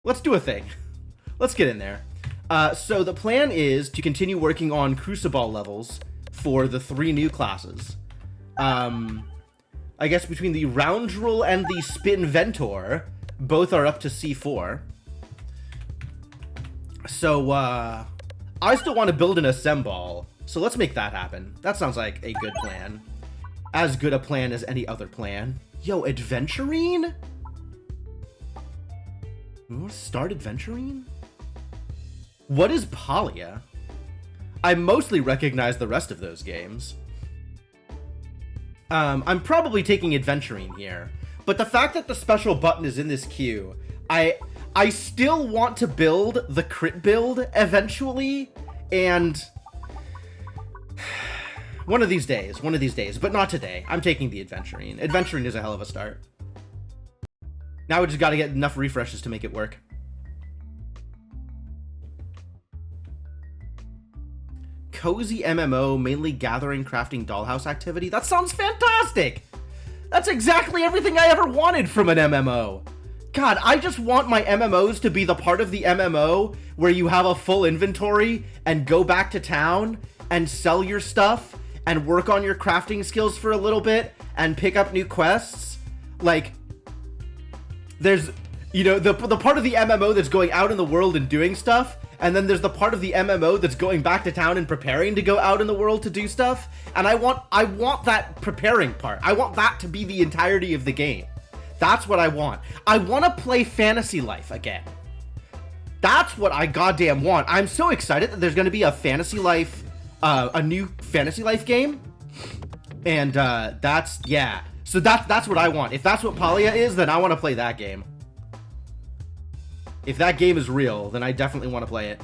Let's do a thing. Let's get in there. So the plan is to continue working on Crucible levels for the 3 new classes. I guess between the Roundrel and the Spinventor, both are up to C4. So, I still want to build an Assemble, so let's make that happen. That sounds like a good plan. As good a plan as any other plan. Yo, Adventurine? We want to start Adventurine? What is Polya? I mostly recognize the rest of those games. I'm probably taking Adventurine here, but the fact that the special button is in this queue, I still want to build the crit build eventually, and one of these days, but not today. I'm taking the Adventurine. Adventurine is a hell of a start. Now we just gotta get enough refreshes to make it work. Cozy MMO, mainly gathering, crafting, dollhouse activity. That sounds fantastic! That's exactly everything I ever wanted from an MMO. God, I just want my MMOs to be the part of the MMO where you have a full inventory and go back to town and sell your stuff and work on your crafting skills for a little bit and pick up new quests. Like, there's, you know, the part of the MMO that's going out in the world and doing stuff, and then there's the part of the MMO that's going back to town and preparing to go out in the world to do stuff. And I want that preparing part. I want that to be the entirety of the game. That's what I want. I want to play Fantasy Life again. That's what I goddamn want. I'm so excited that there's going to be a Fantasy Life, a new Fantasy Life game. And that's, yeah. So that's what I want. If that's what Polya is, then I want to play that game. If that game is real, then I definitely want to play it.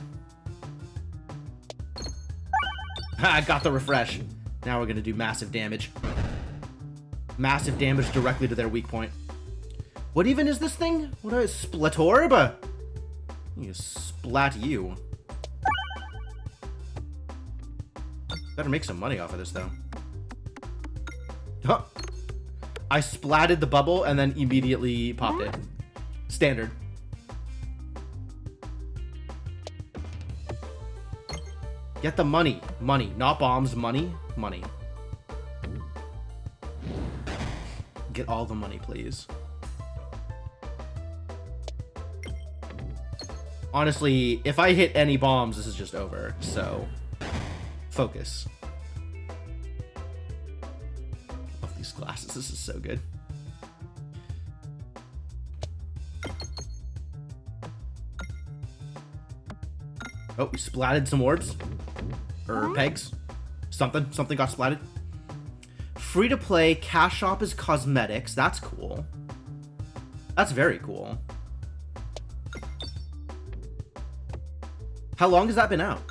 I got the refresh. Now we're going to do massive damage. Massive damage directly to their weak point. What even is this thing? What is Splatorb? You splat you. Better make some money off of this, though. Huh. I splatted the bubble and then immediately popped it. Standard. Get the money. Money. Not bombs. Money. Money. Get all the money, please. Honestly, if I hit any bombs, this is just over. So, focus. Love these glasses. This is so good. Oh, we splatted some orbs. Or pegs. Something got splatted. Free to play, cash shop is cosmetics. That's cool. That's very cool. How long has that been out?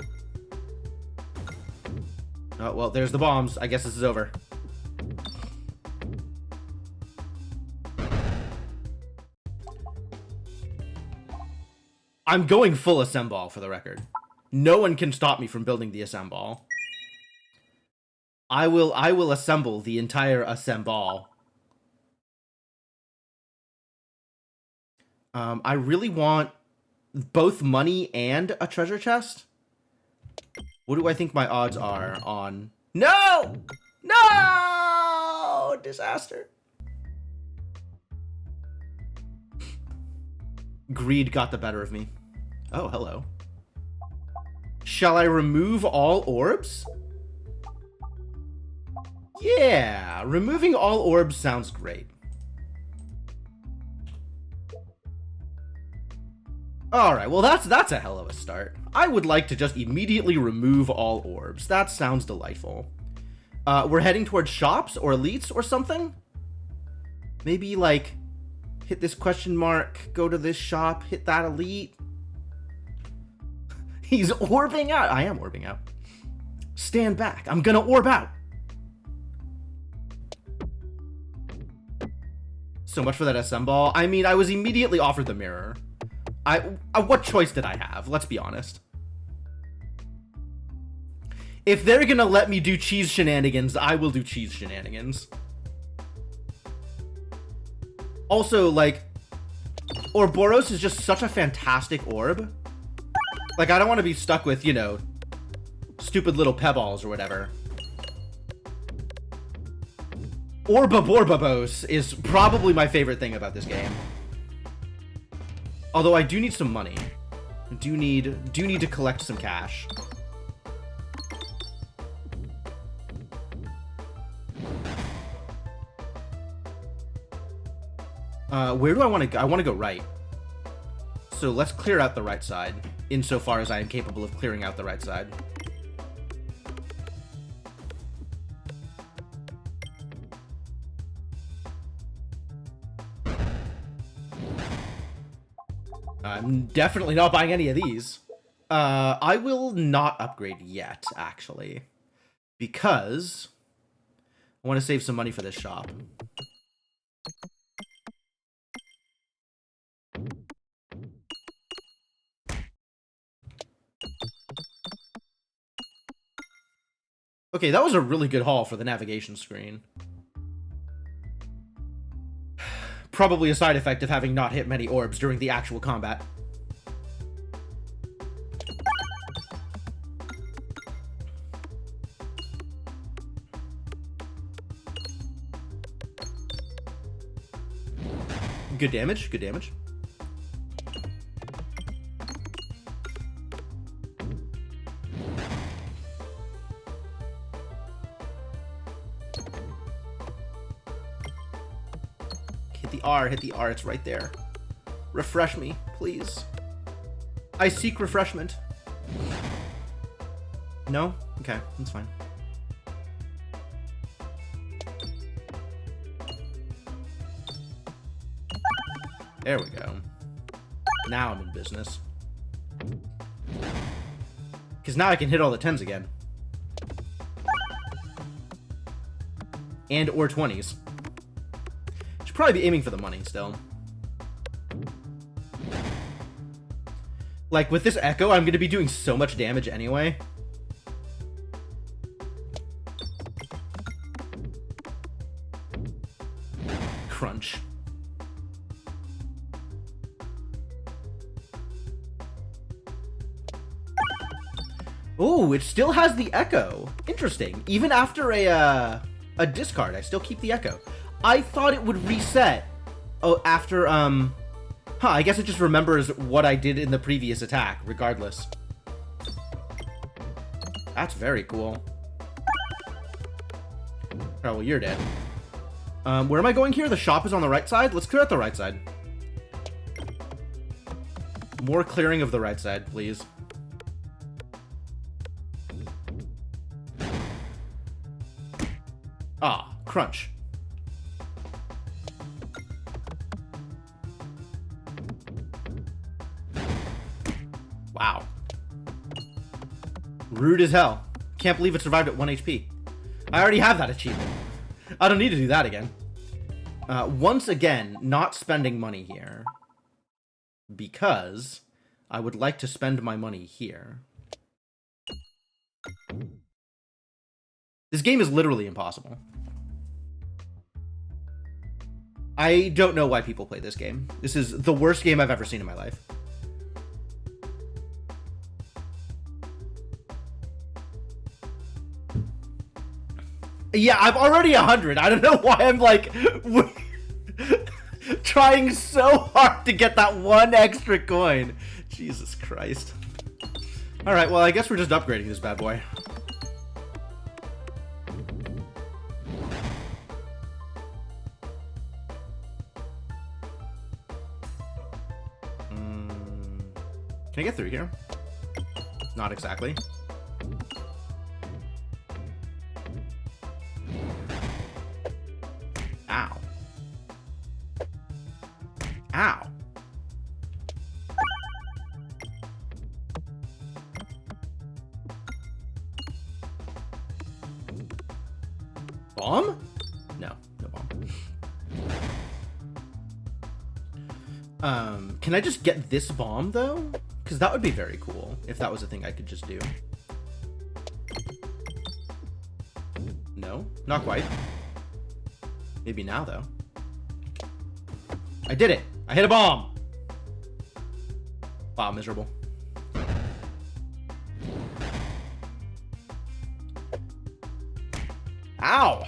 Oh, well, there's the bombs. I guess this is over. I'm going full Assemble for the record. No one can stop me from building the Assemble. I will assemble the entire Assemble. I really want both money and a treasure chest. What do I think my odds are on? No! No! Disaster. Greed got the better of me. Oh, hello. Shall I remove all orbs? Yeah, removing all orbs sounds great. Alright, well that's a hell of a start. I would like to just immediately remove all orbs. That sounds delightful. We're heading towards shops or elites or something? Maybe like hit this question mark, go to this shop, hit that elite. He's orbing out. I am orbing out. Stand back. I'm gonna orb out. So much for that Assemble. I mean, I was immediately offered the mirror. What choice did I have? Let's be honest. If they're gonna let me do cheese shenanigans, I will do cheese shenanigans. Also, like, Ouroboros is just such a fantastic orb. Like, I don't want to be stuck with, you know, stupid little pebballs or whatever. Orbabos is probably my favorite thing about this game. Although I do need some money. I do need to collect some cash. Where do I want to go? I want to go right. So let's clear out the right side, insofar as I am capable of clearing out the right side. I'm definitely not buying any of these. I will not upgrade yet, actually, because I want to save some money for this shop. Okay, that was a really good haul for the navigation screen. Probably a side effect of having not hit many orbs during the actual combat. Good damage, good damage. Hit the R, it's right there. Refresh me, please. I seek refreshment. No? Okay, that's fine. There we go. Now I'm in business. Because now I can hit all the 10s again. And or 20s. Probably be aiming for the money still. Like, with this echo, I'm going to be doing so much damage anyway. Crunch. Oh, it still has the echo. Interesting. Even after a discard, I still keep the echo. I thought it would reset. Oh, after, I guess it just remembers what I did in the previous attack, regardless. That's very cool. Oh, well, you're dead. Where am I going here? The shop is on the right side? Let's clear out the right side. More clearing of the right side, please. Ah, crunch. Wow. Rude as hell. Can't believe it survived at 1 HP. I already have that achievement. I don't need to do that again. Once again, not spending money here. Because I would like to spend my money here. This game is literally impossible. I don't know why people play this game. This is the worst game I've ever seen in my life. Yeah, I'm already 100. I don't know why I'm like trying so hard to get that one extra coin. Jesus Christ. Alright, well, I guess we're just upgrading this bad boy. Can I get through here? Not exactly. Ow. Ow. Bomb? No, no bomb. Can I just get this bomb, though? Because that would be very cool, if that was a thing I could just do. No? Not quite. Maybe now, though. I did it! I hit a bomb! Wow, miserable. Ow!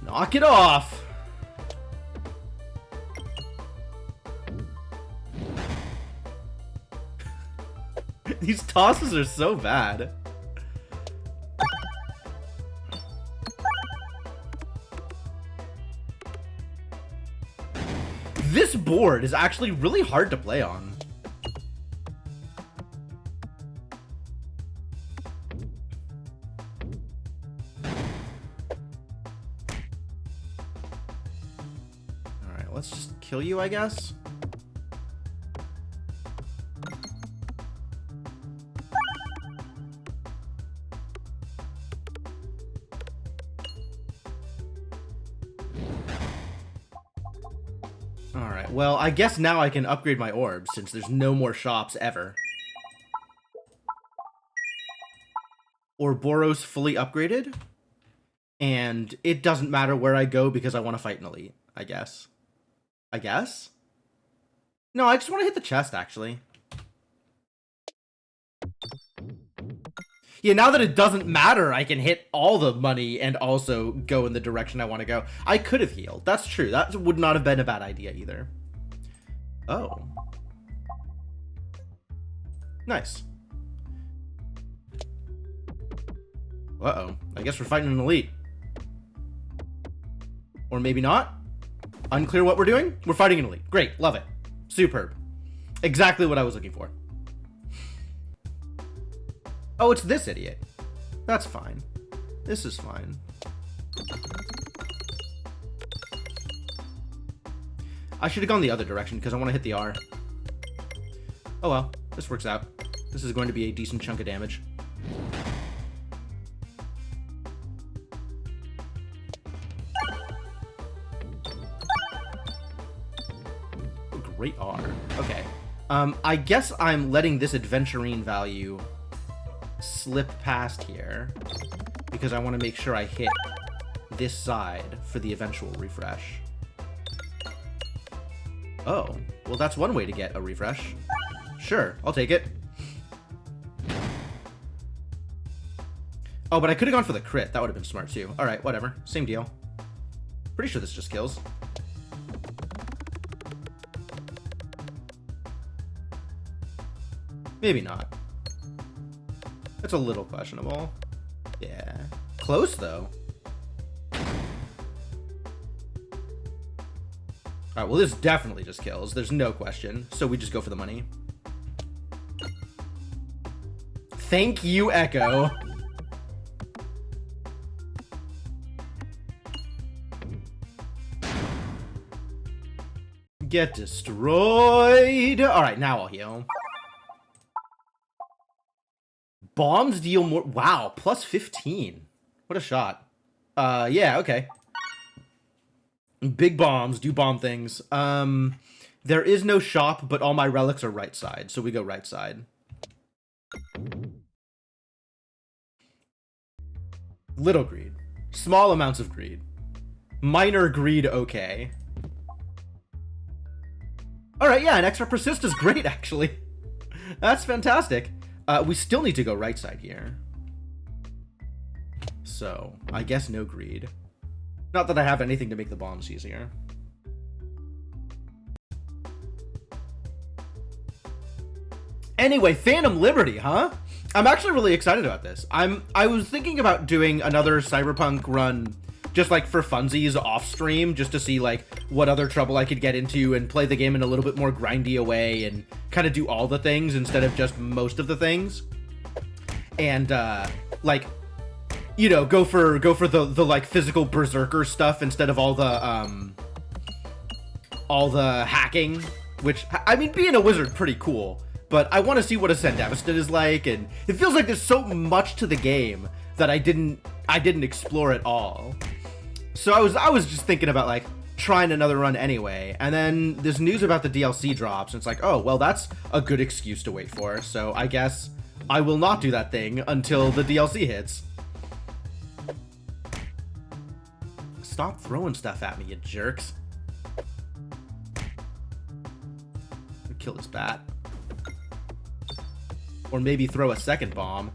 Knock it off! These tosses are so bad. This board is actually really hard to play on. Alright, let's just kill you, I guess. Alright, well, I guess now I can upgrade my orbs, since there's no more shops ever. Ouroboros fully upgraded. And it doesn't matter where I go because I want to fight an elite, I guess. I guess? No, I just want to hit the chest, actually. Yeah, now that it doesn't matter, I can hit all the money and also go in the direction I want to go. I could have healed. That's true. That would not have been a bad idea either. Oh. Nice. Uh-oh. I guess we're fighting an elite. Or maybe not. Unclear what we're doing. We're fighting an elite. Great. Love it. Superb. Exactly what I was looking for. Oh, it's this idiot. That's fine. This is fine. I should have gone the other direction because I want to hit the R. Oh well, this works out. This is going to be a decent chunk of damage. Great R. Okay. I guess I'm letting this adventurine value slip past here because I want to make sure I hit this side for the eventual refresh. Oh, well that's one way to get a refresh. Sure, I'll take it. Oh, but I could have gone for the crit. That would have been smart too. Alright, whatever. Same deal. Pretty sure this just kills. Maybe not. That's a little questionable. Yeah. Close, though. Alright, well, this definitely just kills. There's no question. So we just go for the money. Thank you, Echo. Get destroyed. Alright, now I'll heal. Bombs deal more. Wow, plus 15. What a shot. Yeah, okay. Big bombs do bomb things. There is no shop, but all my relics are right side, so we go right side. Little greed. Small amounts of greed. Minor greed, okay. Alright, yeah, an extra persist is great, actually. That's fantastic. We still need to go right side here. So, I guess no greed. Not that I have anything to make the bombs easier. Anyway, Phantom Liberty, huh? I'm actually really excited about this. I was thinking about doing another Cyberpunk run just like for funsies off stream, just to see like what other trouble I could get into and play the game in a little bit more grindy a way and kind of do all the things instead of just most of the things. And like, you know, go for the like physical berserker stuff instead of all the hacking, which I mean, being a wizard pretty cool, but I want to see what Ascend Devastated is like, and it feels like there's so much to the game that I didn't explore at all. So I was just thinking about like trying another run anyway, and then this news about the DLC drops, and it's like, oh, well, that's a good excuse to wait for, so I guess I will not do that thing until the DLC hits. Stop throwing stuff at me, you jerks. Kill this bat. Or maybe throw a second bomb.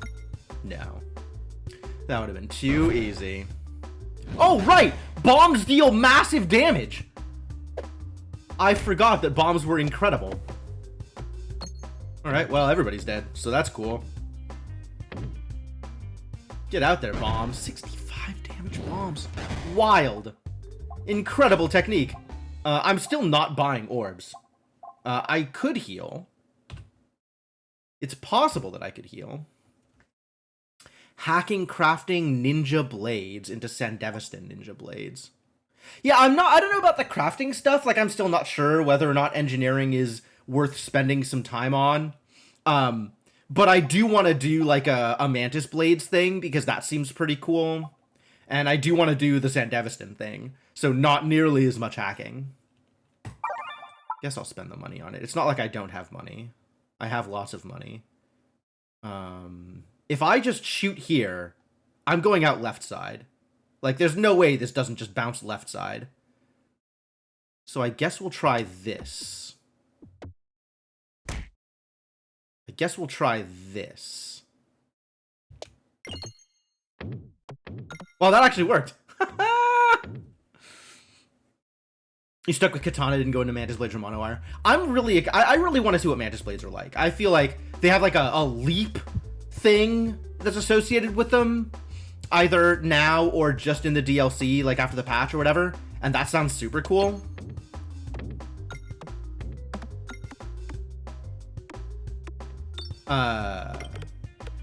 No. That would have been too easy. Oh, right! Bombs deal massive damage! I forgot that bombs were incredible. Alright, well, everybody's dead, so that's cool. Get out there, bombs. 65 damage bombs. Wild. Incredible technique. I'm still not buying orbs. I could heal. It's possible that I could heal. Hacking, crafting ninja blades into Sandevistan ninja blades. Yeah, I don't know about the crafting stuff. Like, I'm still not sure whether or not engineering is worth spending some time on. But I do want to do, like, a Mantis Blades thing, because that seems pretty cool. And I do want to do the Sandevistan thing, so not nearly as much hacking. Guess I'll spend the money on it. It's not like I don't have money. I have lots of money. If I just shoot here, I'm going out left side. Like, there's no way this doesn't just bounce left side. So I guess we'll try this. I guess we'll try this. Well, that actually worked. You stuck with Katana, didn't go into Mantis Blades or Monowire. I really want to see what Mantis Blades are like. I feel like they have like a leap thing that's associated with them, either now or just in the DLC, like after the patch or whatever, and that sounds super cool.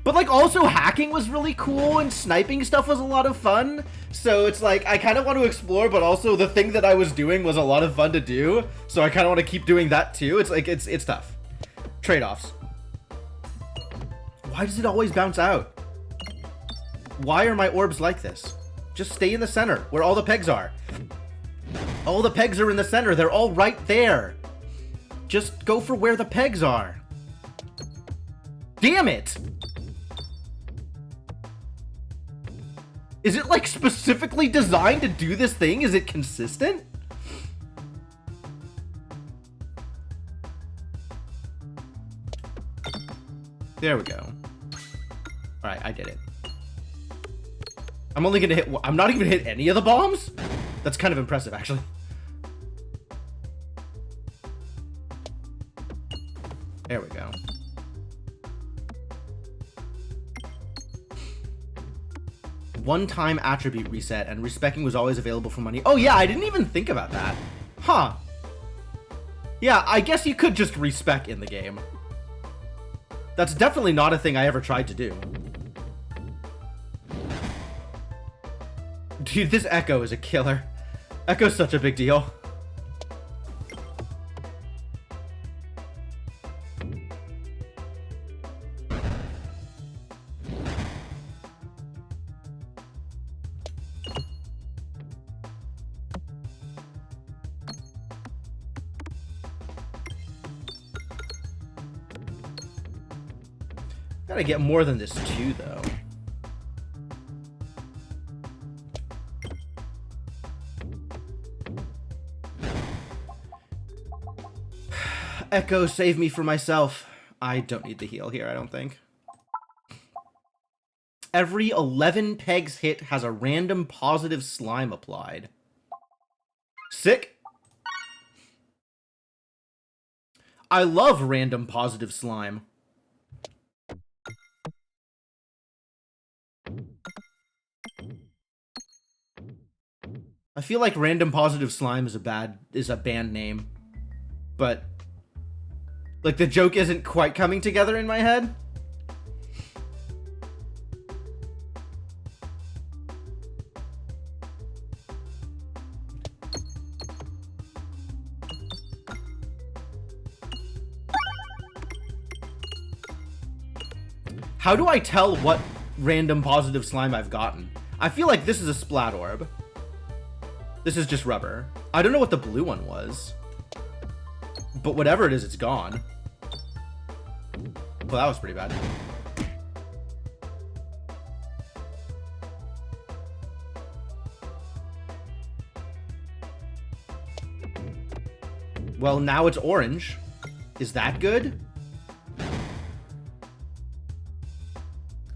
But like also hacking was really cool and sniping stuff was a lot of fun. So it's like I kind of want to explore, but also the thing that I was doing was a lot of fun to do. So I kind of want to keep doing that too. It's like it's tough. Trade-offs. Why does it always bounce out? Why are my orbs like this? Just stay in the center where all the pegs are. All the pegs are in the center. They're all right there. Just go for where the pegs are. Damn it! Is it like specifically designed to do this thing? Is it consistent? There we go. Alright, I did it. I'm only gonna hit... I'm not even gonna hit any of the bombs? That's kind of impressive, actually. There we go. One-time attribute reset, and respecking was always available for money. Oh yeah, I didn't even think about that. Huh. Yeah, I guess you could just respec in the game. That's definitely not a thing I ever tried to do. Dude, this Echo is a killer. Echo's such a big deal. Gotta get more than this too, though. Echo, save me for myself. I don't need the heal here, I don't think. Every 11 pegs hit has a random positive slime applied. Sick. I love random positive slime. I feel like random positive slime is a band name, but like the joke isn't quite coming together in my head. How do I tell what random positive slime I've gotten? I feel like this is a splat orb. This is just rubber. I don't know what the blue one was. But whatever it is, it's gone. Well, that was pretty bad. Well, now it's orange. Is that good?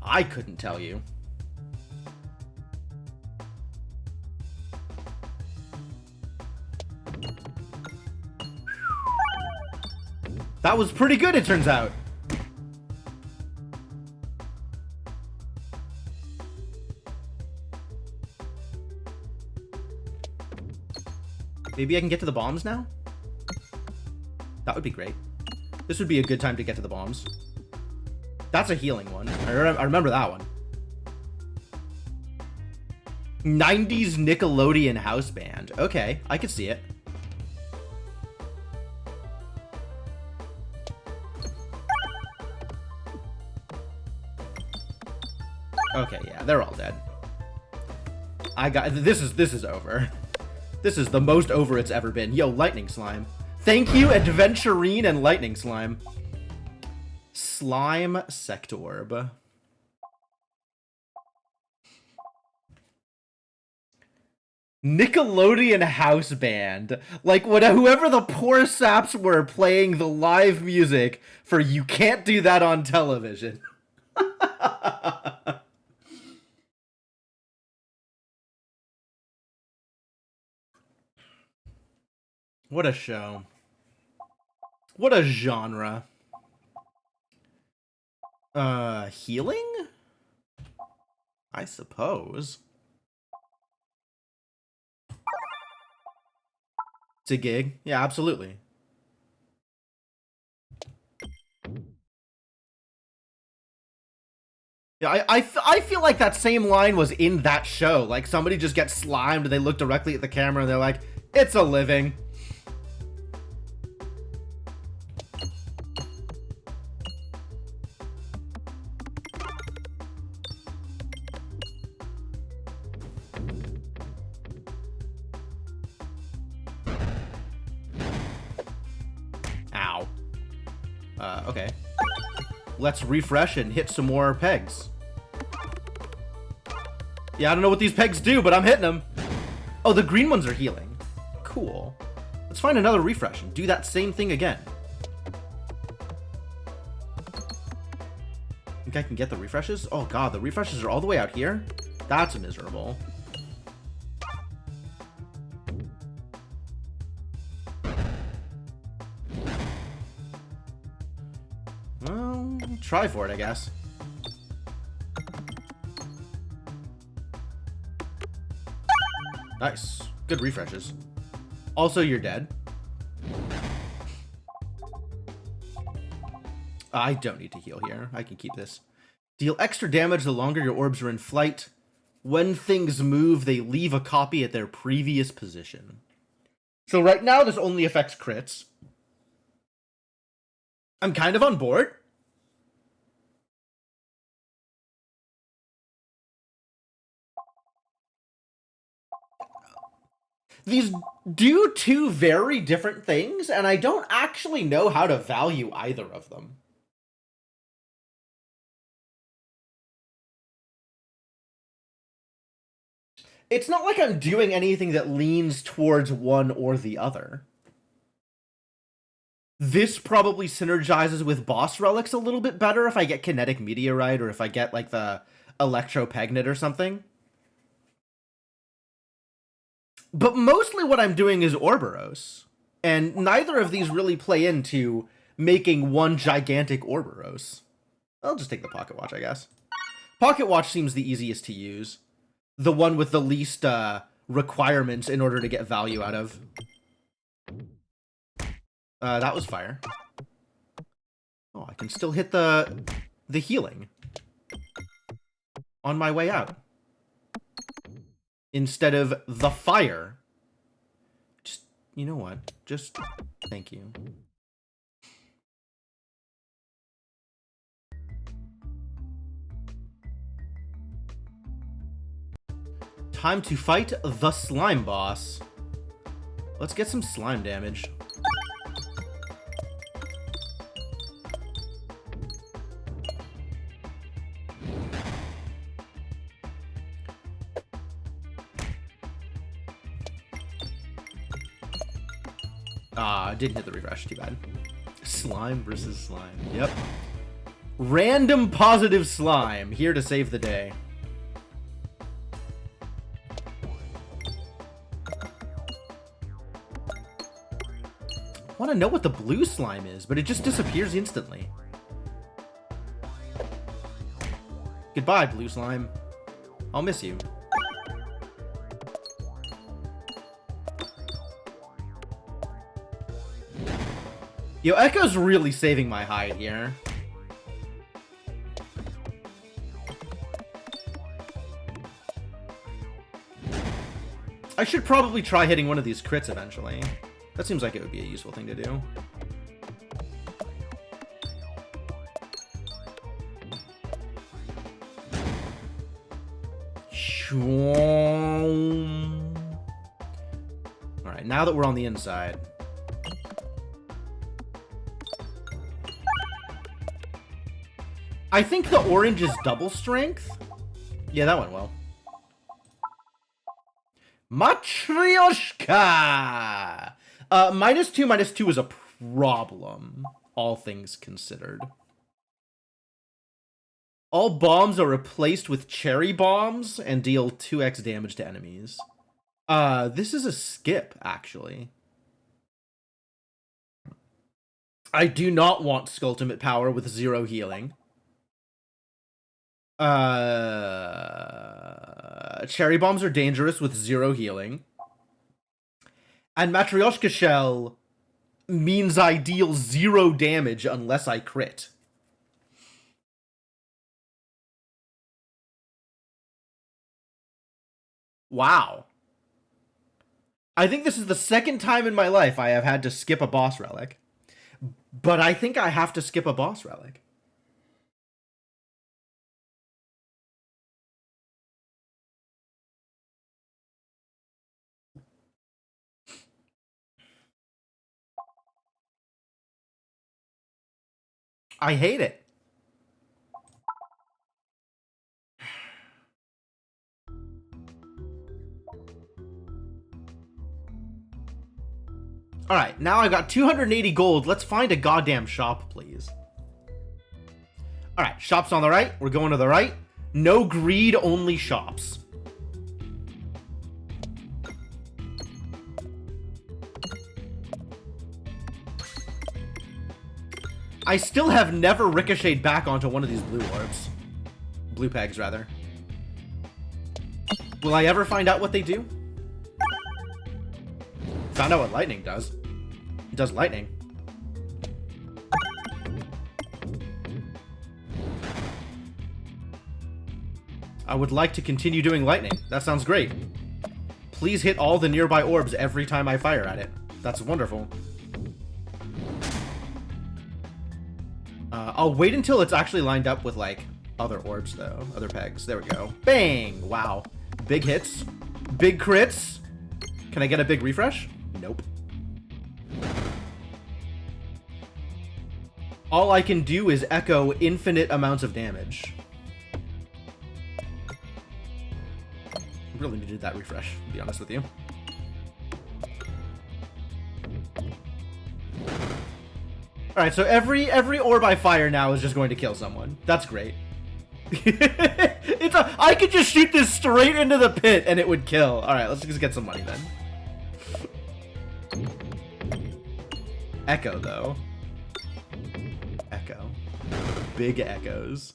I couldn't tell you. That was pretty good, it turns out. Maybe I can get to the bombs now? That would be great. This would be a good time to get to the bombs. That's a healing one. I remember that one. 90s Nickelodeon house band. Okay, I could see it. Okay, yeah, they're all dead. This is over. This is the most over it's ever been. Yo, lightning slime. Thank you, Adventurine and lightning slime. Slime Sectorb. Nickelodeon house band. Like, whoever the poor saps were playing the live music for You Can't Do That on Television. What a show. What a genre. Healing? I suppose. It's a gig. Yeah, absolutely. Yeah, I feel like that same line was in that show. Like, somebody just gets slimed, and they look directly at the camera, and they're like, it's a living. Ow. Okay. Let's refresh and hit some more pegs. Yeah, I don't know what these pegs do, but I'm hitting them. Oh, the green ones are healing. Cool. Let's find another refresh and do that same thing again. Think I can get the refreshes? Oh god, the refreshes are all the way out here? That's miserable. Well, try for it, I guess. Nice. Good refreshes. Also, you're dead. I don't need to heal here. I can keep this. Deal extra damage the longer your orbs are in flight. When things move, they leave a copy at their previous position. So right now, this only affects crits. I'm kind of on board. These do two very different things, and I don't actually know how to value either of them. It's not like I'm doing anything that leans towards one or the other. This probably synergizes with boss relics a little bit better if I get kinetic meteorite or if I get like the electropegnet or something. But mostly what I'm doing is Ouroboros, and neither of these really play into making one gigantic Ouroboros. I'll just take the pocket watch, I guess. Pocket watch seems the easiest to use. The one with the least requirements in order to get value out of. That was fire. Oh, I can still hit the healing on my way out. Instead of the fire. Just, you know what? Just, thank you. Time to fight the slime boss. Let's get some slime damage. Ah, didn't hit the refresh, too bad. Slime versus slime, yep. Random positive slime, here to save the day. I want to know what the blue slime is, but it just disappears instantly. Goodbye, blue slime. I'll miss you. Yo, Echo's really saving my hide here. I should probably try hitting one of these crits eventually. That seems like it would be a useful thing to do. Alright, now that we're on the inside. I think the orange is double strength. Yeah, that went well. Matryoshka! -2 is a problem, all things considered. All bombs are replaced with cherry bombs and deal 2x damage to enemies. This is a skip, actually. I do not want Skulltimate power with 0 healing. Cherry bombs are dangerous with 0 healing. And Matryoshka Shell means I deal 0 damage unless I crit. Wow. I think this is the second time in my life I have had to skip a boss relic. But I think I have to skip a boss relic. I hate it. Alright, now I got 280 gold. Let's find a goddamn shop, please. Alright, shop's on the right. We're going to the right. No greed, only shops. I still have never ricocheted back onto one of these blue orbs. Blue pegs, rather. Will I ever find out what they do? Found out what lightning does. It does lightning. I would like to continue doing lightning. That sounds great. Please hit all the nearby orbs every time I fire at it. That's wonderful. I'll wait until it's actually lined up with, like, other orbs, though. Other pegs. There we go. Bang! Wow. Big hits. Big crits. Can I get a big refresh? Nope. All I can do is echo infinite amounts of damage. Really needed that refresh, to be honest with you. Alright, so every orb I fire now is just going to kill someone. That's great. I could just shoot this straight into the pit and it would kill. Alright, let's just get some money then. Echo, though. Echo. Big echoes.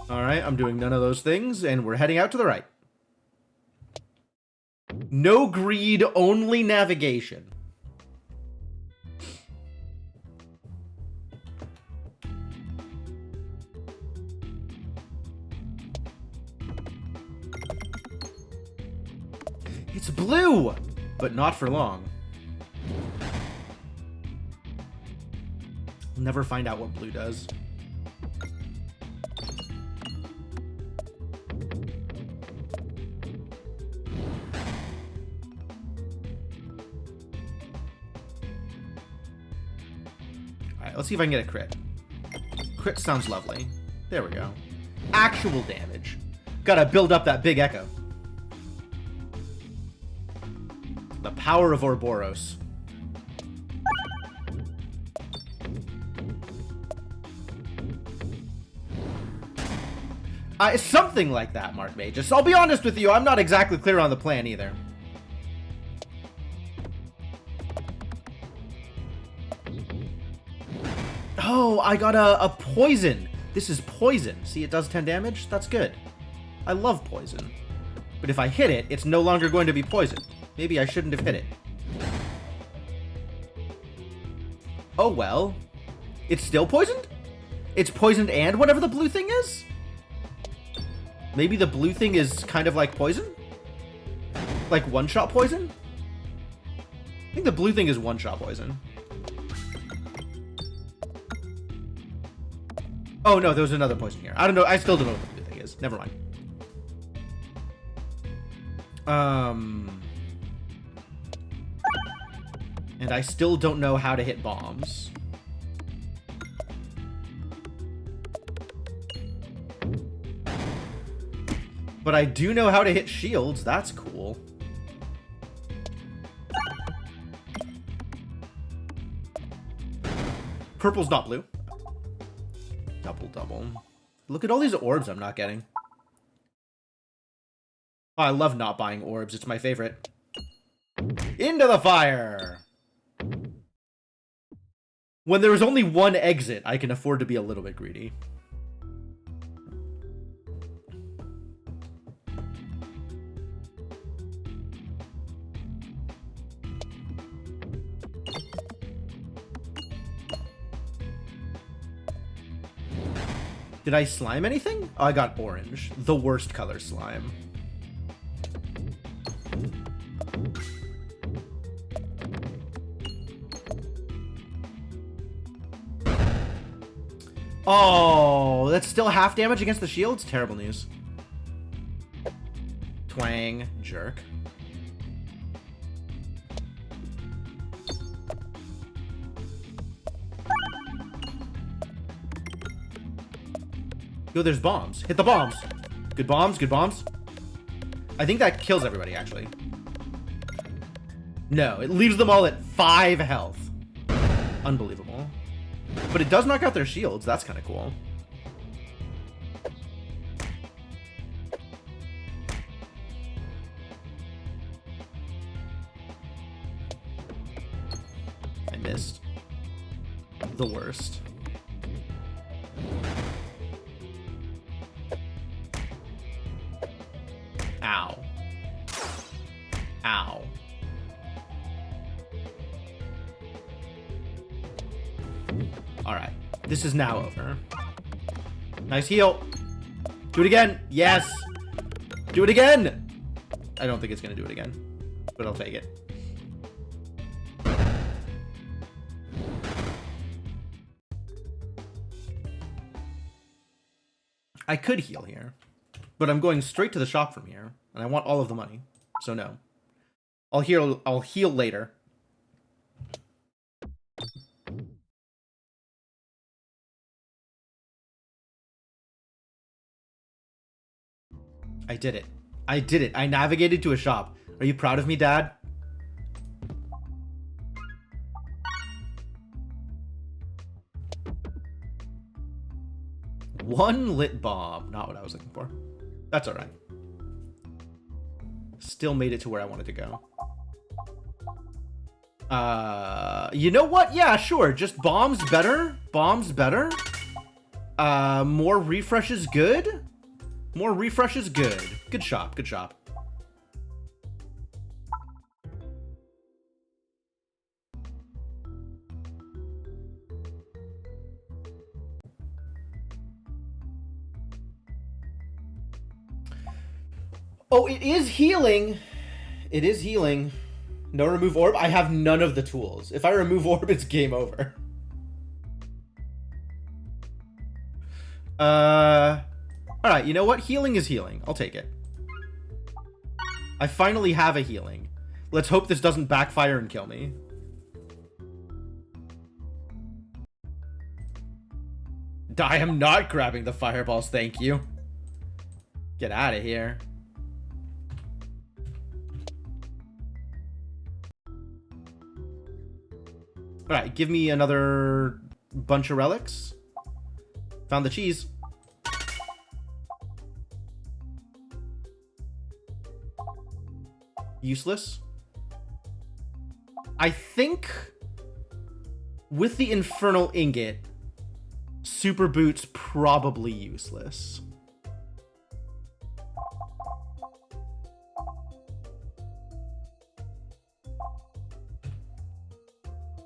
Alright, I'm doing none of those things, and we're heading out to the right. No greed, only navigation. It's blue, but not for long. We'll never find out what blue does. Alright, let's see if I can get a crit. Crit sounds lovely. There we go. Actual damage. Gotta build up that big echo. The power of Ouroboros. Something like that, Mark Magus. I'll be honest with you, I'm not exactly clear on the plan either. Oh, I got a poison. This is poison. See, it does 10 damage? That's good. I love poison. But if I hit it, it's no longer going to be poisoned. Maybe I shouldn't have hit it. Oh, well. It's still poisoned? It's poisoned and whatever the blue thing is? Maybe the blue thing is kind of like poison? Like one-shot poison? I think the blue thing is one-shot poison. Oh, no, there was another poison here. I don't know. I still don't know what the blue thing is. Never mind. And I still don't know how to hit bombs. But I do know how to hit shields. That's cool. Purple's not blue. Double. Look at all these orbs I'm not getting. Oh, I love not buying orbs. It's my favorite. Into the fire! When there is only one exit, I can afford to be a little bit greedy. Did I slime anything? Oh, I got orange. The worst color slime. Oh, that's still half damage against the shields? Terrible news. Twang, jerk. Yo, there's bombs. Hit the bombs. Good bombs, good bombs. I think that kills everybody, actually. No, it leaves them all at 5 health. Unbelievable. But it does knock out their shields. That's kind of cool. I missed. The worst. Ow. Ow. Alright. This is now over. Nice heal. Do it again. Yes. Do it again. I don't think it's going to do it again, but I'll take it. I could heal here, but I'm going straight to the shop from here, and I want all of the money, so no. I'll heal later. I did it. I did it. I navigated to a shop. Are you proud of me, Dad? One lit bomb. Not what I was looking for. That's all right. Still made it to where I wanted to go. You know what? Yeah, sure. Just bombs better. Bombs better. More refresh is good. More refresh is good. Good shop. Good shop. Oh, it is healing. It is healing. No remove orb. I have none of the tools. If I remove orb, it's game over. Alright, you know what? Healing is healing. I'll take it. I finally have a healing. Let's hope this doesn't backfire and kill me. I am not grabbing the fireballs, thank you. Get out of here. Alright, give me another bunch of relics. Found the cheese. Useless. I think with the Infernal Ingot, Super Boots probably useless.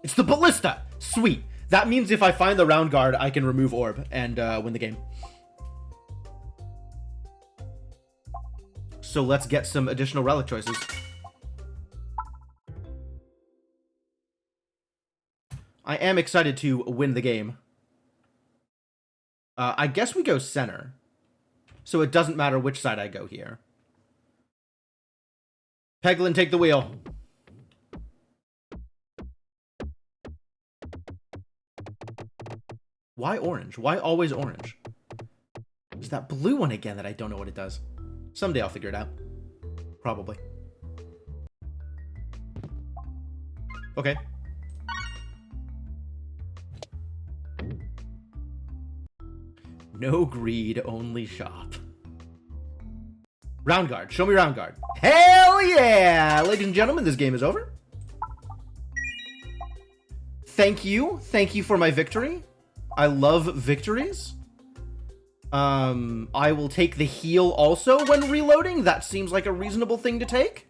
It's the Ballista! Sweet. That means if I find the Round Guard, I can remove Orb and win the game. So let's get some additional relic choices. I am excited to win the game. I guess we go center. So it doesn't matter which side I go here. Peglin, take the wheel. Why orange? Why always orange? There's that blue one again that I don't know what it does. Someday I'll figure it out. Probably. Okay. No greed, only shop. Round Guard. Show me Round Guard. Hell yeah! Ladies and gentlemen, this game is over. Thank you. Thank you for my victory. I love victories. I will take the heal also when reloading. That seems like a reasonable thing to take.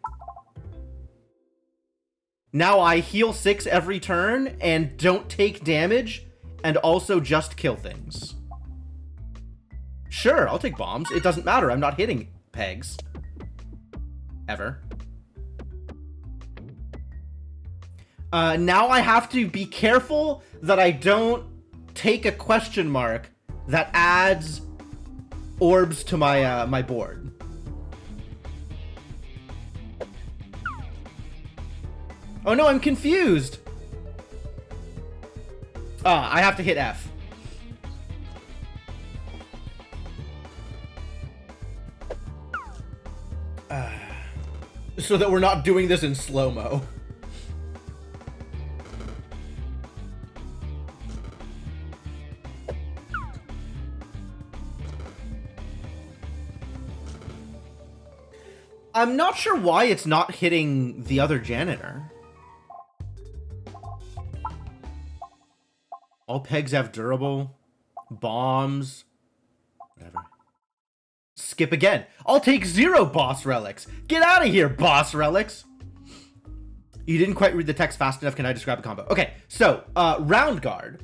Now I heal 6 every turn and don't take damage and also just kill things. Sure, I'll take bombs. It doesn't matter. I'm not hitting pegs. Ever. Now I have to be careful that I don't take a question mark that adds orbs to my my board. Oh no, I'm confused. I have to hit F. So that we're not doing this in slow-mo. I'm not sure why it's not hitting the other janitor. All pegs have durable. Bombs. Whatever. Skip again. I'll take 0 boss relics. Get out of here, boss relics. You didn't quite read the text fast enough. Can I describe a combo? Okay, so, Round Guard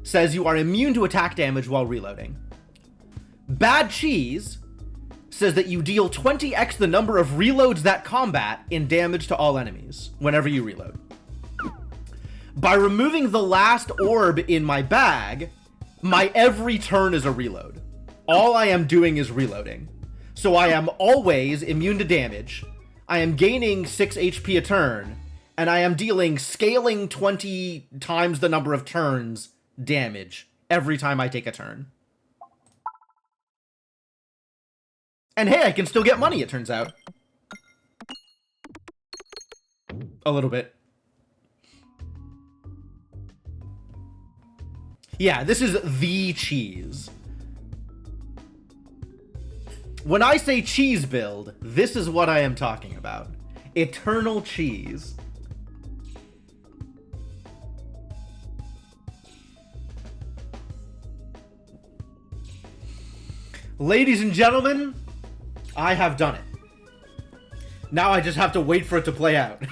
says you are immune to attack damage while reloading. Bad Cheese says that you deal 20x the number of reloads that combat in damage to all enemies whenever you reload. By removing the last orb in my bag, my every turn is a reload. All I am doing is reloading. So I am always immune to damage. I am gaining 6 HP a turn, and I am dealing scaling 20 times the number of turns damage every time I take a turn. And hey, I can still get money, it turns out. A little bit. Yeah, this is the cheese. When I say cheese build, this is what I am talking about. Eternal cheese. Ladies and gentlemen, I have done it. Now I just have to wait for it to play out.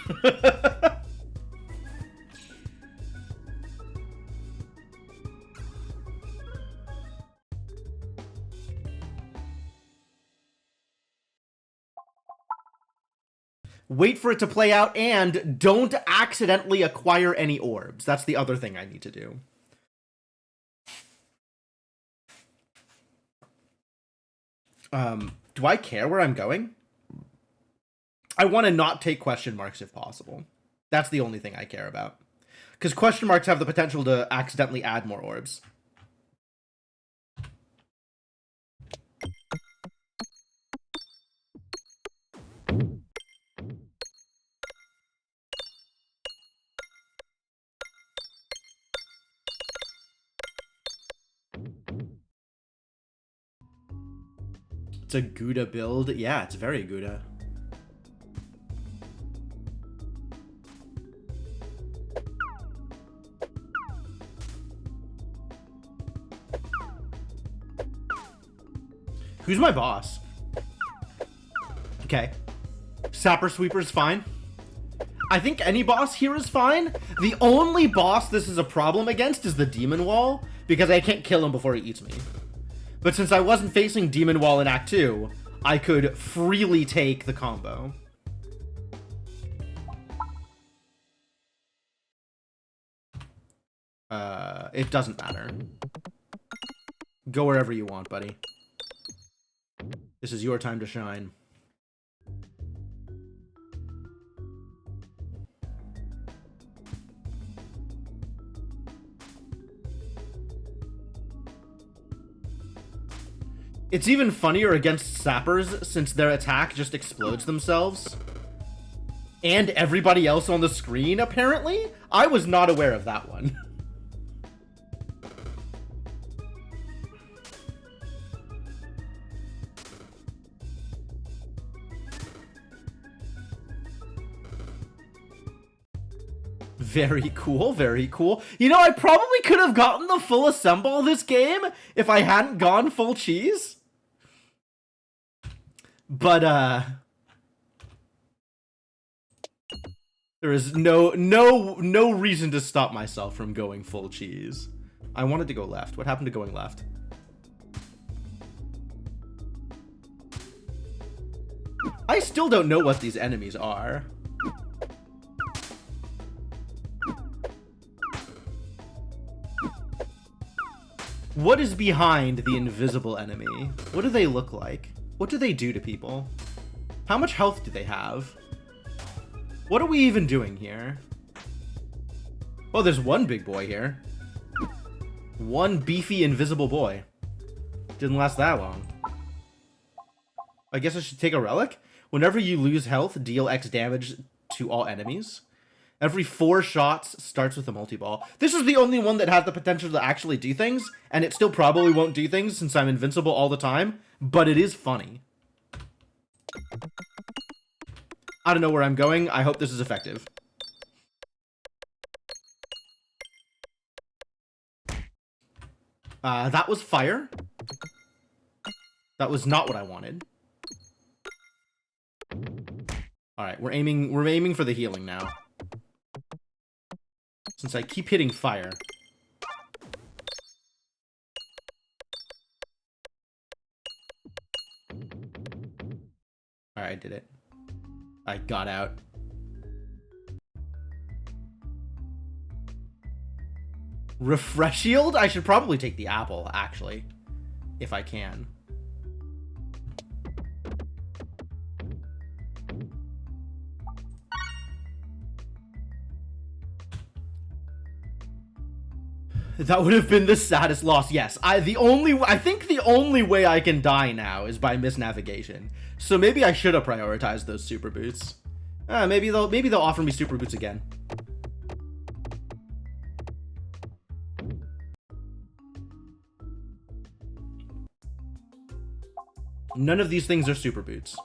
Wait for it to play out, and don't accidentally acquire any orbs. That's the other thing I need to do. Do I care where I'm going? I want to not take question marks if possible. That's the only thing I care about. Because question marks have the potential to accidentally add more orbs. It's a Gouda build. Yeah, it's very Gouda. Who's my boss? Okay. Sapper Sweeper's fine. I think any boss here is fine. The only boss this is a problem against is the Demon Wall, because I can't kill him before he eats me. But since I wasn't facing Demon Wall in Act 2, I could freely take the combo. It doesn't matter. Go wherever you want, buddy. This is your time to shine. It's even funnier against sappers since their attack just explodes themselves. And everybody else on the screen, apparently? I was not aware of that one. Very cool, very cool. You know, I probably could have gotten the full assemble this game if I hadn't gone full cheese. But, there is no reason to stop myself from going full cheese. I wanted to go left. What happened to going left? I still don't know what these enemies are. What is behind the invisible enemy? What do they look like? What do they do to people? How much health do they have? What are we even doing here? Oh, there's one big boy here. One beefy invisible boy. Didn't last that long. I guess I should take a relic? Whenever you lose health, deal X damage to all enemies. Every 4 shots starts with a multi-ball. This is the only one that has the potential to actually do things, and it still probably won't do things since I'm invincible all the time, but it is funny. I don't know where I'm going. I hope this is effective. That was fire. That was not what I wanted. Alright, we're aiming for the healing now. Since I keep hitting fire. Alright, I did it. I got out. Refresh shield? I should probably take the apple, actually. If I can. That would have been the saddest loss. Yes, I think the only way I can die now is by misnavigation. So maybe I should have prioritized those super boots. Maybe they'll offer me super boots again. None of these things are super boots.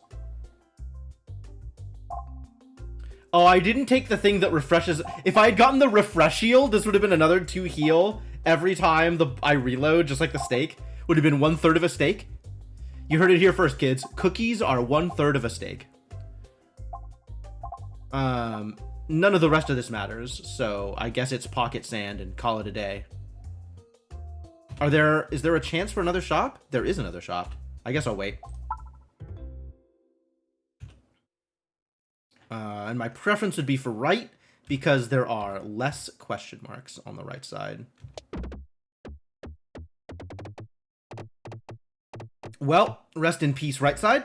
Oh, I didn't take the thing that refreshes. If I had gotten the refresh shield, this would have been another 2 heal every time I reload, just like the steak. Would have been 1/3 of a steak. You heard it here first, kids. Cookies are 1/3 of a steak. None of the rest of this matters, so I guess it's pocket sand and call it a day. Is there a chance for another shop? There is another shop. I guess I'll wait. And my preference would be for right, because there are less question marks on the right side. Well, rest in peace, right side.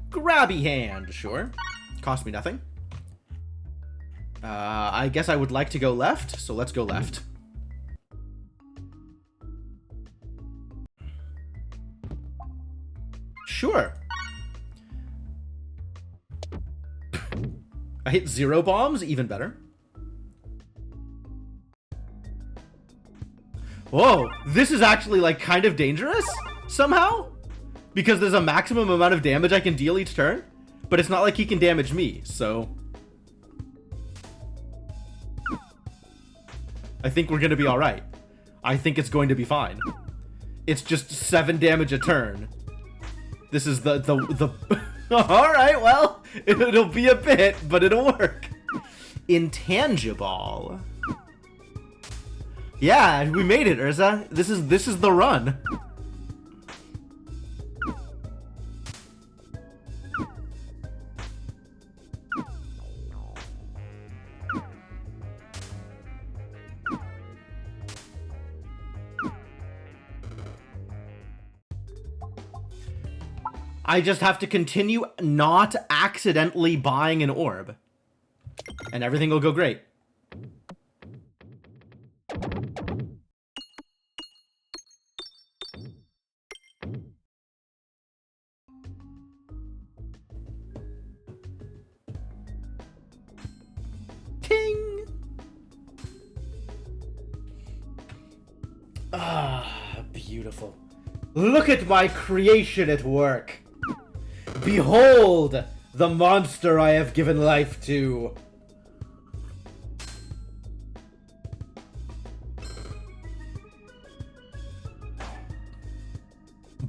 Grabby hand, sure. Cost me nothing. I guess I would like to go left, so let's go left. Sure. I hit 0 bombs, even better. Whoa, this is actually like kind of dangerous somehow, because there's a maximum amount of damage I can deal each turn, but it's not like he can damage me, so I think we're gonna be all right. I think it's going to be fine. It's just 7 damage a turn. This is the Alright, well, it'll be a bit, but it'll work. Intangible. Yeah, we made it, Urza. This is the run. I just have to continue not accidentally buying an orb. And everything will go great. Ting! Ah, beautiful. Look at my creation at work. Behold the monster I have given life to.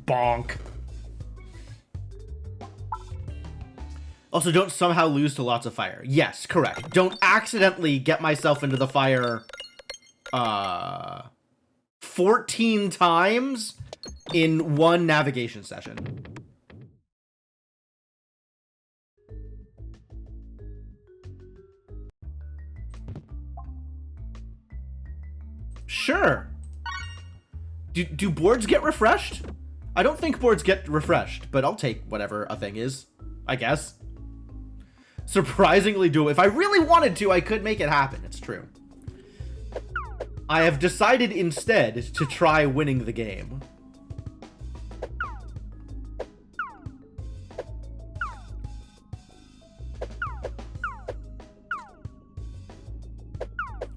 Bonk. Also, don't somehow lose to lots of fire. Yes, correct. Don't accidentally get myself into the fire 14 times in one navigation session. Sure. Do boards get refreshed? I don't think boards get refreshed, but I'll take whatever a thing is, I guess. Surprisingly doable. If I really wanted to, I could make it happen. It's true. I have decided instead to try winning the game.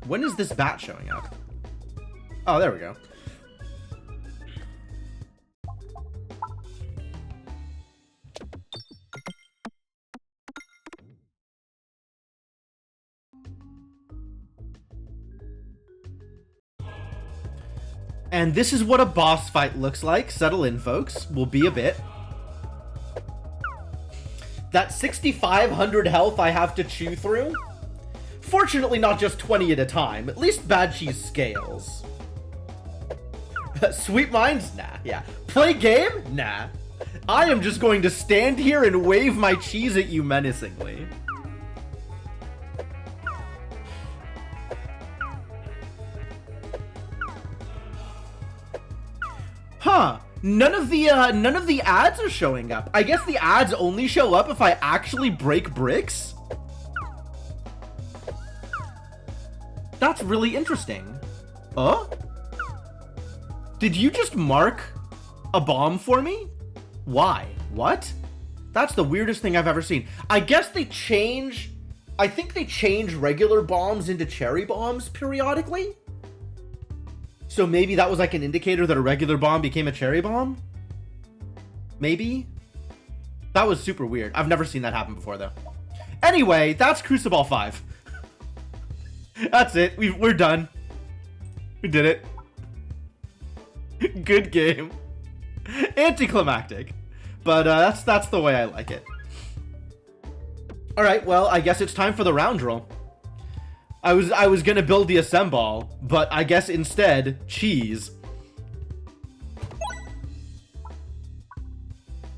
When is this bat showing up? Oh, there we go. And this is what a boss fight looks like. Settle in, folks. Will be a bit. That 6,500 health I have to chew through. Fortunately, not just 20 at a time. At least Bad Cheese scales. Sweet minds? Nah, yeah. Play game? Nah. I am just going to stand here and wave my cheese at you menacingly. Huh. None of the ads are showing up. I guess the ads only show up if I actually break bricks? That's really interesting. Huh? Did you just mark a bomb for me? Why? What? That's the weirdest thing I've ever seen. I guess they change... I think they change regular bombs into cherry bombs periodically? So maybe that was like an indicator that a regular bomb became a cherry bomb? Maybe? That was super weird. I've never seen that happen before, though. Anyway, that's Crucible 5. That's it. We're done. We did it. Good game. Anticlimactic. But that's the way I like it. Alright, well, I guess it's time for the round roll. I was gonna build the Assemball, but I guess instead, cheese.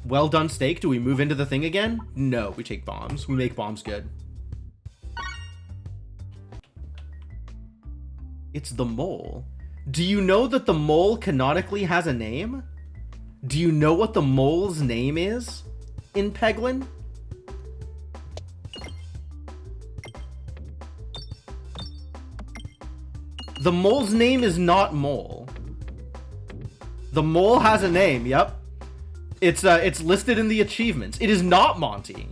Well done steak. Do we move into the thing again? No, we take bombs. We make bombs good. It's the mole. Do you know that the mole canonically has a name? Do you know what the mole's name is in Peglin? The mole's name is not Mole. The mole has a name, yep. It's listed in the achievements. It is not Monty.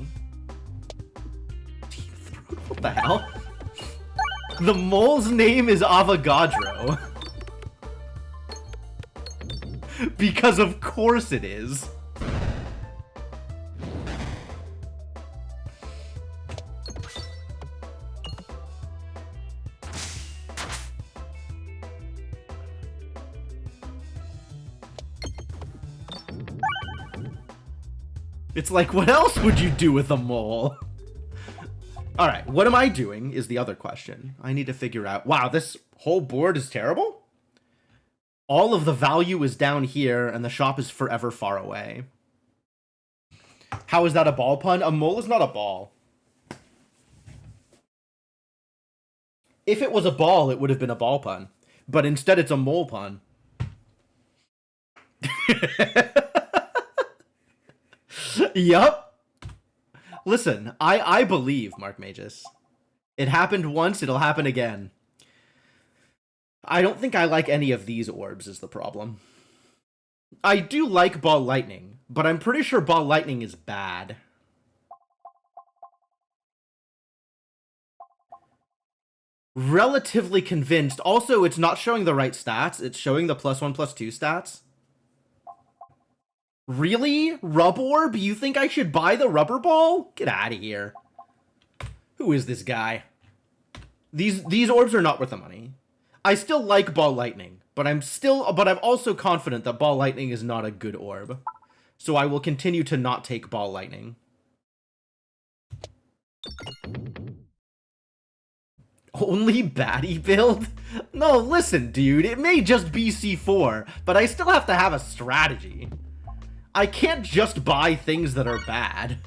What the hell? The mole's name is Avogadro. Because of course it is. It's like, what else would you do with a mole? Alright, what am I doing is the other question. I need to figure out... Wow, this whole board is terrible? All of the value is down here, and the shop is forever far away. How is that a ball pun? A mole is not a ball. If it was a ball, it would have been a ball pun. But instead, it's a mole pun. Yup. Listen, I believe, Mark Magus. It happened once, it'll happen again. I don't think I like any of these orbs is the problem. I do like Ball Lightning, but I'm pretty sure Ball Lightning is bad. Relatively convinced. Also, it's not showing the right stats. It's showing the +1/+2 stats. Really? Rub Orb? You think I should buy the rubber ball? Get out of here. Who is this guy? These orbs are not worth the money. I still like Ball Lightning, but I'm also confident that Ball Lightning is not a good orb. So I will continue to not take Ball Lightning. Only baddie build? No, listen, dude, it may just be C4, but I still have to have a strategy. I can't just buy things that are bad.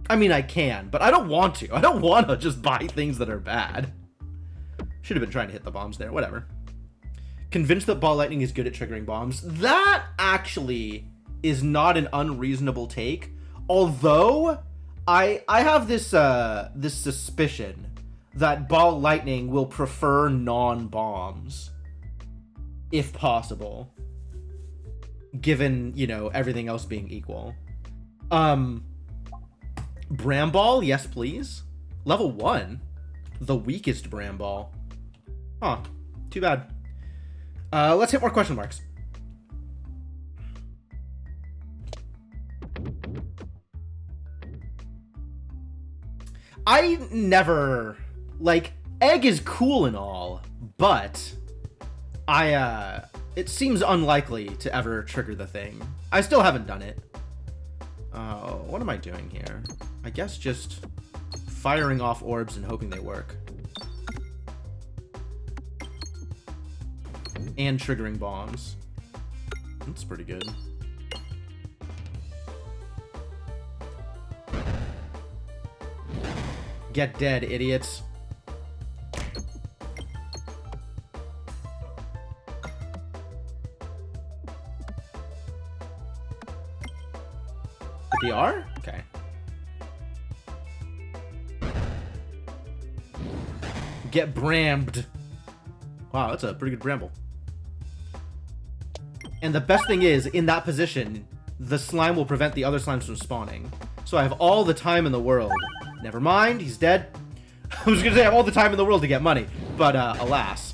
I mean, I can, but I don't want to. I don't want to just buy things that are bad. Should have been trying to hit the bombs there. Whatever. Convinced that Ball Lightning is good at triggering bombs. That actually is not an unreasonable take. Although, I have this this suspicion that Ball Lightning will prefer non-bombs. If possible. Given, you know, everything else being equal. Bramball, yes please. Level 1? The weakest Bramball. Huh. Too bad. Let's hit more question marks. I never... Like, Egg is cool and all, but... It seems unlikely to ever trigger the thing. I still haven't done it. What am I doing here? I guess just firing off orbs and hoping they work. And triggering bombs. That's pretty good. Get dead, idiots. DR? Okay. Get brammed. Wow, that's a pretty good bramble. And the best thing is, in that position, the slime will prevent the other slimes from spawning. So I have all the time in the world. Never mind, he's dead. I was gonna say I have all the time in the world to get money, but alas.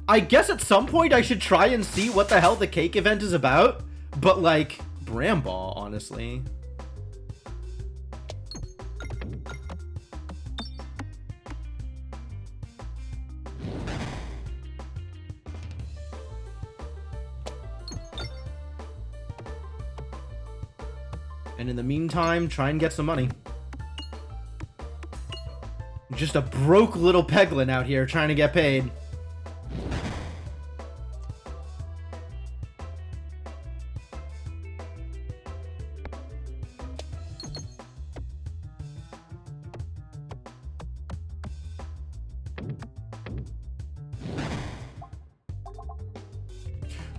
I guess at some point I should try and see what the hell the cake event is about, but like, Bramball, honestly. And in the meantime, try and get some money. Just a broke little Peglin out here trying to get paid.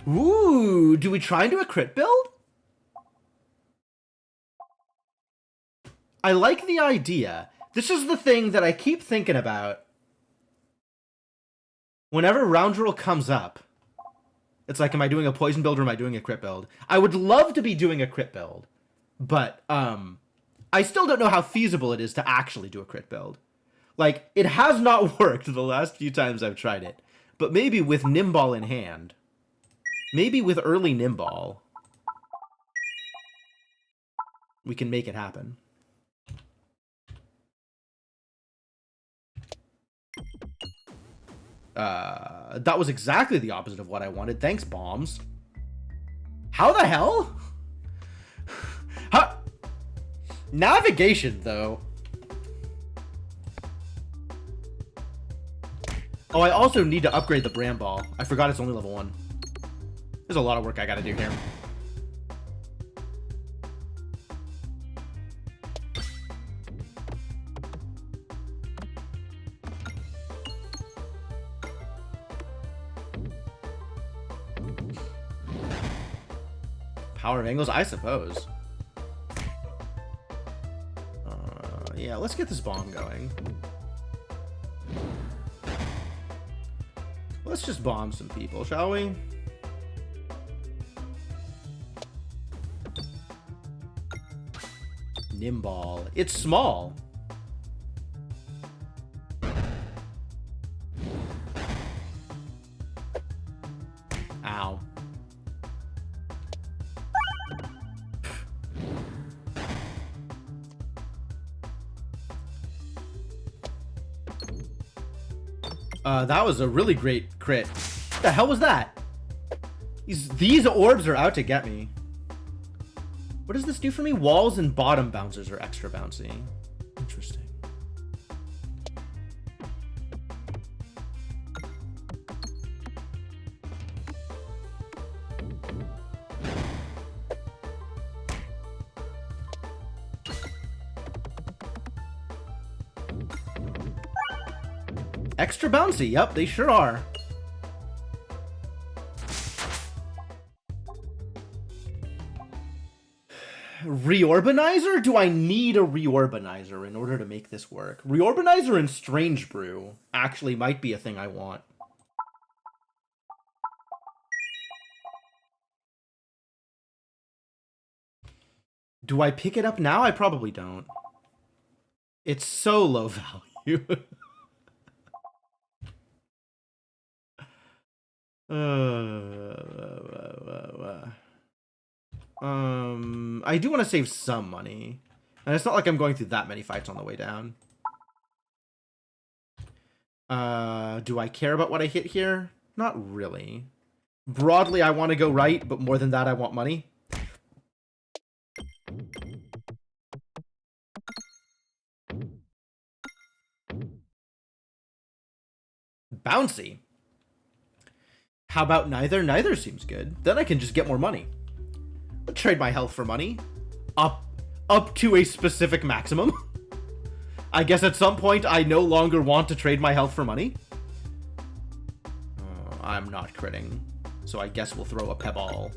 Ooh, do we try and do a crit build? I like the idea. This is the thing that I keep thinking about. Whenever round roll comes up, it's like, am I doing a poison build or am I doing a crit build? I would love to be doing a crit build, but I still don't know how feasible it is to actually do a crit build. Like, it has not worked the last few times I've tried it, but maybe with Nimball in hand. Maybe with early Nimball, we can make it happen. That was exactly the opposite of what I wanted. Thanks, bombs. How the hell? How? Navigation, though. Oh, I also need to upgrade the Bramball. I forgot it's only level 1. There's a lot of work I gotta do here. Power of angles, I suppose. Yeah, let's get this bomb going. Let's just bomb some people, shall we? Nimball. It's small. Ow. That was a really great crit. What the hell was that? These orbs are out to get me. What does this do for me? Walls and bottom bouncers are extra bouncy. Interesting. Extra bouncy. Yep, they sure are. Reorbanizer? Do I need a Reorbanizer in order to make this work? Reorbanizer and Strange Brew actually might be a thing I want. Do I pick it up now? I probably don't. It's so low value. I do want to save some money. And it's not like I'm going through that many fights on the way down. Do I care about what I hit here? Not really. Broadly, I want to go right, but more than that, I want money. Bouncy. How about neither? Neither seems good. Then I can just get more money. I'll trade my health for money. Up to a specific maximum. I guess at some point I no longer want to trade my health for money. I'm not critting. So I guess we'll throw a pebble.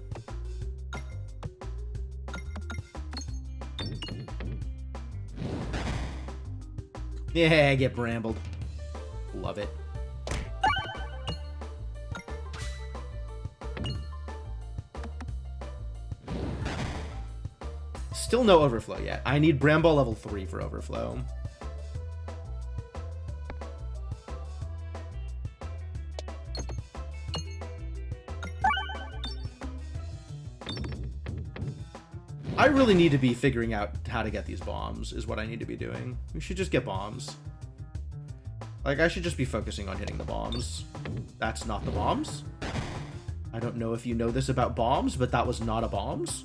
Yeah, get brambled. Love it. Still no overflow yet. I need Bramball level 3 for overflow. I really need to be figuring out how to get these bombs, is what I need to be doing. We should just get bombs. Like, I should just be focusing on hitting the bombs. That's not the bombs. I don't know if you know this about bombs, but that was not a bombs.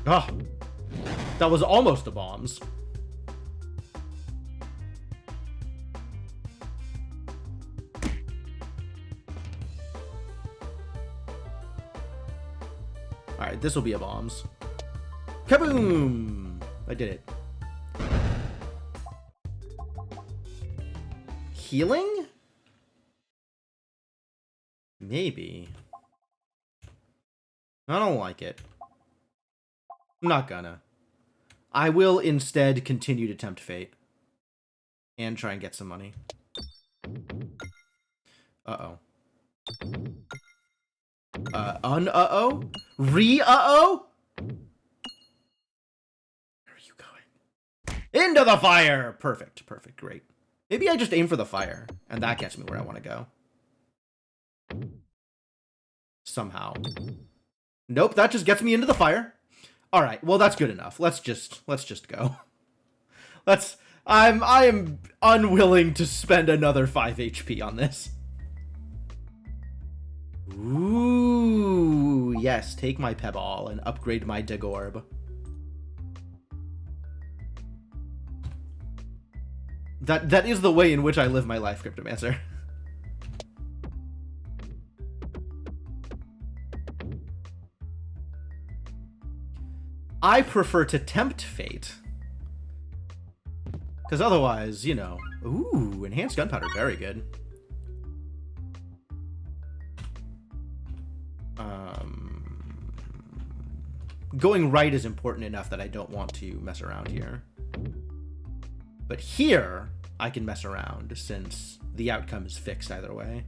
Oh, that was almost a bombs. Alright, this will be a bombs. Kaboom! I did it. Healing? Maybe. I don't like it. I'm not gonna. I will instead continue to tempt fate. And try and get some money. Uh-oh. Uh-oh? Re-uh-oh? Where are you going? Into the fire! Perfect, perfect, great. Maybe I just aim for the fire, and that gets me where I want to go. Somehow. Nope, that just gets me into the fire. All right, well, that's good enough. Let's just go. I am unwilling to spend another 5 HP on this. Ooh, yes, take my Pebble and upgrade my Dagorb. That is the way in which I live my life, Cryptomancer. I prefer to tempt fate. Because otherwise, you know... Ooh, enhanced gunpowder, very good. Going right is important enough that I don't want to mess around here. But here, I can mess around, since the outcome is fixed either way.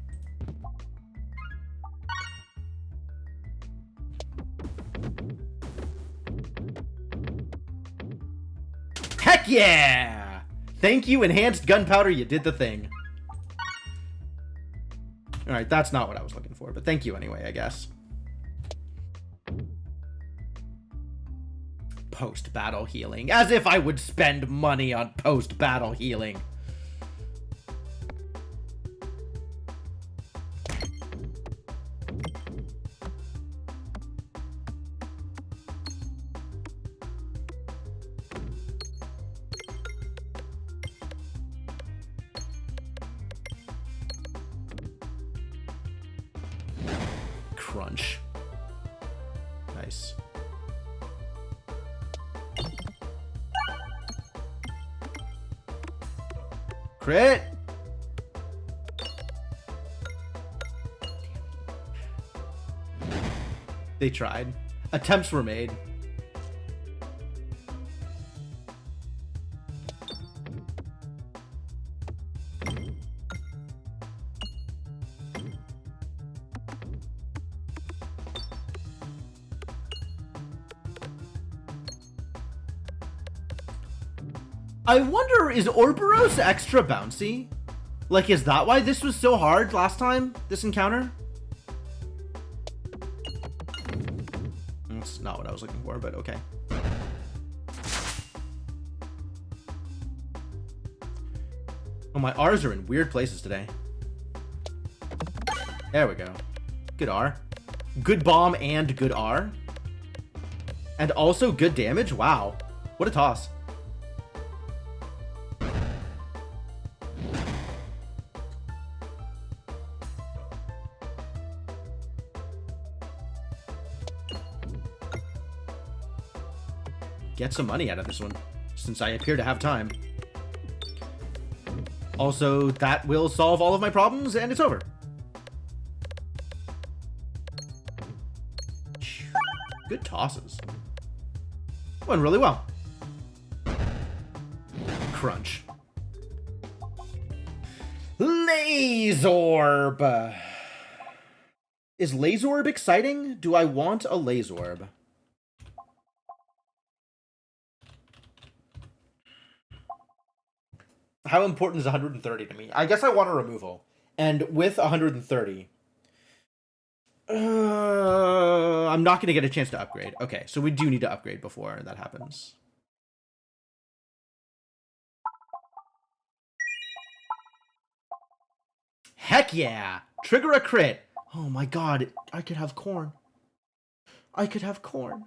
Heck yeah! Thank you, enhanced gunpowder, you did the thing. Alright, that's not what I was looking for, but thank you anyway, I guess. Post-battle healing. As if I would spend money on post-battle healing. Crunch. Nice. Crit! They tried. Attempts were made. I wonder, is Ouroboros extra bouncy? Like, is that why this was so hard last time, this encounter? That's not what I was looking for, but okay. Oh, my R's are in weird places today. There we go. Good R. Good bomb and good R. And also good damage? Wow. What a toss. Get some money out of this one, since I appear to have time. Also, that will solve all of my problems, and it's over. Good tosses. Went really well. Crunch. Lazorb! Is Lazorb exciting? Do I want a Lazorb? How important is 130 to me? I guess I want a removal. And with 130... I'm not going to get a chance to upgrade. Okay, so we do need to upgrade before that happens. Heck yeah! Trigger a crit! Oh my god, I could have corn. I could have corn.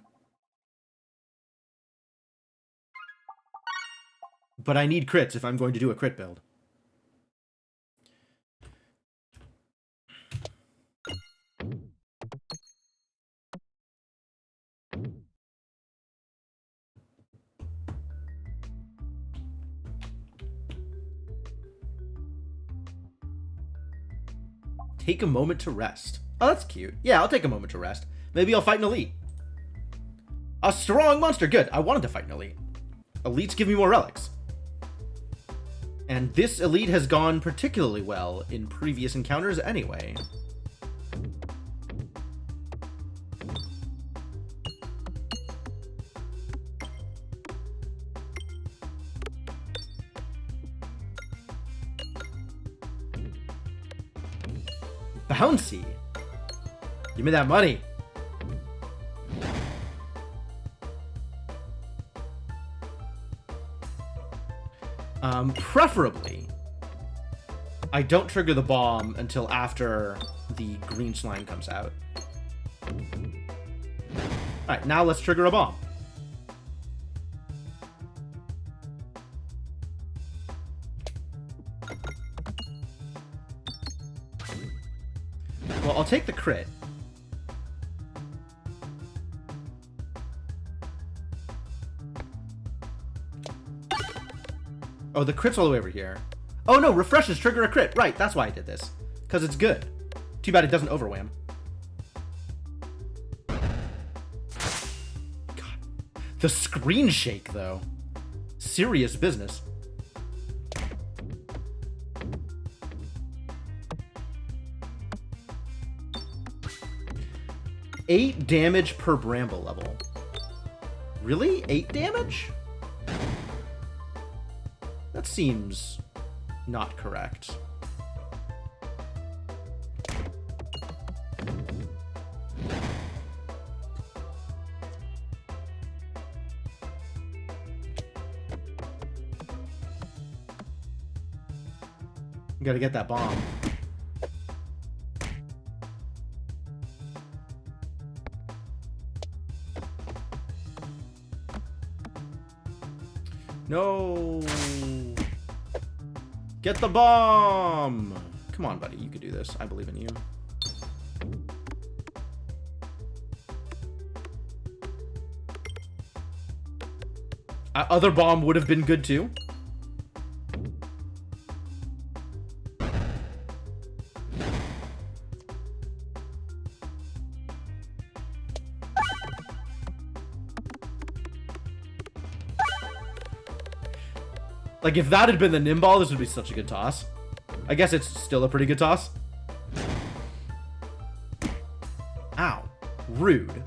But I need crits if I'm going to do a crit build. Take a moment to rest. Oh, that's cute. Yeah, I'll take a moment to rest. Maybe I'll fight an elite. A strong monster. Good. I wanted to fight an elite. Elites give me more relics. And this elite has gone particularly well in previous encounters anyway. Bouncy. Give me that money. Preferably, I don't trigger the bomb until after the green slime comes out. Alright, now let's trigger a bomb. Well, I'll take the crit. Oh, the crit's all the way over here. Oh no, refreshes trigger a crit. Right, that's why I did this. Because it's good. Too bad it doesn't overwhelm. God. The screen shake, though. Serious business. Eight damage per bramble level. Really? 8 damage? That seems not correct. Gotta get that bomb. No. Get the bomb! Come on, buddy. You can do this. I believe in you. Other bomb would have been good, too. Like, if that had been the Nimball, this would be such a good toss. I guess it's still a pretty good toss. Ow. Rude.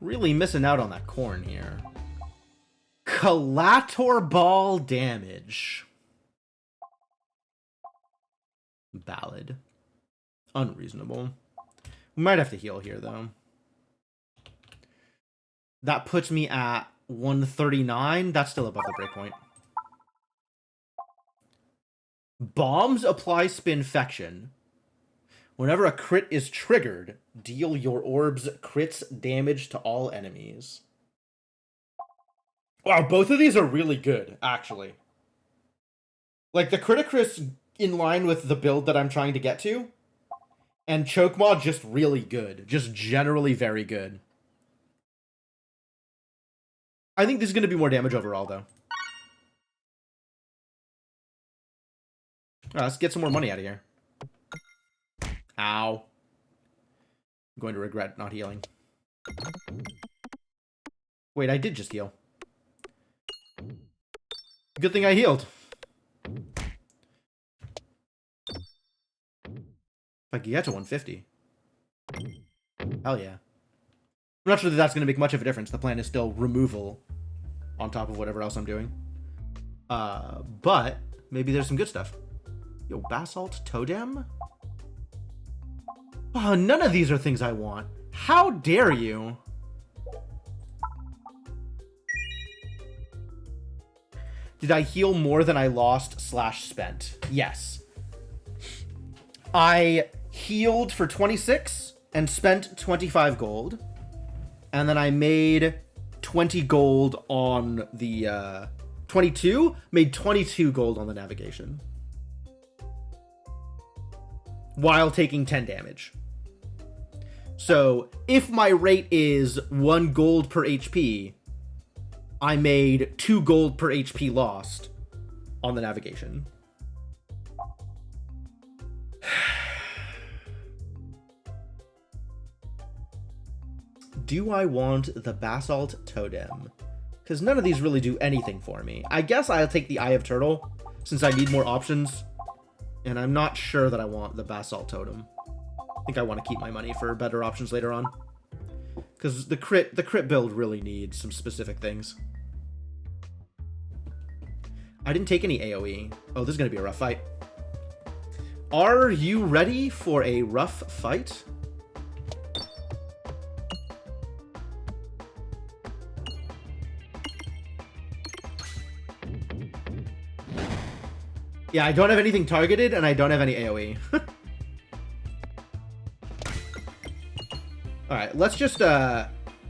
Really missing out on that corn here. Collator ball damage. Valid. Unreasonable. We might have to heal here, though. That puts me at 139. That's still above the breakpoint. Bombs apply spinfection. Whenever a crit is triggered, deal your orbs crits damage to all enemies. Wow, both of these are really good, actually. Like, the Criticris in line with the build that I'm trying to get to, and Chokemaw just really good. Just generally very good. I think this is going to be more damage overall, though. Alright, let's get some more money out of here. Ow. I'm going to regret not healing. Wait, I did just heal. Good thing I healed. If I can get to 150. Hell yeah. I'm not sure that that's going to make much of a difference. The plan is still removal on top of whatever else I'm doing. But maybe there's some good stuff. Yo, Basalt Totem? Oh, none of these are things I want. How dare you? Did I heal more than I lost / spent? Yes. I healed for 26 and spent 25 gold. And then I made 20 gold on the 22, made 22 gold on the navigation. While taking 10 damage. So if my rate is 1 gold per HP, I made 2 gold per HP lost on the navigation. Do I want the Basalt Totem? Because none of these really do anything for me. I guess I'll take the Eye of Turtle, since I need more options And I'm not sure that I want the Basalt Totem. I think I want to keep my money for better options later on. Because the crit build really needs some specific things. I didn't take any AoE. Oh, this is going to be a rough fight. Are you ready for a rough fight? Yeah, I don't have anything targeted, and I don't have any AoE. Alright, let's just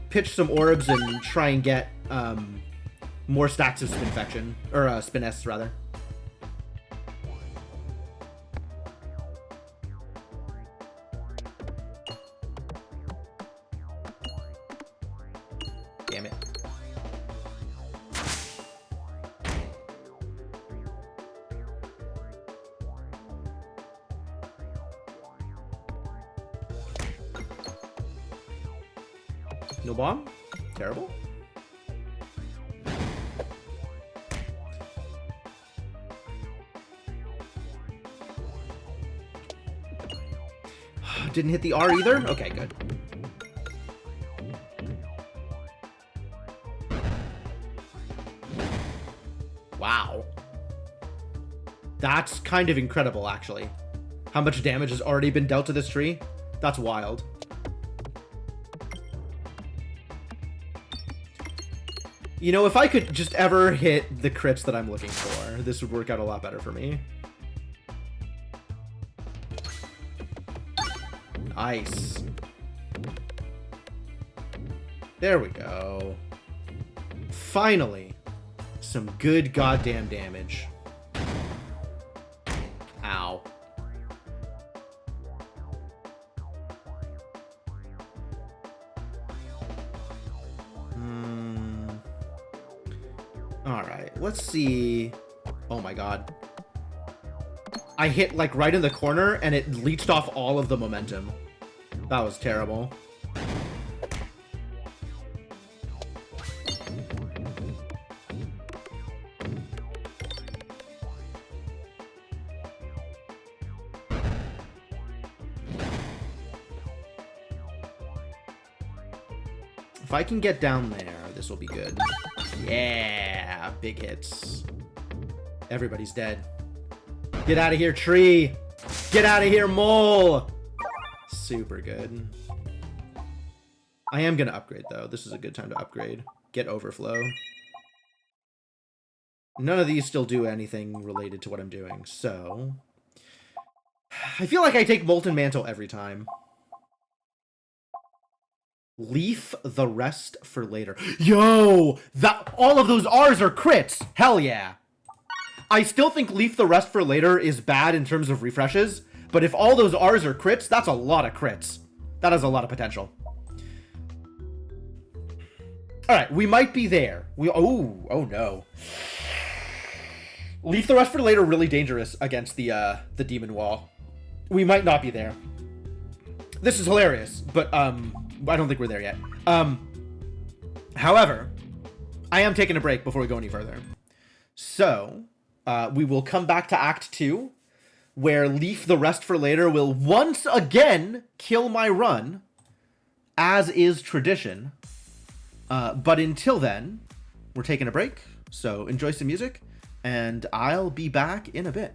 pitch some orbs and try and get more stacks of Spinfection. Or Spiness, rather. Damn it. No bomb? Terrible. Didn't hit the R either? Okay, good. Wow. That's kind of incredible, actually. How much damage has already been dealt to this tree? That's wild. You know, if I could just ever hit the crits that I'm looking for, this would work out a lot better for me. Nice. There we go. Finally, some good goddamn damage. Ow. Alright, let's see. Oh my god. I hit, like, right in the corner, and it leached off all of the momentum. That was terrible. If I can get down there, this will be good. Yeah, big hits. Everybody's dead. Get out of here, tree! Get out of here, mole! Super good. I am gonna upgrade, though. This is a good time to upgrade. Get overflow. None of these still do anything related to what I'm doing, so... I feel like I take Molten Mantle every time. Leaf the rest for later. Yo! All of those R's are crits! Hell yeah! I still think Leaf the rest for later is bad in terms of refreshes, but if all those R's are crits, that's a lot of crits. That has a lot of potential. Alright, we might be there. Oh no. Leaf the rest for later really dangerous against the demon wall. We might not be there. This is hilarious, but I don't think we're there yet. However, I am taking a break before we go any further. So, we will come back to Act 2, where Leaf the rest for later will once again kill my run, as is tradition. But until then, we're taking a break, so enjoy some music, and I'll be back in a bit.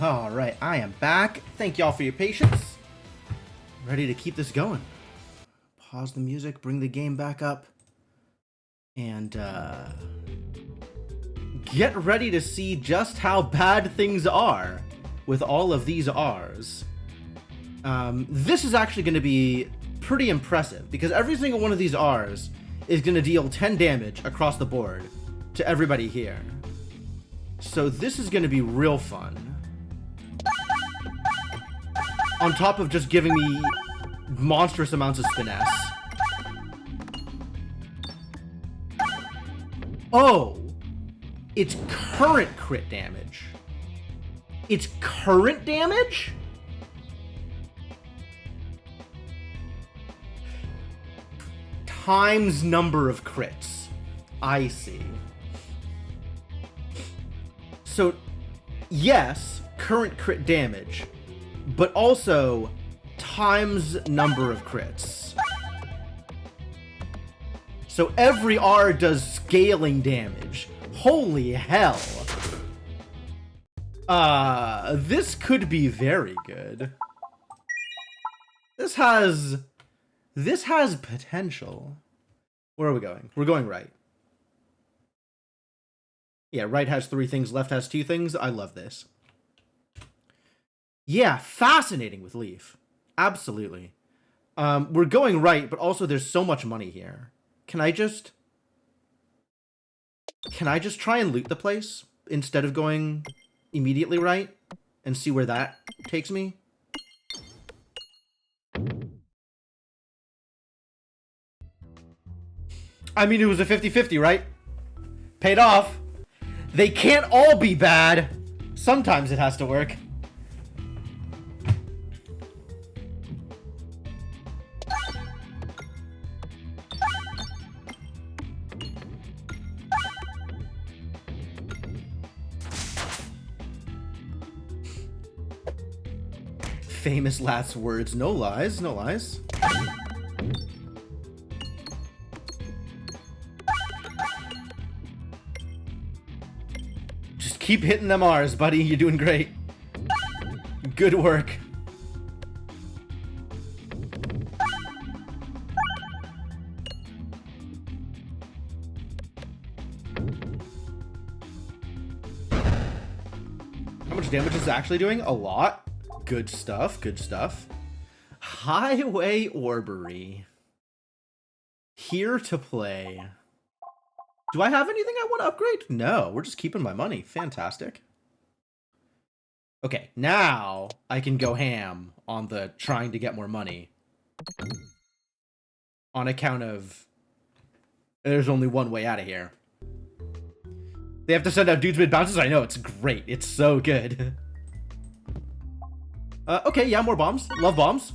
Alright, I am back. Thank y'all for your patience. Ready to keep this going. Pause the music, bring the game back up, and get ready to see just how bad things are with all of these R's. This is actually going to be pretty impressive, because every single one of these R's is going to deal 10 damage across the board to everybody here. So this is going to be real fun. On top of just giving me monstrous amounts of finesse. Oh! It's current crit damage. It's current damage? Times number of crits. I see. So, yes, current crit damage, but also times number of crits. So every R does scaling damage. Holy hell. This could be very good. This has potential. Where are we going? We're going right. Yeah, right has 3 things, left has 2 things. I love this. Yeah, fascinating with Leaf. Absolutely. We're going right, but also there's so much money here. Can I just try and loot the place instead of going immediately right and see where that takes me? I mean, it was a 50-50, right? Paid off. They can't all be bad. Sometimes it has to work. Famous last words, no lies, no lies. Just keep hitting them R's, buddy. You're doing great. Good work. How much damage is it actually doing? A lot. Good stuff, good stuff. Highway Orbery. Here to play. Do I have anything I want to upgrade? No, we're just keeping my money. Fantastic. Okay, now I can go ham on the trying to get more money. On account of there's only one way out of here. They have to send out dudes mid bounces? I know, it's great. It's so good. Okay, yeah, more bombs. Love bombs.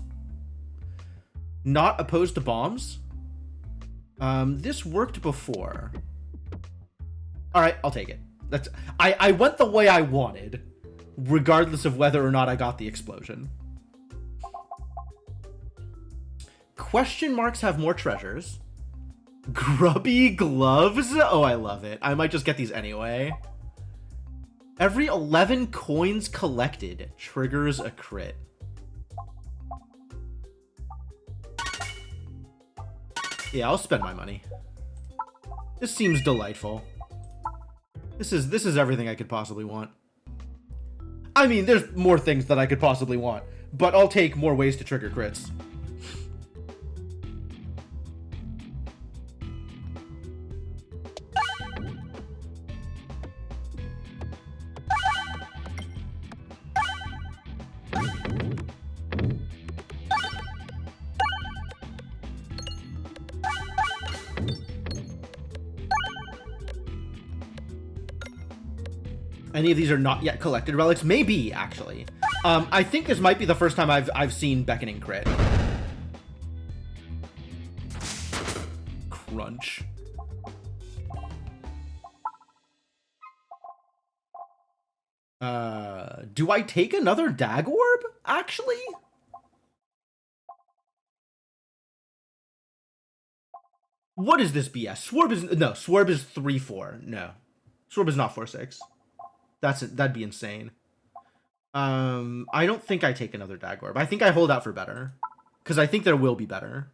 Not opposed to bombs. This worked before. Alright, I'll take it. I went the way I wanted, regardless of whether or not I got the explosion. Question marks have more treasures. Grubby gloves? Oh, I love it. I might just get these anyway. Every 11 coins collected triggers a crit. Yeah, I'll spend my money. This seems delightful. This is everything I could possibly want. I mean, there's more things that I could possibly want, but I'll take more ways to trigger crits. Any of these are not yet collected relics? Maybe, actually. I think this might be the first time I've seen Beckoning crit. Crunch. Do I take another Dag Orb, actually? What is this BS? Swarb is... No, Swarb is 3-4. No. Swarb is not 4-6. That'd be insane. I don't think I take another Dagorb. I think I hold out for better. Because I think there will be better.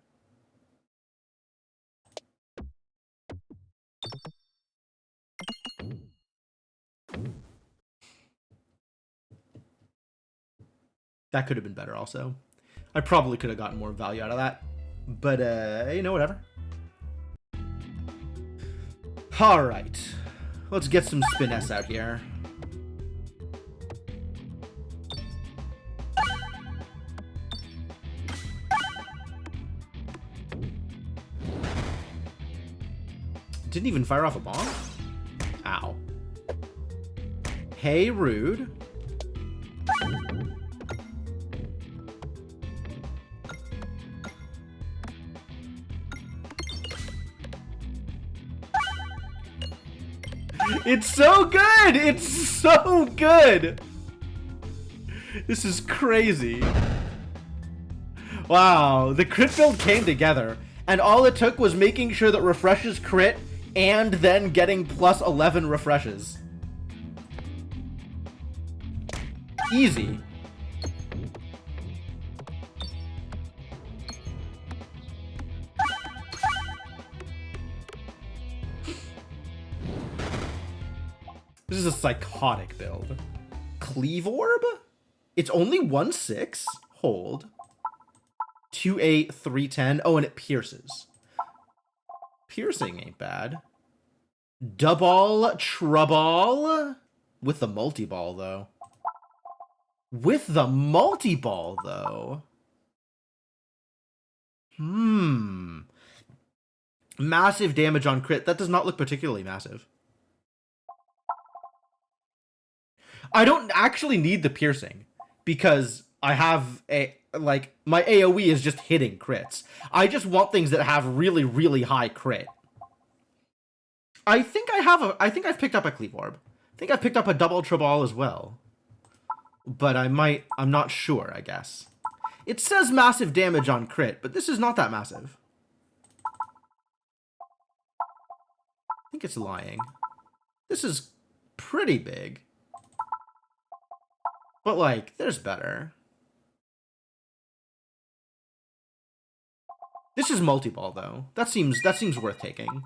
That could have been better also. I probably could have gotten more value out of that. But, you know, whatever. Alright. Let's get some Spiness out here. Didn't even fire off a bomb? Ow. Hey, rude. It's so good! It's so good! This is crazy. Wow, the crit build came together, and all it took was making sure that refreshes crit and then getting plus 11 refreshes. Easy. This is a psychotic build. Cleave Orb? It's only 1/6? Hold. 2/8, 3/10. Oh, and it pierces. Piercing ain't bad. Double trouble? With the multi-ball, though. With the multi-ball, though. Massive damage on crit. That does not look particularly massive. I don't actually need the piercing because I have a, like, my AoE is just hitting crits. I just want things that have really, really high crit. I think I've picked up a Cleave Orb. I think I've picked up a Double Tribal as well. But I'm not sure, I guess. It says massive damage on crit, but this is not that massive. I think it's lying. This is pretty big. But, like, there's better. This is multi-ball, though. That seems worth taking.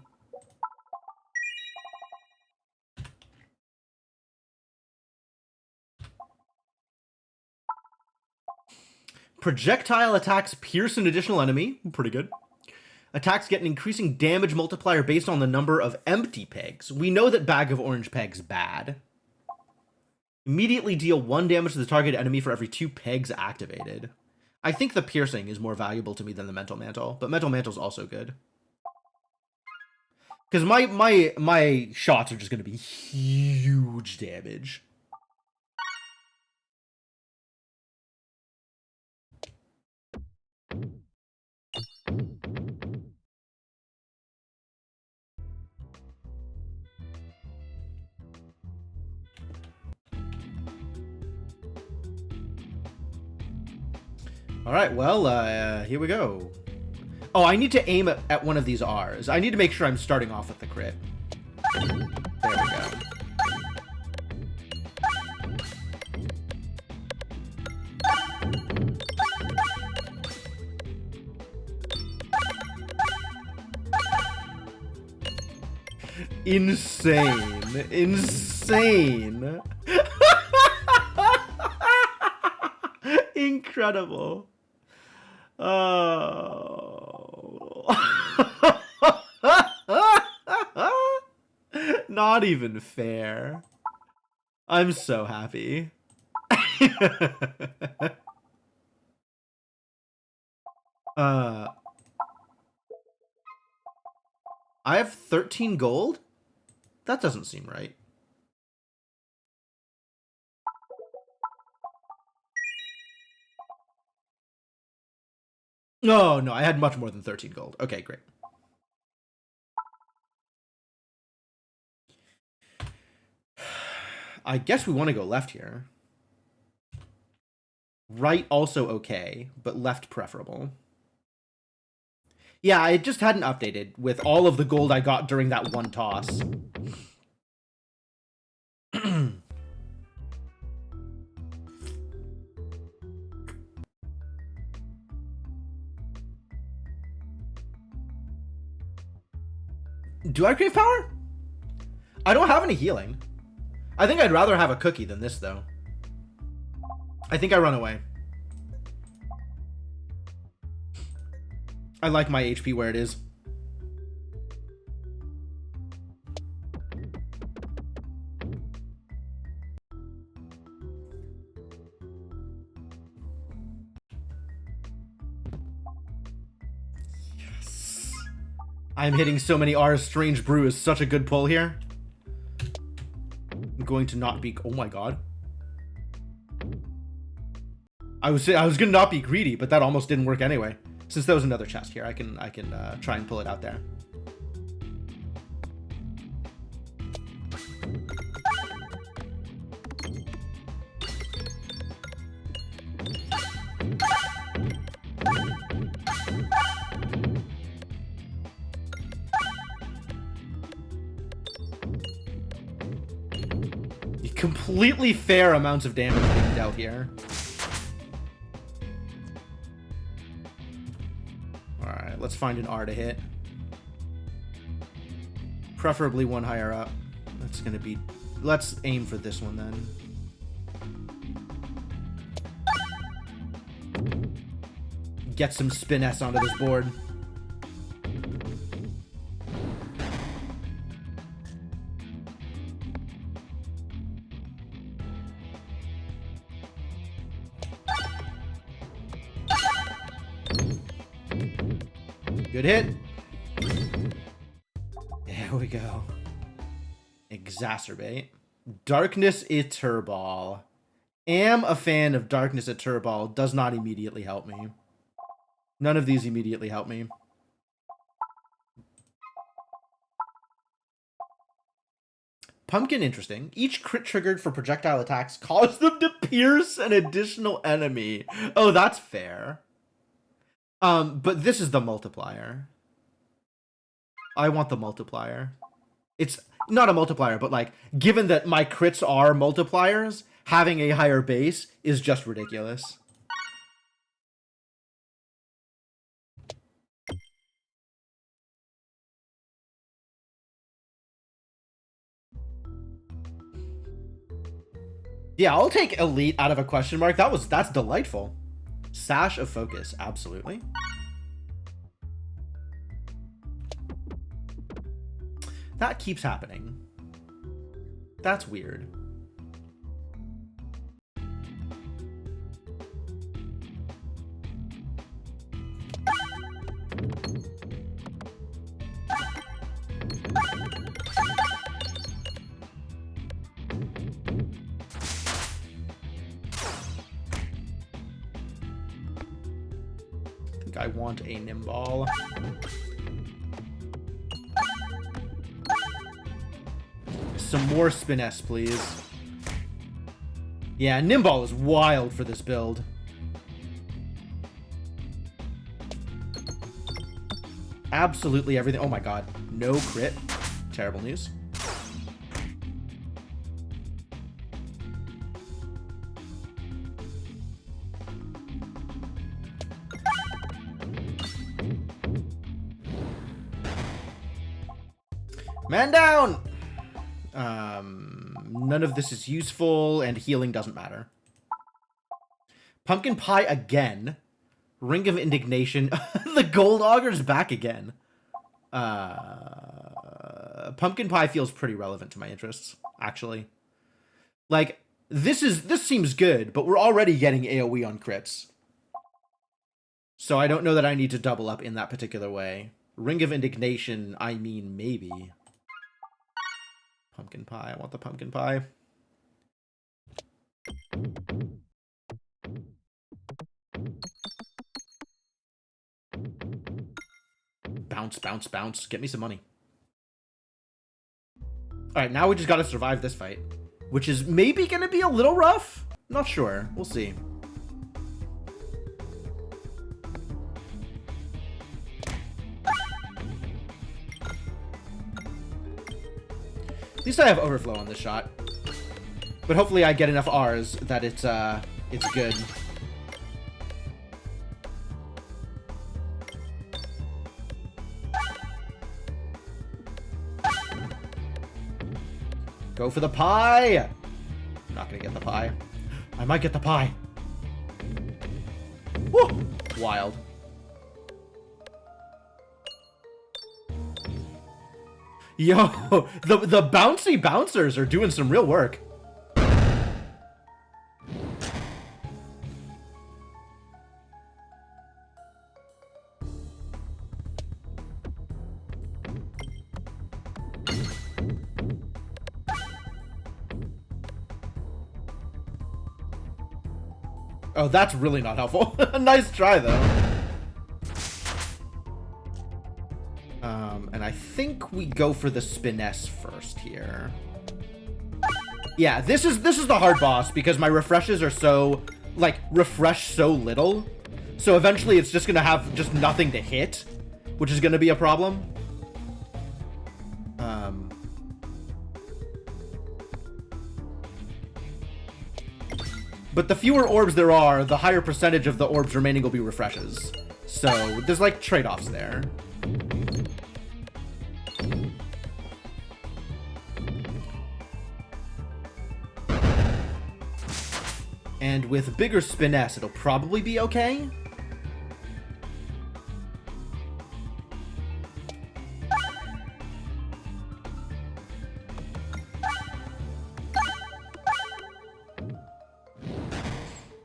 Projectile attacks pierce an additional enemy. Pretty good. Attacks get an increasing damage multiplier based on the number of empty pegs. We know that Bag of Orange Peg's bad. Immediately deal 1 damage to the target enemy for every 2 pegs activated. I think the piercing is more valuable to me than the Mental Mantle, but Mental Mantle's also good. Because my shots are just going to be huge damage. All right, well, here we go. Oh, I need to aim at one of these R's. I need to make sure I'm starting off with the crit. There we go. Insane. Insane. Incredible. Oh. Not even fair. I'm so happy. I have 13 gold? That doesn't seem right. No, no, I had much more than 13 gold. Okay, great. I guess we want to go left here. Right also okay, but left preferable. Yeah, I just hadn't updated with all of the gold I got during that one toss. Do I crave power? I don't have any healing. I think I'd rather have a cookie than this, though. I think I run away. I like my HP where it is. Yes. I'm hitting so many R's. Strange Brew is such a good pull here. I'm going to not be... Oh my god. I was gonna not be greedy, but that almost didn't work anyway. Since there was another chest here, I can try and pull it out there. Completely fair amounts of damage being dealt here. Alright, let's find an R to hit. Preferably one higher up. That's gonna be... Let's aim for this one then. Get some spin S onto this board. Good hit. There we go. Exacerbate. Darkness Eterball. Am a fan of Darkness Eterball. Does not immediately help me. None of these immediately help me. Pumpkin, interesting. Each crit triggered for projectile attacks cause them to pierce an additional enemy. Oh, that's fair. But this is the multiplier. I want the multiplier. It's not a multiplier, but like, given that my crits are multipliers, having a higher base is just ridiculous. Yeah, I'll take elite out of a question mark. That's delightful. Sash of Focus, absolutely. That keeps happening. That's weird. I want a Nimball. Some more Spin S, please. Yeah, Nimball is wild for this build. Absolutely everything. Oh my god. No crit. Terrible news. Man down! None of this is useful, and healing doesn't matter. Pumpkin Pie again. Ring of Indignation. The Gold Auger's back again. Pumpkin Pie feels pretty relevant to my interests, actually. Like, this seems good, but we're already getting AoE on crits. So I don't know that I need to double up in that particular way. Ring of Indignation, I mean, maybe. Pumpkin Pie. I want the Pumpkin Pie. Bounce, bounce, bounce. Get me some money. Alright, now we just gotta survive this fight. Which is maybe gonna be a little rough? Not sure. We'll see. At least I have overflow on this shot. But hopefully I get enough R's that it's good. Go for the pie! I'm not gonna get the pie. I might get the pie. Woo! Wild. Yo, the bouncy bouncers are doing some real work. Oh, that's really not helpful. Nice try, though. And I think we go for the Spiness first here. Yeah, this is the hard boss because my refreshes are so, like, refresh so little. So eventually it's just gonna have just nothing to hit, which is gonna be a problem. But the fewer orbs there are, the higher percentage of the orbs remaining will be refreshes. So there's like trade-offs there. And with bigger Spiness, it'll probably be okay.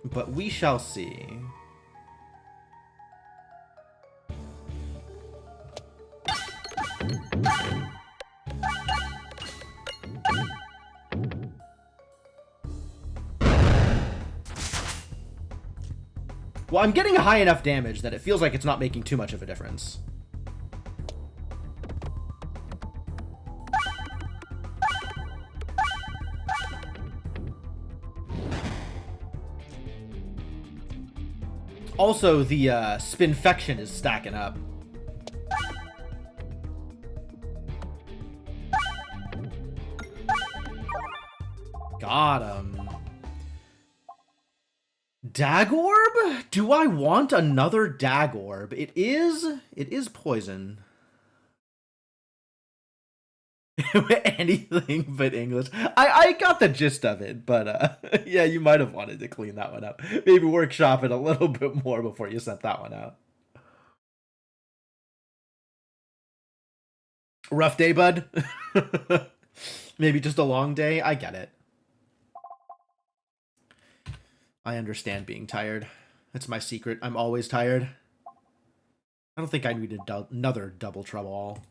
But we shall see. Well, I'm getting high enough damage that it feels like it's not making too much of a difference. Also, the Spinfection is stacking up. Got him. Dagorb? Do I want another Dagorb? It is poison. Anything but English. I got the gist of it, but yeah, you might have wanted to clean that one up. Maybe workshop it a little bit more before you sent that one out. Rough day, bud? Maybe just a long day? I get it. I understand being tired. That's my secret. I'm always tired. I don't think I need another double trouble.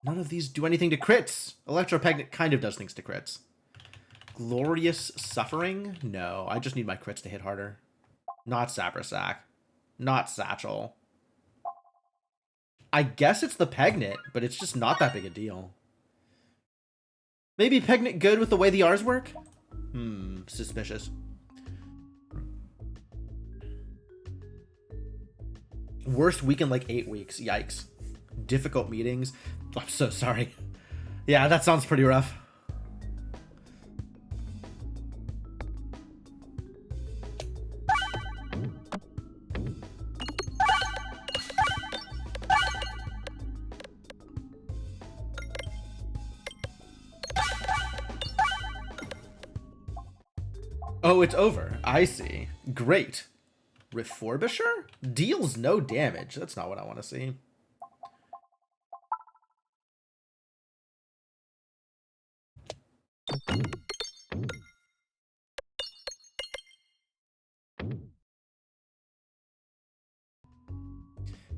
None of these do anything to crits. Electropegnet kind of does things to crits. Glorious Suffering? No, I just need my crits to hit harder. Not Sabrasack. Not Satchel. I guess it's the Pegnet, but it's just not that big a deal. Maybe Pegnet good with the way the R's work? Suspicious. Worst week in like 8 weeks. Yikes. Difficult meetings. I'm so sorry. Yeah, that sounds pretty rough. Oh, it's over. I see. Great. Reforbisher? Deals no damage. That's not what I want to see.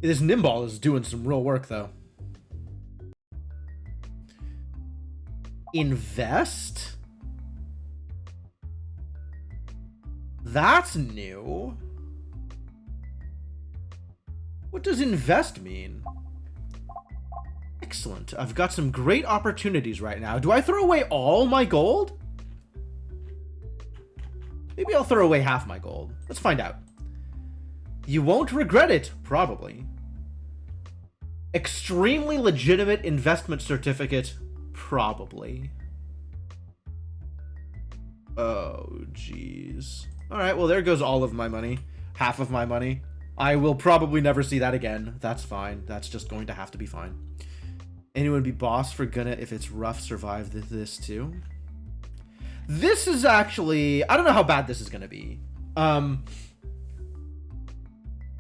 This Nimball is doing some real work, though. Invest? That's new. What does invest mean? Excellent. I've got some great opportunities right now. Do I throw away all my gold? Maybe I'll throw away half my gold. Let's find out. You won't regret it, probably. Extremely legitimate investment certificate, probably. Oh, jeez. Alright, well, there goes all of my money. Half of my money. I will probably never see that again. That's fine. That's just going to have to be fine. Anyone be boss for gonna if it's rough survive this too? This is actually, I don't know how bad this is gonna be.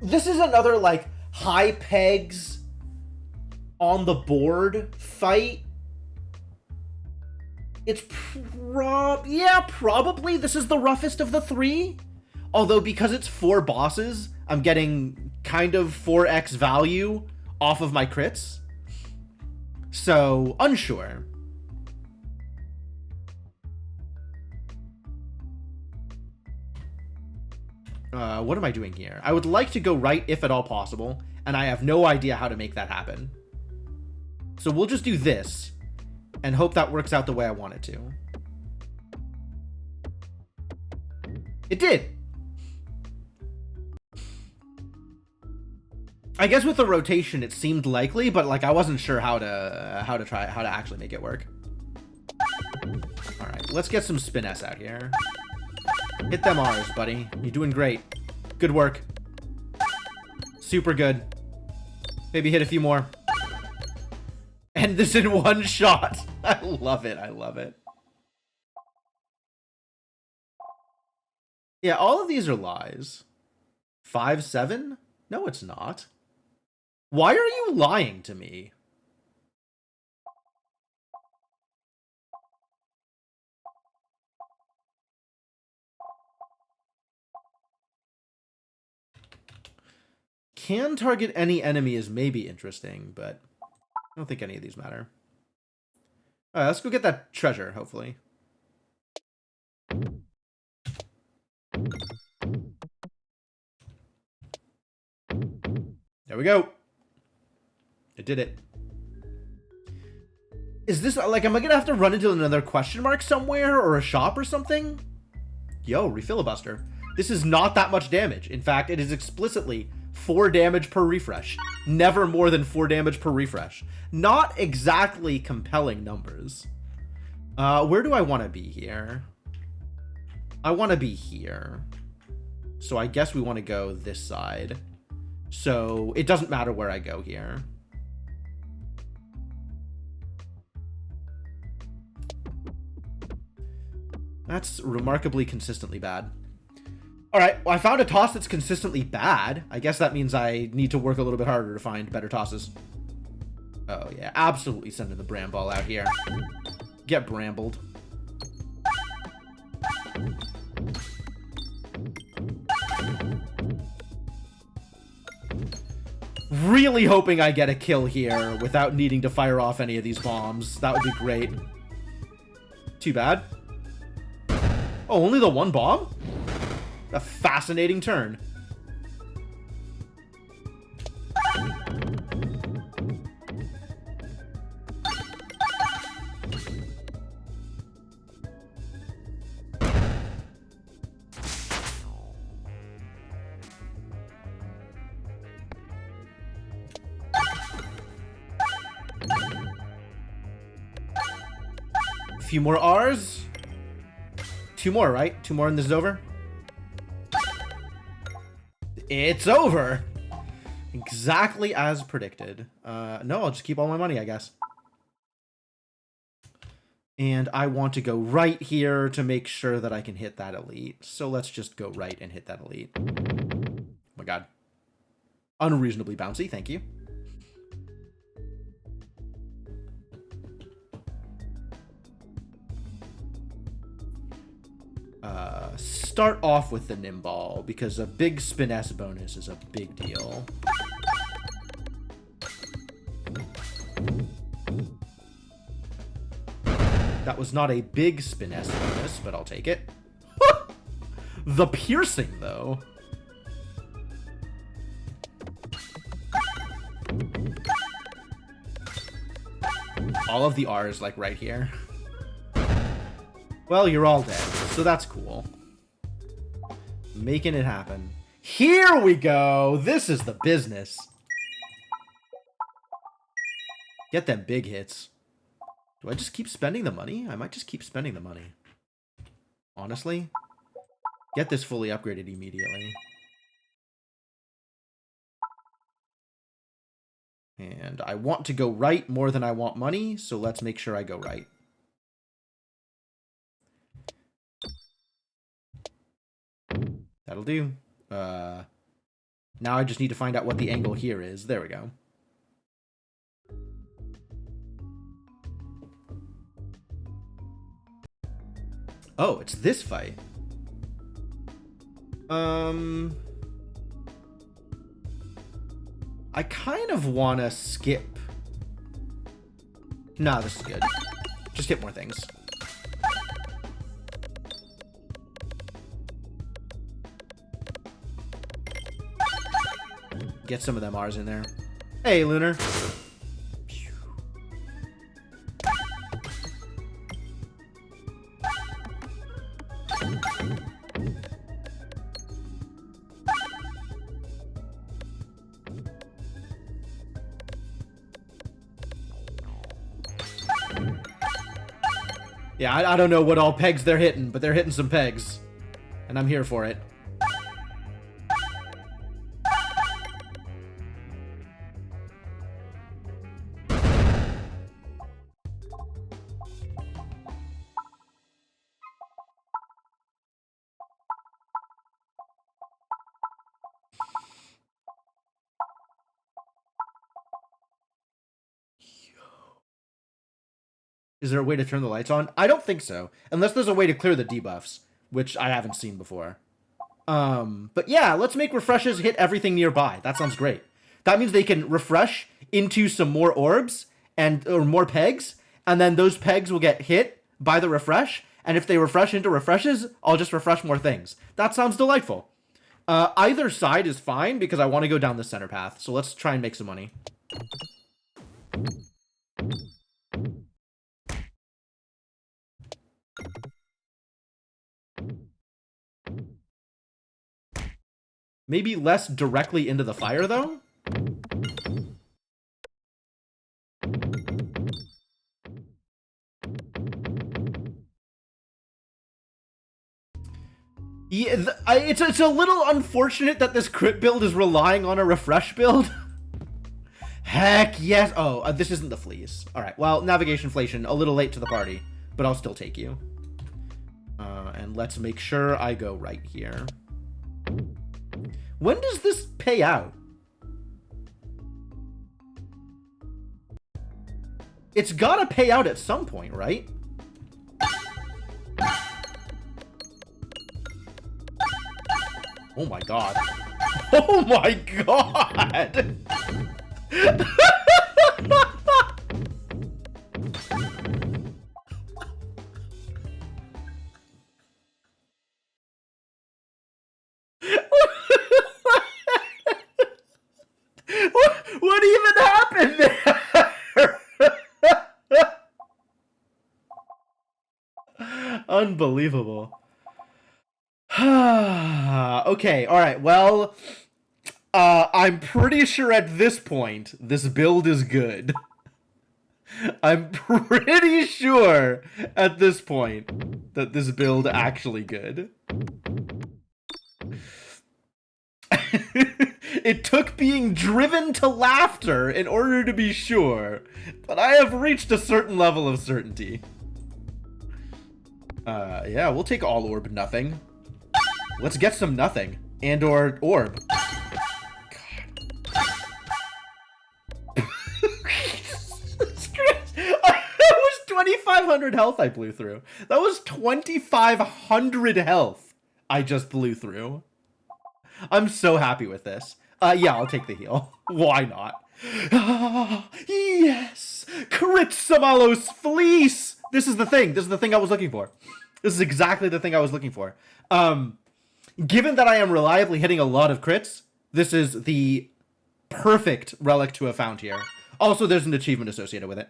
This is another like high pegs on the board fight. It's probably this is the roughest of the three. Although because it's 4 bosses, I'm getting kind of 4x value off of my crits. So, unsure. What am I doing here? I would like to go right if at all possible, and I have no idea how to make that happen. So we'll just do this, and hope that works out the way I want it to. It did! I guess with the rotation it seemed likely, but like I wasn't sure how to actually make it work. Alright, let's get some spin S out here. Hit them R's, buddy. You're doing great. Good work. Super good. Maybe hit a few more. End this in one shot. I love it. I love it. Yeah, all of these are lies. 5-7? No, it's not. Why are you lying to me? Can target any enemy is maybe interesting, but I don't think any of these matter. All right, let's go get that treasure, hopefully. There we go. I did it. Is this, like, am I gonna have to run into another question mark somewhere or a shop or something? Yo, refilibuster. This is not that much damage. In fact, it is explicitly 4 damage per refresh. Never more than 4 damage per refresh. Not exactly compelling numbers. Where do I want to be here? I want to be here. So I guess we want to go this side. So it doesn't matter where I go here. That's remarkably consistently bad. Alright, well, I found a toss that's consistently bad. I guess that means I need to work a little bit harder to find better tosses. Oh yeah, absolutely sending the Bramball out here. Get brambled. Really hoping I get a kill here without needing to fire off any of these bombs. That would be great. Too bad. Oh, only the one bomb? A fascinating turn. A few more R's. 2 more, right? 2 more and this is over? It's over! Exactly as predicted. No, I'll just keep all my money, I guess. And I want to go right here to make sure that I can hit that elite. So let's just go right and hit that elite. Oh my god. Unreasonably bouncy, thank you. Start off with the Nimball, because a big spin S bonus is a big deal. That was not a big spin S bonus, but I'll take it. The piercing, though. All of the R's, like, right here. Well, you're all dead, so that's cool. Making it happen. Here we go! This is the business. Get them big hits. Do I just keep spending the money? I might just keep spending the money. Honestly. Get this fully upgraded immediately. And I want to go right more than I want money, so let's make sure I go right. That'll do. Now I just need to find out what the angle here is. There we go. Oh, it's this fight. I kind of want to skip. Nah, this is good. Just hit more things. Get some of them R's in there. Hey, Lunar. Yeah, I don't know what all pegs they're hitting, but they're hitting some pegs. And I'm here for it. Is there a way to turn the lights on? I don't think so. Unless there's a way to clear the debuffs, which I haven't seen before. But yeah, let's make refreshes hit everything nearby. That sounds great. That means they can refresh into some more orbs or more pegs, and then those pegs will get hit by the refresh, and if they refresh into refreshes, I'll just refresh more things. That sounds delightful. Either side is fine because I want to go down the center path, so let's try and make some money. Maybe less directly into the fire, though? Yeah, it's a little unfortunate that this crit build is relying on a refresh build. Heck yes. Oh, this isn't the fleas. All right, well, navigation inflation, a little late to the party, but I'll still take you. And let's make sure I go right here. When does this pay out? It's gotta pay out at some point, right? Oh my god. Oh my god! What even happened there? Unbelievable. Okay, alright, well, I'm pretty sure at this point, this build is good. I'm pretty sure at this point that this build actually good. It took being driven to laughter in order to be sure, but I have reached a certain level of certainty. Yeah, we'll take all orb nothing. Let's get some nothing. And or orb. God. That was 2,500 health I blew through. That was 2,500 health I just blew through. I'm so happy with this. Yeah, I'll take the heal. Why not? Yes! Crit Samalos Fleece! This is the thing. This is the thing I was looking for. This is exactly the thing I was looking for. Given that I am reliably hitting a lot of crits, this is the perfect relic to have found here. Also, there's an achievement associated with it.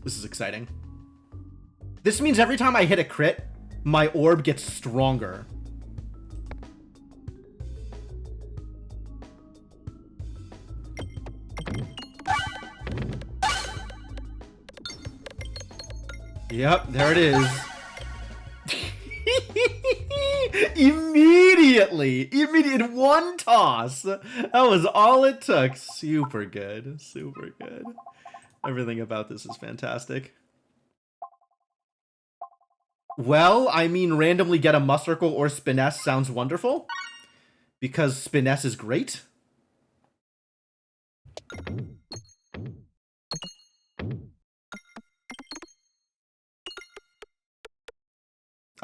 This is exciting. This means every time I hit a crit, my orb gets stronger. Yep, there it is. Immediately, in one toss. That was all it took. Super good, super good. Everything about this is fantastic. Well, I mean, randomly get a Muscircle or Spiness sounds wonderful. Because Spiness is great.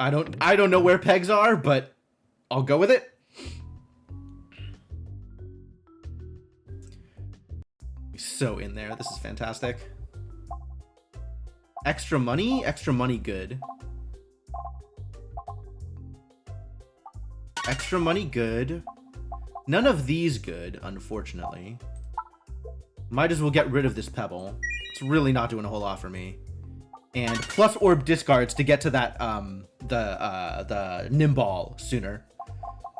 I don't know where pegs are, but I'll go with it. So in there, this is fantastic. Extra money good. Extra money good. None of these good, unfortunately. Might as well get rid of this pebble. It's really not doing a whole lot for me. And plus orb discards to get to that the Nimball sooner.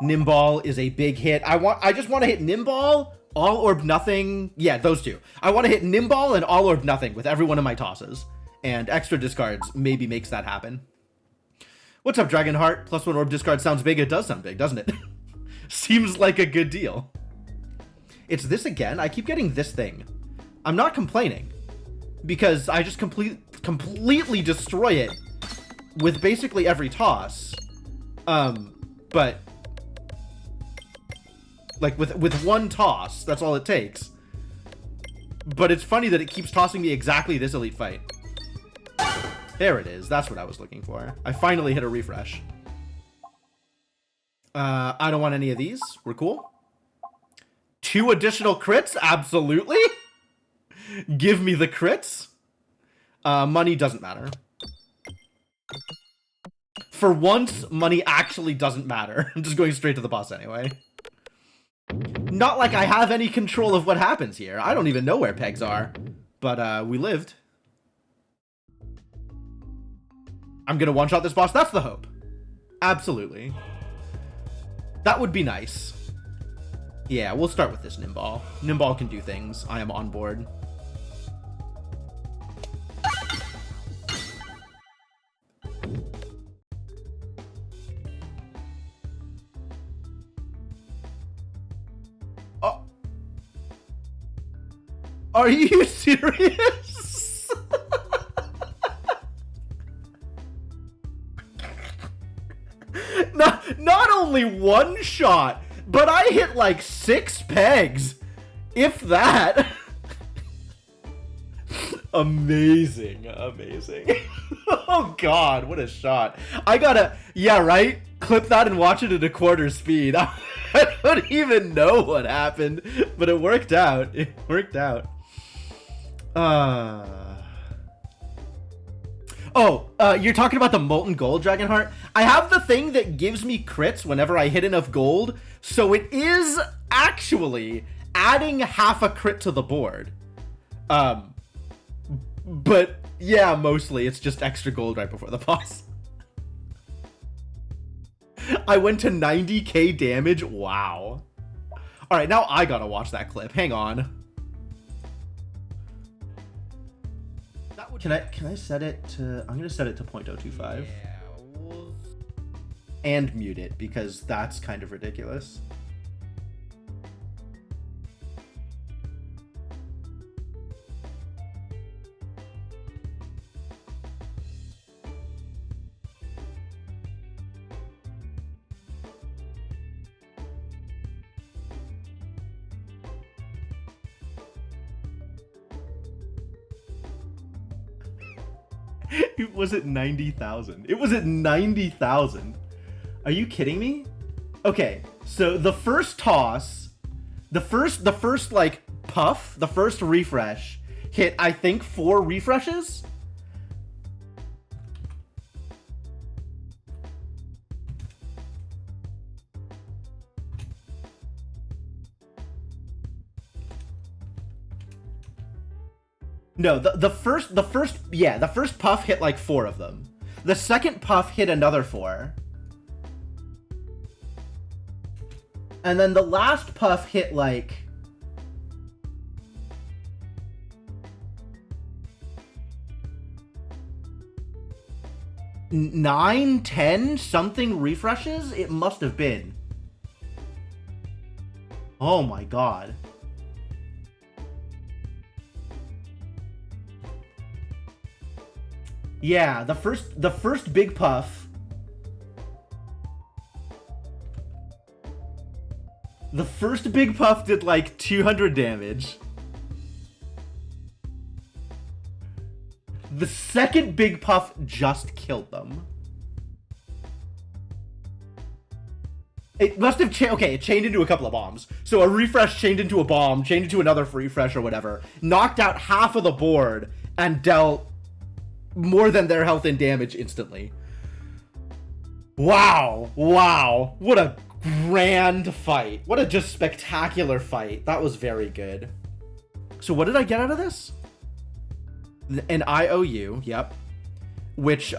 Nimball is a big hit. I just want to hit Nimball, all orb nothing. Yeah, those two. I want to hit Nimball and all orb nothing with every one of my tosses. And extra discards maybe makes that happen. What's up, Dragonheart? Plus one orb discard sounds big. It does sound big, doesn't it? Seems like a good deal. It's this again. I keep getting this thing. I'm not complaining. Because I just completely destroy it with basically every toss. But like with one toss, that's all it takes. But it's funny that it keeps tossing me exactly this elite fight. There it is. That's what I was looking for. I finally hit a refresh. I don't want any of these. We're cool. 2 additional crits? Absolutely. Give me the crits. Money doesn't matter. For once, money actually doesn't matter. I'm just going straight to the boss anyway. Not like I have any control of what happens here. I don't even know where pegs are. But, we lived. I'm gonna one-shot this boss. That's the hope. Absolutely. That would be nice. Yeah, we'll start with this Nimball. Nimball can do things. I am on board. Oh. Are you serious? Not only one shot, but I hit like 6 pegs. If that. Amazing. Amazing. Oh god, what a shot. I gotta, yeah, right? Clip that and watch it at a quarter speed. I don't even know what happened, but it worked out. It worked out. You're talking about the Molten Gold, Dragonheart? I have the thing that gives me crits whenever I hit enough gold, so it is actually adding half a crit to the board. But yeah, mostly it's just extra gold right before the boss. I went to 90k damage. Wow. All right, now I gotta watch that clip. Hang on. Can I set it to? I'm gonna set it to 0.025. Yeah. And mute it because that's kind of ridiculous. It was at 90,000. It was at 90,000. Are you kidding me? Okay, so the first toss, the first like puff, the first refresh hit, I think, 4 refreshes. No, the first puff hit like 4 of them. The second puff hit another 4. And then the last puff hit like... 9, 10 something refreshes? It must have been. Oh my god. Yeah, the first big puff. The first big puff did like 200 damage. The second big puff just killed them. It must have okay, it chained into a couple of bombs. So a refresh chained into a bomb, chained into another refresh or whatever, knocked out half of the board, and dealt more than their health and damage instantly. Wow. Wow. What a grand fight. What a just spectacular fight. That was very good. So what did I get out of this? An IOU, yep. Which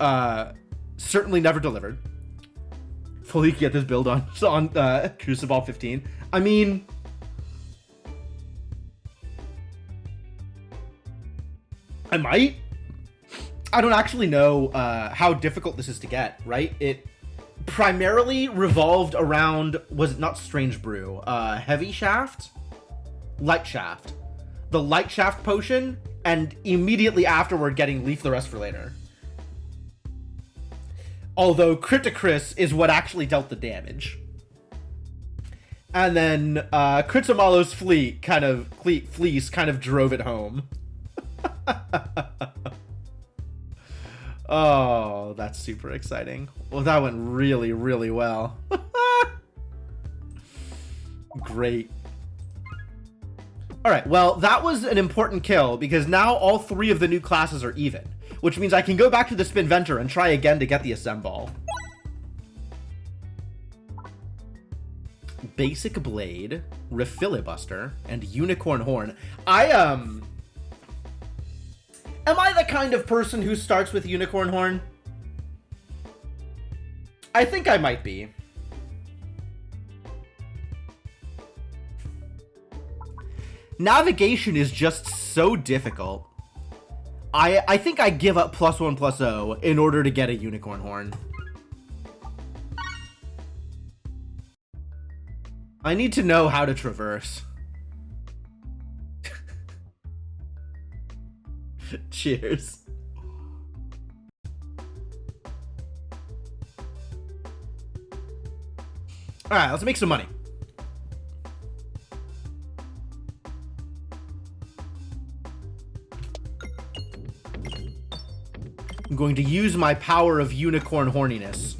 certainly never delivered. Fully get this build on Crucible 15. I mean, I might. I don't actually know how difficult this is to get, right? It primarily revolved around, was it not Strange Brew? Heavy Shaft? Light Shaft. The Light Shaft potion, and immediately afterward getting Leaf the Rest for later. Although Criticris is what actually dealt the damage. And then Kritzamalo's fleece kind of drove it home. Oh, that's super exciting. Well, that went really, really well. Great. Alright, well, that was an important kill, because now all 3 of the new classes are even. Which means I can go back to the Spinventor and try again to get the Assemble. Basic Blade, Refilibuster, and Unicorn Horn. Am I the kind of person who starts with Unicorn Horn? I think I might be. Navigation is just so difficult. I think I give up +1/+0 in order to get a Unicorn Horn. I need to know how to traverse. Cheers. Alright, let's make some money. I'm going to use my power of unicorn horniness.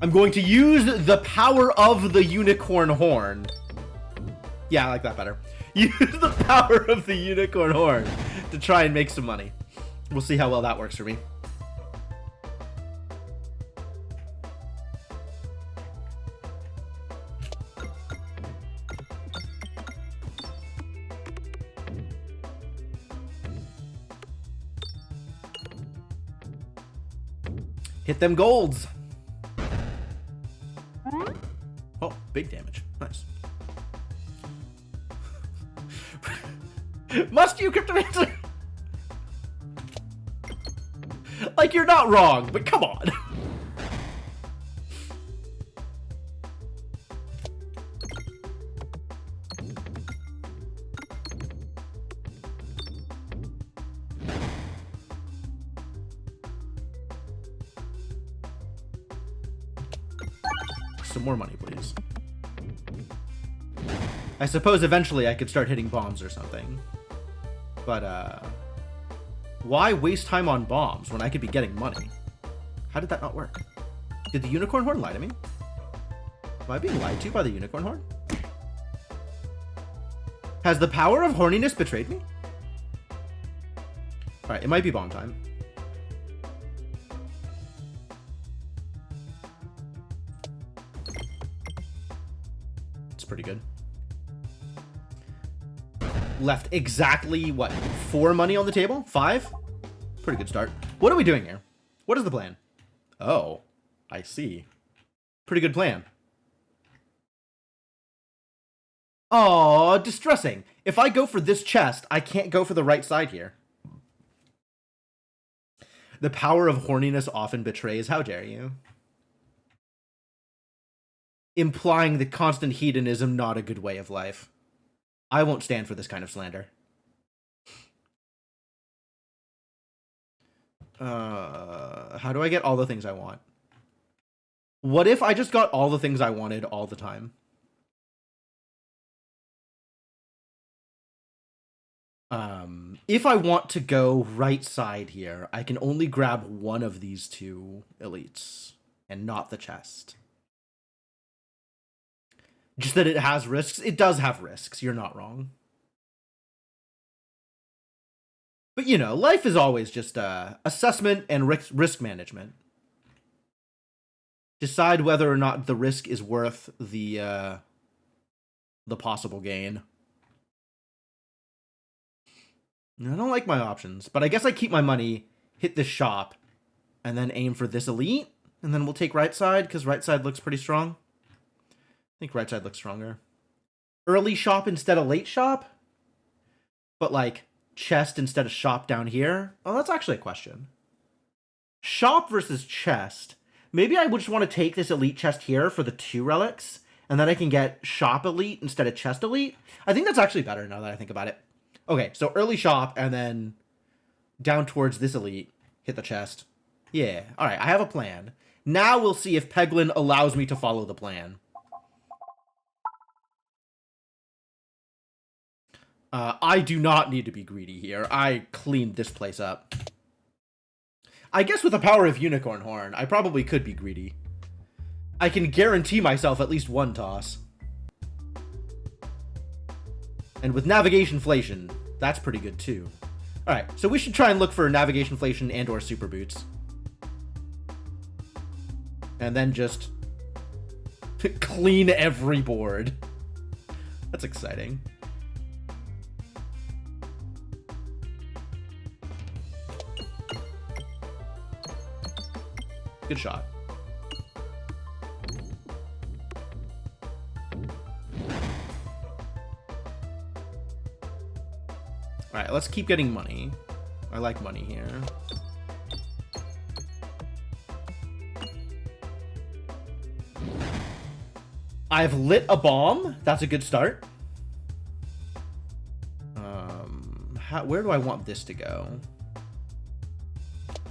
I'm going to use the power of the unicorn horn. Yeah, I like that better. Use the power of the unicorn horn to try and make some money. We'll see how well that works for me. Hit them golds. Oh, big damage. Nice. Must you, Cryptomancer? Like, you're not wrong, but come on. Some more money, please. I suppose eventually I could start hitting bombs or something. But, why waste time on bombs when I could be getting money? How did that not work? Did the unicorn horn lie to me? Am I being lied to by the unicorn horn? Has the power of horniness betrayed me? Alright, it might be bomb time. It's pretty good. Left exactly, what, 4 money on the table? 5? Pretty good start. What are we doing here? What is the plan? Oh, I see. Pretty good plan. Oh, distressing. If I go for this chest, I can't go for the right side here. The power of horniness often betrays. How dare you? Implying that constant hedonism not a good way of life. I won't stand for this kind of slander. How do I get all the things I want? What if I just got all the things I wanted all the time? If I want to go right side here, I can only grab one of these two elites and not the chest. Just that it has risks. It does have risks. You're not wrong. But, you know, life is always just assessment and risk management. Decide whether or not the risk is worth the possible gain. I don't like my options, but I guess I keep my money, hit this shop, and then aim for this elite, and then we'll take right side, because right side looks pretty strong. I think right side looks stronger. Early shop instead of late shop? But, like, chest instead of shop down here? Oh, that's actually a question. Shop versus chest. Maybe I would just want to take this elite chest here for the 2 relics, and then I can get shop elite instead of chest elite. I think that's actually better now that I think about it. Okay, so early shop, and then down towards this elite, hit the chest. Yeah, alright, I have a plan. Now we'll see if Peglin allows me to follow the plan. I do not need to be greedy here. I cleaned this place up. I guess with the power of Unicorn Horn, I probably could be greedy. I can guarantee myself at least one toss. And with Navigation-flation, that's pretty good too. Alright, so we should try and look for Navigation-flation and or Super Boots. And then just clean every board. That's exciting. Good shot. Alright, let's keep getting money. I like money here. I've lit a bomb. That's a good start. Where do I want this to go?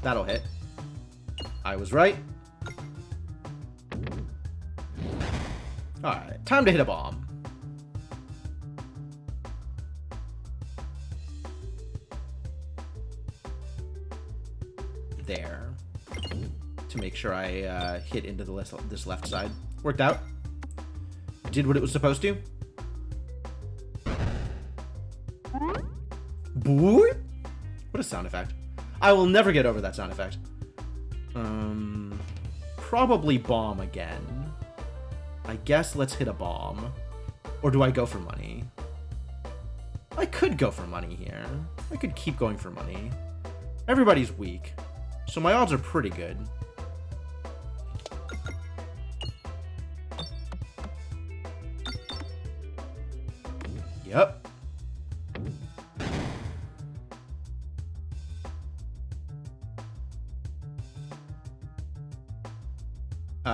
That'll hit. I was right. Alright, time to hit a bomb. There. To make sure I hit into this left side. Worked out. Did what it was supposed to. Boo! What a sound effect. I will never get over that sound effect. Probably bomb again. I guess let's hit a bomb. Or do I go for money? I could go for money here. I could keep going for money. Everybody's weak, so my odds are pretty good. Yep.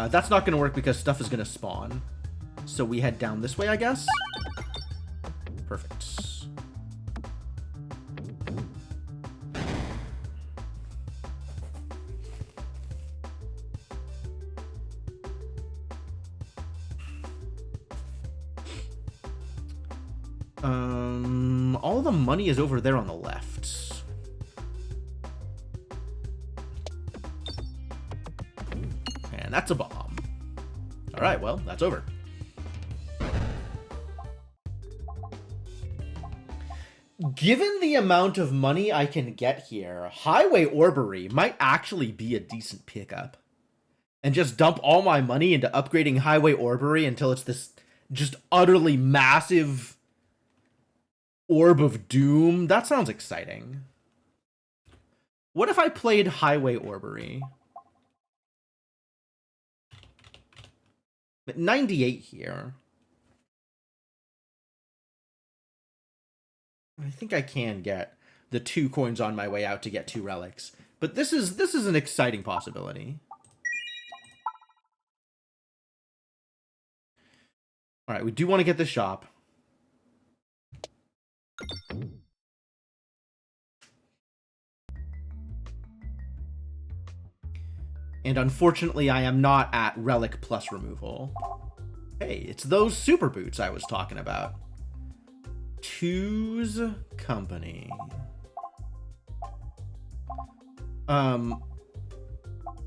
That's not going to work because stuff is going to spawn. So we head down this way, I guess? Perfect. All the money is over there on the left. And that's a bomb. Alright, well, that's over. Given the amount of money I can get here, Highway Orbery might actually be a decent pickup. And just dump all my money into upgrading Highway Orbery until it's this just utterly massive Orb of Doom. That sounds exciting. What if I played Highway Orbery? At 98 here. I think I can get the 2 coins on my way out to get 2 relics. But this is an exciting possibility. All right, we do want to get this shop. And unfortunately, I am not at Relic plus removal. Hey, it's those super boots I was talking about. Two's Company. Oh,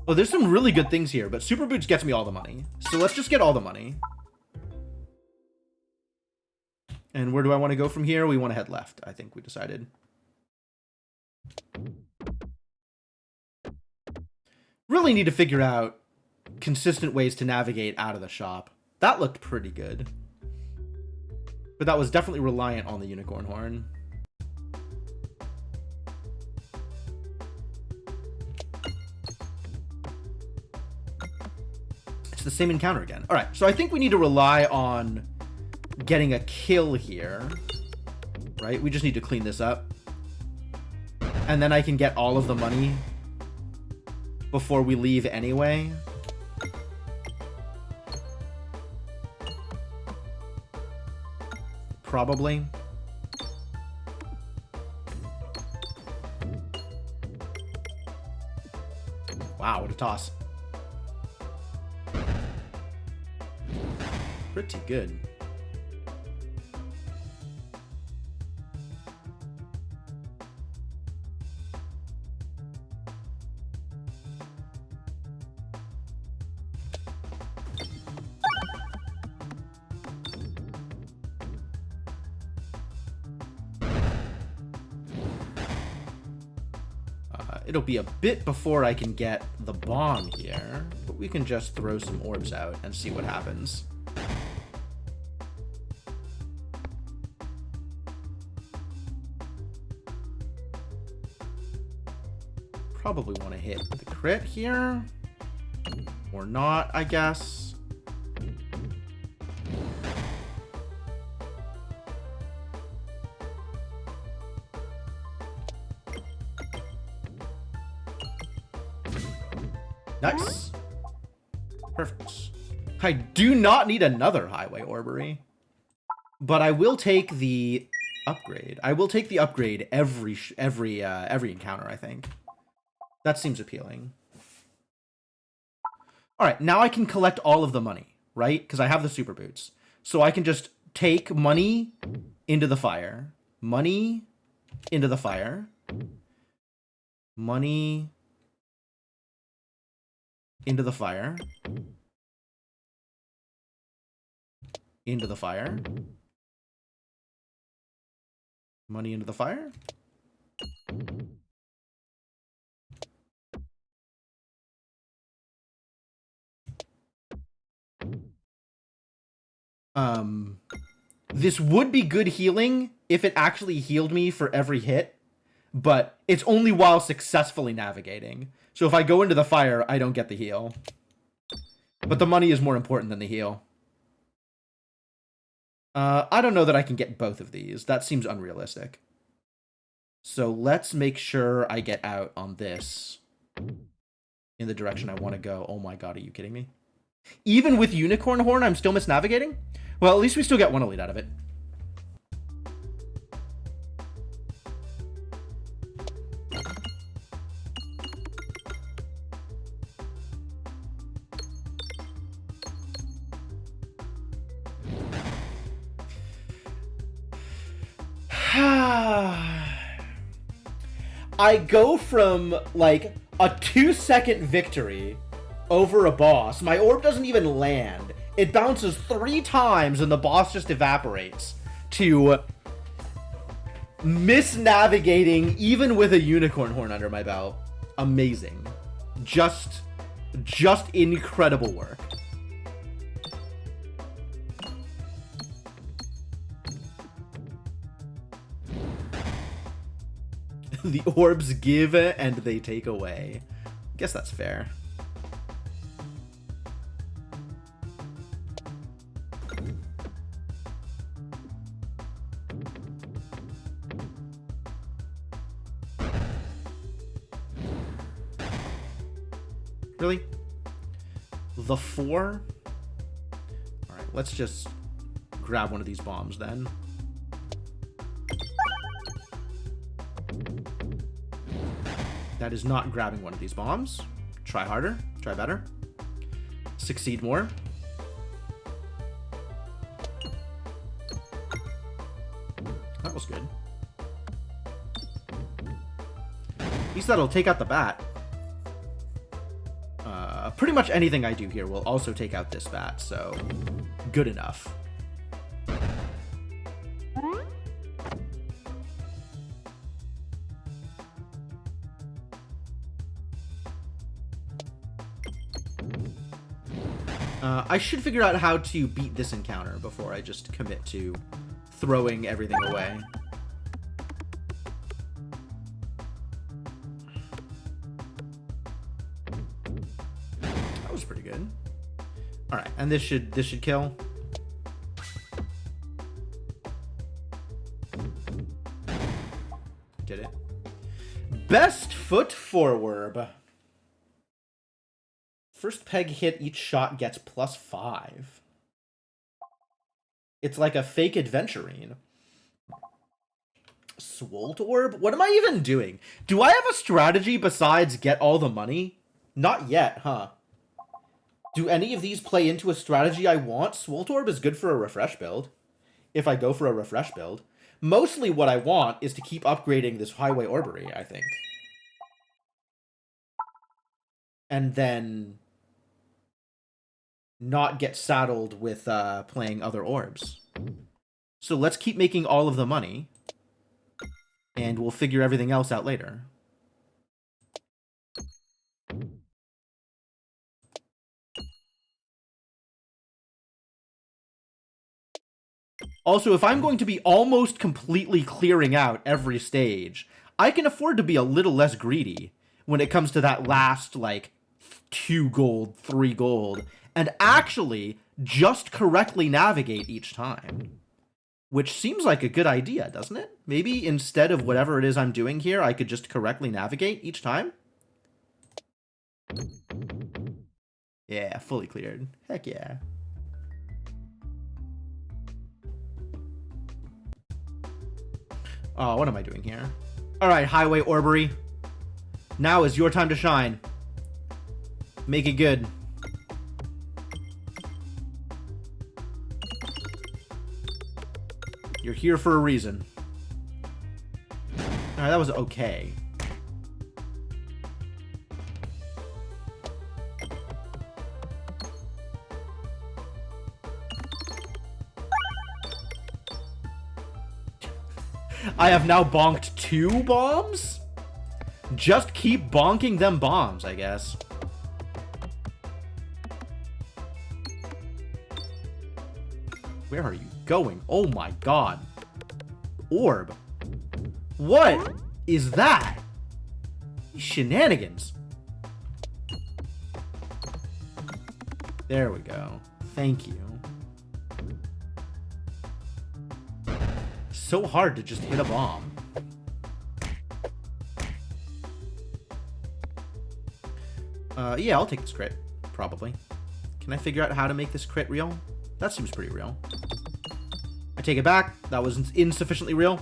there's some really good things here, but super boots gets me all the money. So let's just get all the money. And where do I want to go from here? We want to head left, I think we decided. Really need to figure out consistent ways to navigate out of the shop. That looked pretty good. But that was definitely reliant on the unicorn horn. It's the same encounter again. All right, so I think we need to rely on getting a kill here. Right? We just need to clean this up. And then I can get all of the money before we leave anyway. Probably. Wow, what a toss. Pretty good. It'll be a bit before I can get the bomb here, but we can just throw some orbs out and see what happens. Probably want to hit the crit here. Or not, I guess. Nice. Perfect. I do not need another highway orbery. But I will take the upgrade. I will take the upgrade every encounter, I think. That seems appealing. All right, now I can collect all of the money, right? Because I have the super boots. So I can just take money into the fire. Money into the fire. Money into the fire. Into the fire. Money into the fire. This would be good healing if it actually healed me for every hit, but it's only while successfully navigating. So if I go into the fire, I don't get the heal. But the money is more important than the heal. I don't know that I can get both of these. That seems unrealistic. So let's make sure I get out on this in the direction I want to go. Oh my god, are you kidding me? Even with Unicorn Horn, I'm still misnavigating? Well, at least we still get one elite out of it. I go from, like, a 2-second victory over a boss. My orb doesn't even land. It bounces 3 times and the boss just evaporates. To misnavigating even with a unicorn horn under my belt. Amazing. Just incredible work. The orbs give and they take away. I guess that's fair. Really? The 4? Alright, let's just grab one of these bombs then. That is not grabbing one of these bombs. Try harder. Try better. Succeed more. That was good. At least that'll take out the bat. Pretty much anything I do here will also take out this bat, so good enough. I should figure out how to beat this encounter before I just commit to throwing everything away. That was pretty good. All right, and this should kill. Did it? Best foot forward. First peg hit, each shot gets +5. It's like a fake adventurine. Swolt orb? What am I even doing? Do I have a strategy besides get all the money? Not yet, huh? Do any of these play into a strategy I want? Swolt orb is good for a refresh build. If I go for a refresh build. Mostly what I want is to keep upgrading this highway orbery, I think. And then not get saddled with playing other orbs. So let's keep making all of the money, and we'll figure everything else out later. Also, if I'm going to be almost completely clearing out every stage, I can afford to be a little less greedy when it comes to that last, like, 2 gold, 3 gold, and actually just correctly navigate each time. Which seems like a good idea, doesn't it? Maybe instead of whatever it is I'm doing here, I could just correctly navigate each time? Yeah, fully cleared. Heck yeah. Oh, what am I doing here? Alright, Highway Orbery. Now is your time to shine. Make it good. You're here for a reason. Alright, that was okay. I have now bonked 2 bombs? Just keep bonking them bombs, I guess. Where are you going? Oh my god. Orb. What is that? Shenanigans. There we go. Thank you. So hard to just hit a bomb. Yeah, I'll take this crit. Probably. Can I figure out how to make this crit real? That seems pretty real. I take it back. That was insufficiently real.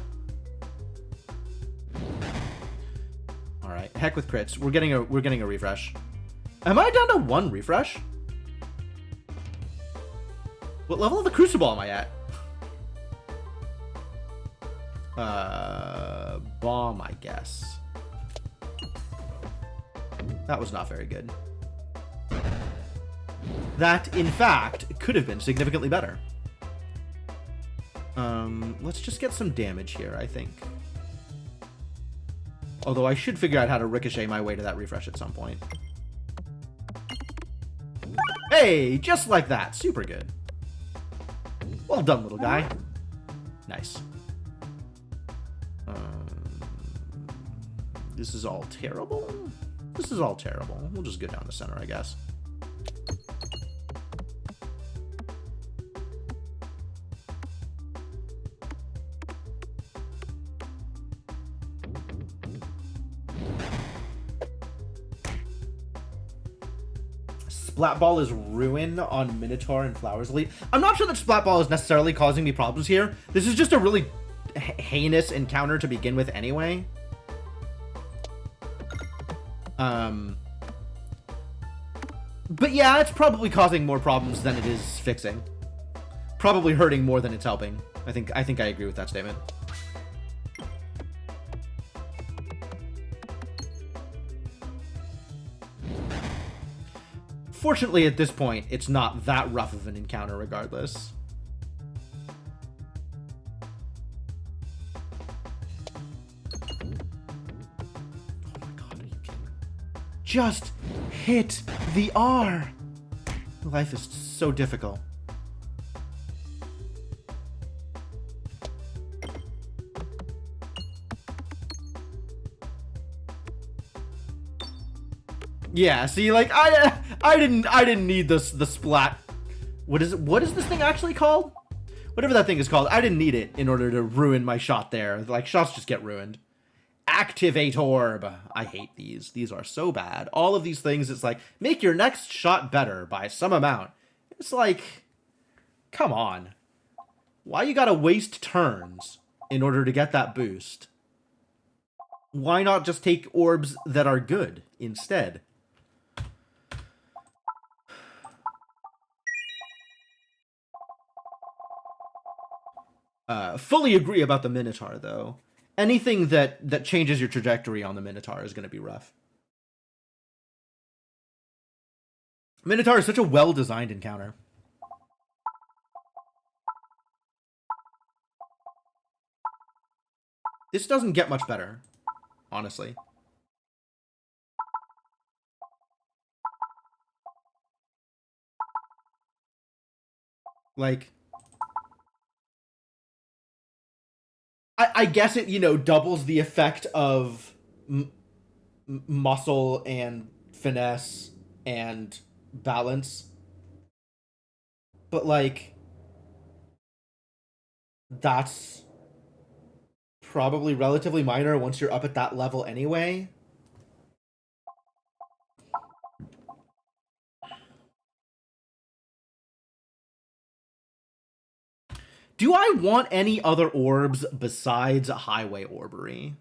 Alright, heck with crits. We're getting a refresh. Am I down to 1 refresh? What level of the Crucible am I at? Bomb, I guess. That was not very good. That, in fact, could have been significantly better. Let's just get some damage here, I think. Although I should figure out how to ricochet my way to that refresh at some point. Hey, just like that. Super good. Well done, little guy. Nice. This is all terrible? This is all terrible. We'll just go down the center, I guess. Splat Ball is ruin on Minotaur and Flowers Elite. I'm not sure that Splat Ball is necessarily causing me problems here. This is just a really heinous encounter to begin with anyway. But yeah, it's probably causing more problems than it is fixing. Probably hurting more than it's helping. I think I agree with that statement. Fortunately, at this point, it's not that rough of an encounter regardless. Oh my god, are you kidding? Just hit the R! Life is so difficult. Yeah, see, like, I didn't need the splat. What is this thing actually called? Whatever that thing is called, I didn't need it in order to ruin my shot there. Like, shots just get ruined. Activate orb. I hate these. These are so bad. All of these things, it's like, make your next shot better by some amount. It's like, come on. Why you gotta waste turns in order to get that boost? Why not just take orbs that are good instead? Fully agree about the Minotaur, though. Anything that changes your trajectory on the Minotaur is going to be rough. Minotaur is such a well-designed encounter. This doesn't get much better, honestly. Like, I guess it, you know, doubles the effect of muscle and finesse and balance. But, like, that's probably relatively minor once you're up at that level anyway. Do I want any other orbs besides Highway Orbery?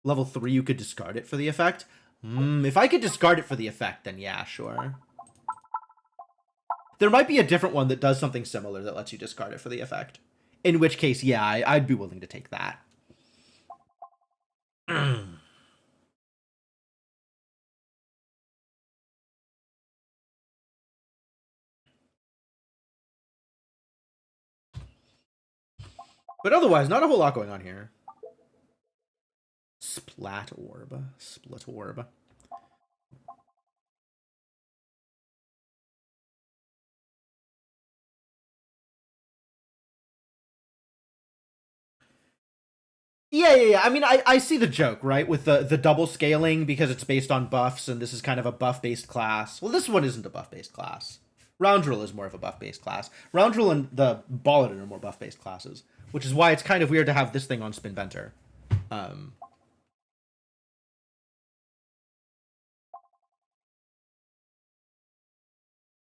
Level 3, you could discard it for the effect? If I could discard it for the effect, then yeah, sure. There might be a different one that does something similar that lets you discard it for the effect. In which case, yeah, I'd be willing to take that. But otherwise, not a whole lot going on here. Splat orb. Split orb. Yeah. I mean, I see the joke, right? With the double scaling because it's based on buffs, and this is kind of a buff-based class. Well, this one isn't a buff-based class. Roundrill is more of a buff-based class. Roundrill and the Balladin are more buff-based classes, which is why it's kind of weird to have this thing on Spinventer.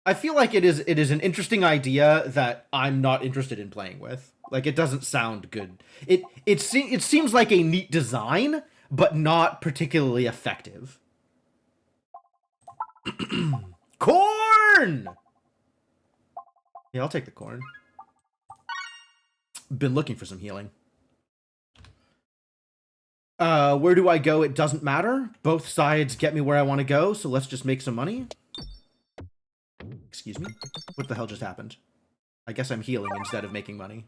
I feel like it is an interesting idea that I'm not interested in playing with. Like, it doesn't sound good. It seems like a neat design, but not particularly effective. Corn! Yeah, I'll take the corn. Been looking for some healing. Where do I go? It doesn't matter. Both sides get me where I want to go, so let's just make some money. Excuse me? What the hell just happened? I guess I'm healing instead of making money.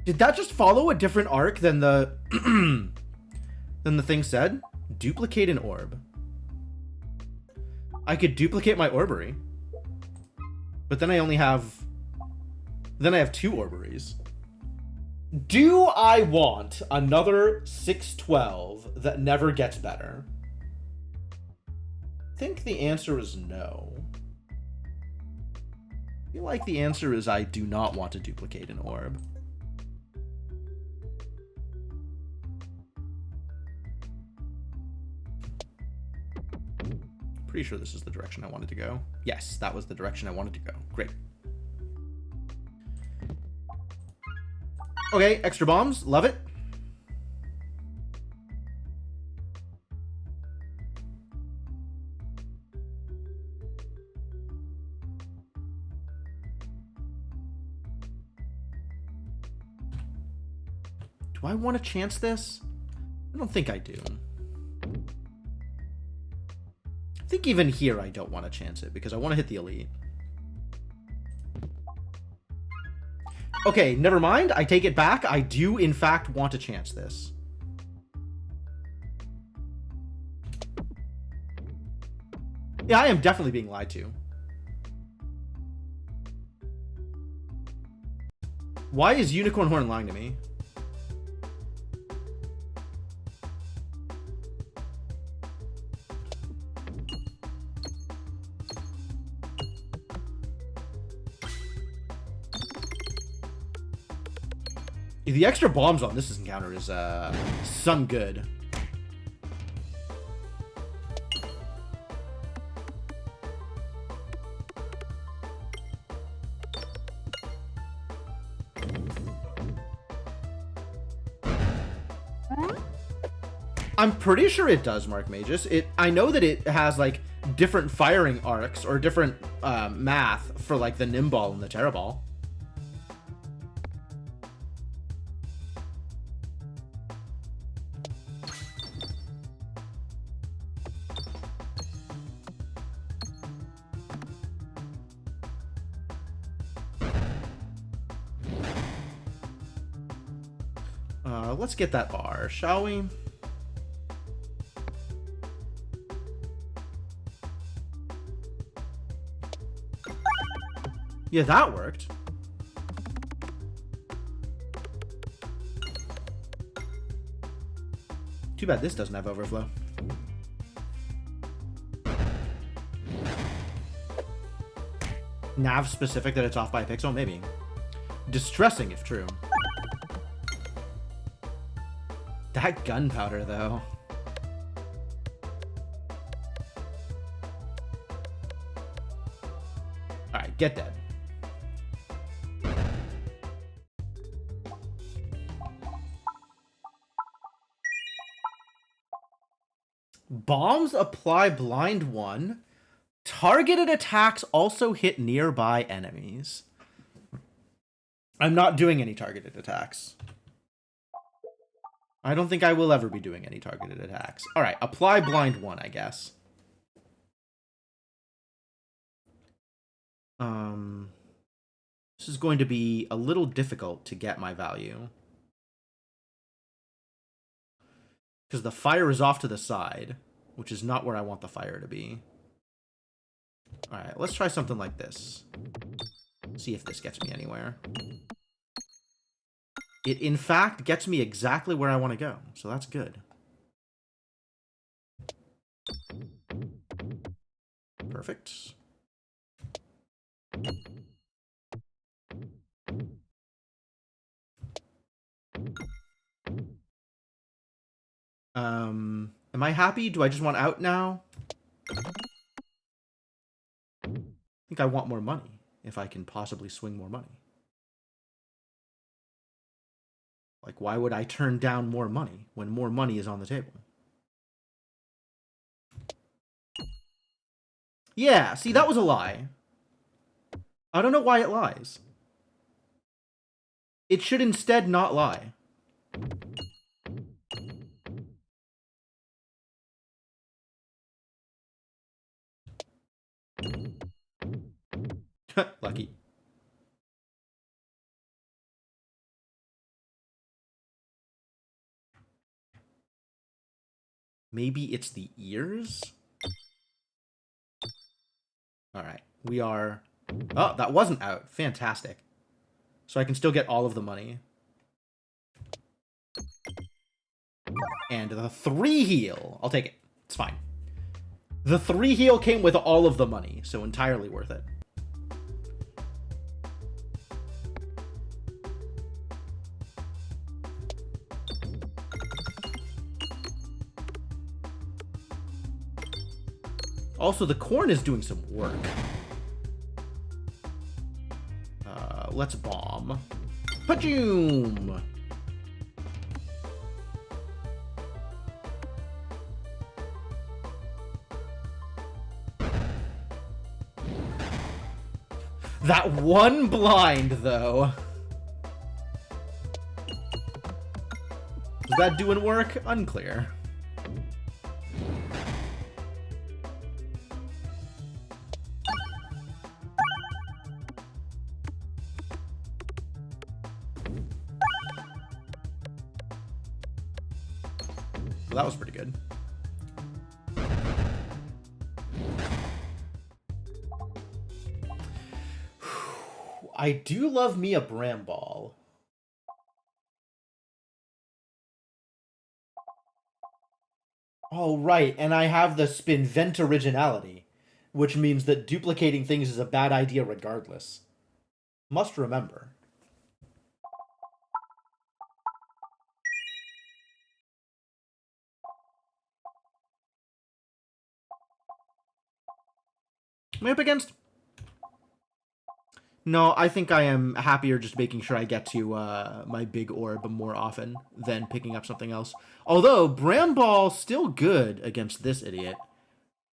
Did that just follow a different arc than the than the thing said? Duplicate an orb. I could duplicate my orbery. But then I only have... Then I have 2 orberies. Do I want another 612 that never gets better? I think the answer is no. I feel like the answer is I do not want to duplicate an orb. Pretty sure this is the direction I wanted to go. Yes, that was the direction I wanted to go. Great. Okay, extra bombs. Love it. Do I want to chance this? I don't think I do. I think even here I don't want to chance it because I want to hit the elite. Okay, never mind. I take it back. I do, in fact, want to chance this. Yeah, I am definitely being lied to. Why is Unicorn Horn lying to me? The extra bombs on this encounter is some good. I'm pretty sure it does, Mark Magus. I know that it has like different firing arcs or different math for like the Nimball and the Terra Ball. Let's get that bar, shall we? Yeah, that worked. Too bad this doesn't have overflow. Nav specific that it's off by a pixel? Maybe. Distressing if true. That gunpowder, though. Alright, get dead. Bombs apply blind 1. Targeted attacks also hit nearby enemies. I'm not doing any targeted attacks. I don't think I will ever be doing any targeted attacks. Alright, apply blind 1, I guess. This is going to be a little difficult to get my value. Because the fire is off to the side, which is not where I want the fire to be. Alright, let's try something like this. See if this gets me anywhere. It, in fact, gets me exactly where I want to go, so that's good. Perfect. Am I happy? Do I just want out now? I think I want more money, if I can possibly swing more money. Like, why would I turn down more money when more money is on the table? Yeah, see, that was a lie. I don't know why it lies. It should instead not lie. Lucky. Maybe it's the ears? Alright, we are... Oh, that wasn't out. Fantastic. So I can still get all of the money. And the 3 heal. I'll take it. It's fine. The 3 heal came with all of the money, so entirely worth it. Also, the corn is doing some work. Let's bomb. Pajoom! That one blind, though. Is that doing work? Unclear. Well, that was pretty good. I do love me a Bramball. Oh, right, and I have the Spinvent Originality, which means that duplicating things is a bad idea regardless. Must remember. Am I up against? No, I think I am happier just making sure I get to my big orb more often than picking up something else. Although, Bramball still good against this idiot.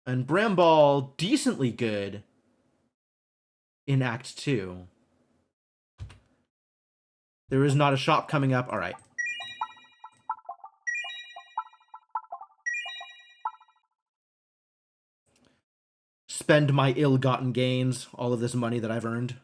And Bramball decently good in Act 2. There is not a shop coming up. Alright. Spend my ill-gotten gains, all of this money that I've earned.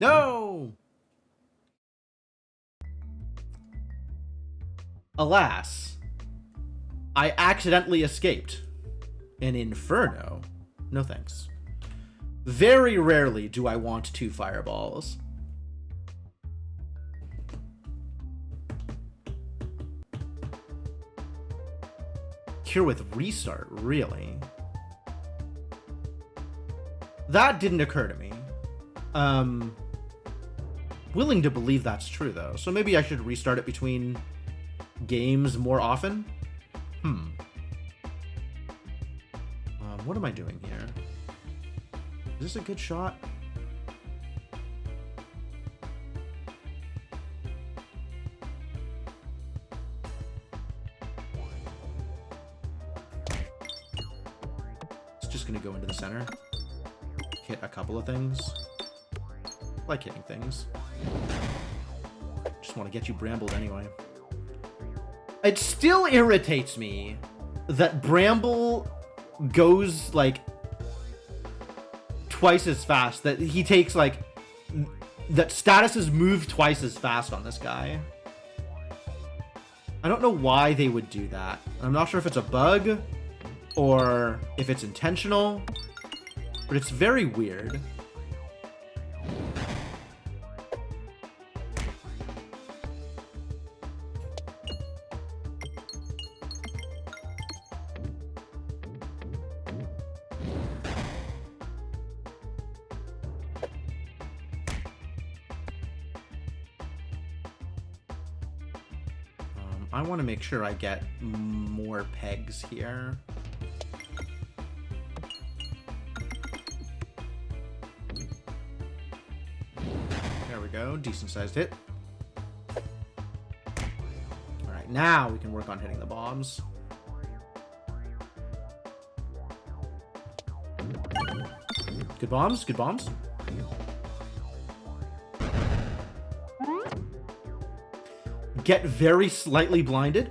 No! Alas, I accidentally escaped an Inferno. No thanks. Very rarely do I want 2 fireballs. Cure with restart, really? That didn't occur to me. Willing to believe that's true, though. So maybe I should restart it between games more often? What am I doing here? Is this a good shot? It's just gonna go into the center. Hit a couple of things. I like hitting things. Just want to get you brambled anyway. It still irritates me that Bramble goes, like, twice as fast. That he takes, like... That statuses move twice as fast on this guy. I don't know why they would do that. I'm not sure if it's a bug or if it's intentional, but it's very weird. I want to make sure I get more pegs here. There we go. Decent sized hit. Alright, now we can work on hitting the bombs. Good bombs, good bombs. Get very slightly blinded.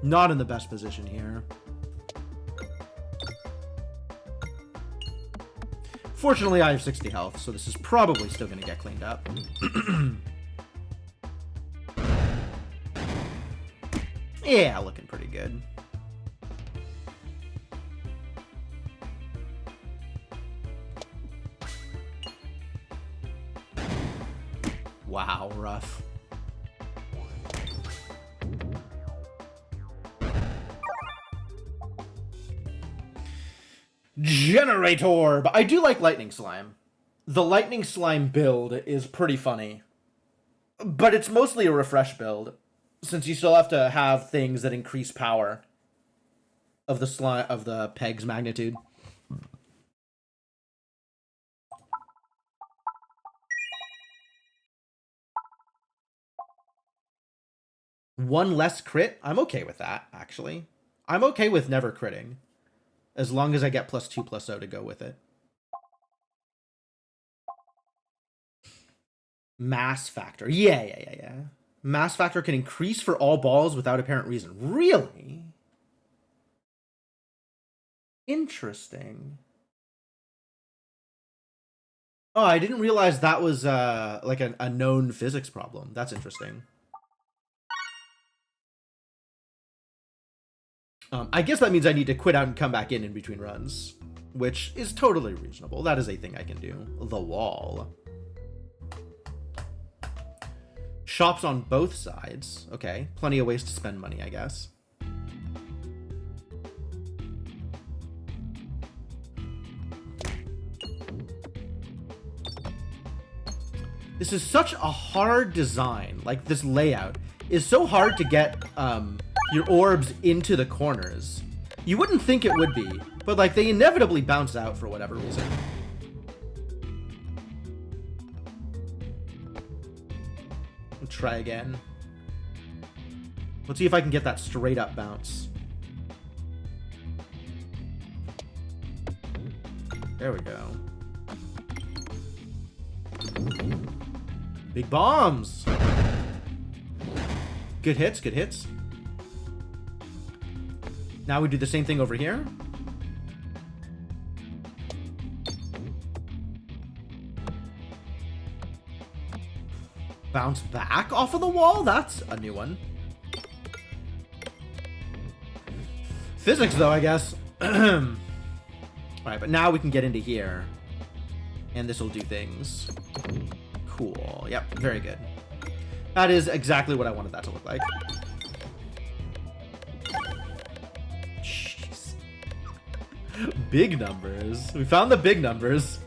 Not in the best position here. Fortunately, I have 60 health, so this is probably still going to get cleaned up. Yeah, looking pretty good. Wow, rough. Generator! But I do like Lightning Slime. The Lightning Slime build is pretty funny. But it's mostly a refresh build, since you still have to have things that increase power of the slime of the peg's magnitude. One less crit? I'm okay with that, actually. I'm okay with never critting, as long as I get +2/+0 to go with it. Mass factor. Yeah. Mass factor can increase for all balls without apparent reason. Really? Interesting. Oh, I didn't realize that was like a known physics problem. That's interesting. I guess that means I need to quit out and come back in between runs, which is totally reasonable. That is a thing I can do. The wall. Shops on both sides. Okay, plenty of ways to spend money, I guess. This is such a hard design. Like, this layout is so hard to get your orbs into the corners. You wouldn't think it would be, but like they inevitably bounce out for whatever reason. We'll try again. Let's see if I can get that straight up bounce. There we go. Big bombs! Good hits, good hits. Now we do the same thing over here. Bounce back off of the wall? That's a new one. Physics, though, I guess. Alright, but now we can get into here. And this will do things. Cool. Yep, very good. That is exactly what I wanted that to look like. Jeez. Big numbers. We found the big numbers.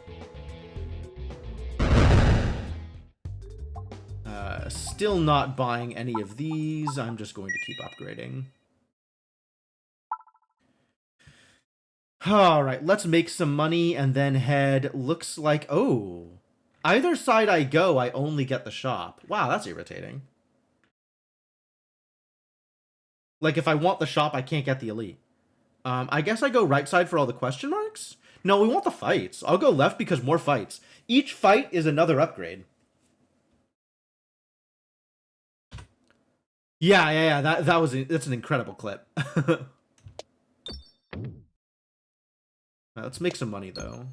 Still not buying any of these. I'm just going to keep upgrading. Alright, let's make some money and then head. Looks like... Oh. Either side I go, I only get the shop. Wow, that's irritating. Like, if I want the shop, I can't get the elite. I guess I go right side for all the question marks? No, we want the fights. I'll go left because more fights. Each fight is another upgrade. Yeah. That's an incredible clip. Let's make some money, though.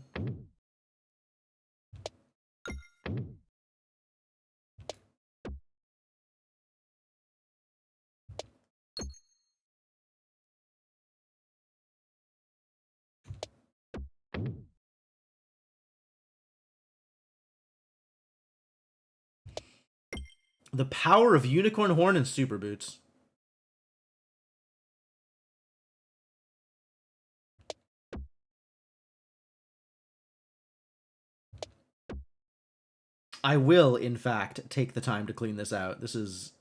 The power of Unicorn Horn and Super Boots. I will, in fact, take the time to clean this out. This is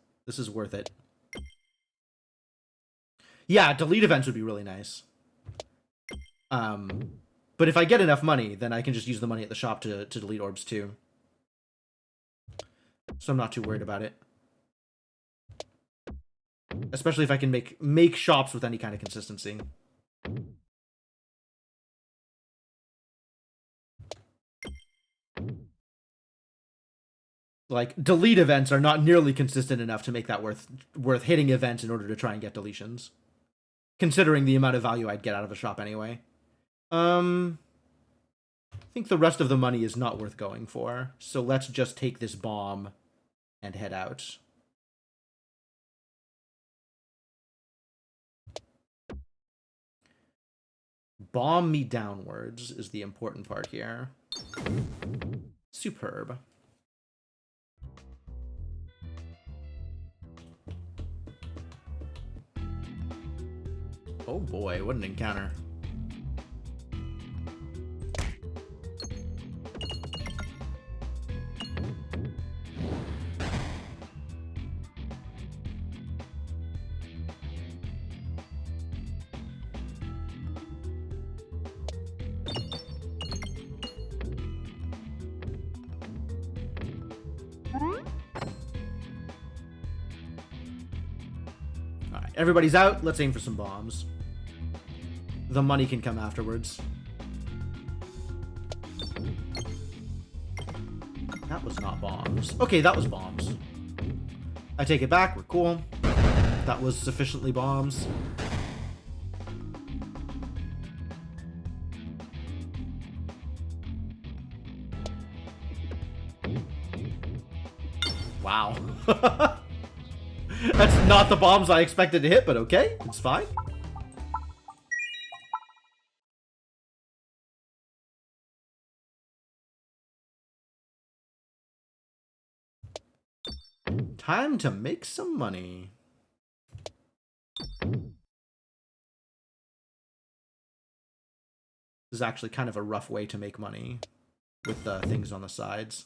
worth it. Yeah, delete events would be really nice. But if I get enough money, then I can just use the money at the shop to delete orbs too. So I'm not too worried about it. Especially if I can make shops with any kind of consistency. Like, delete events are not nearly consistent enough to make that worth hitting events in order to try and get deletions. Considering the amount of value I'd get out of a shop anyway. I think the rest of the money is not worth going for. So let's just take this bomb and head out. Bomb me downwards is the important part here. Superb. Oh boy, what an encounter. Alright, everybody's out. Let's aim for some bombs. The money can come afterwards. That was not bombs. Okay, that was bombs. I take it back. We're cool. That was sufficiently bombs. Wow. That's not the bombs I expected to hit, but okay. It's fine. Time to make some money. This is actually kind of a rough way to make money with the things on the sides.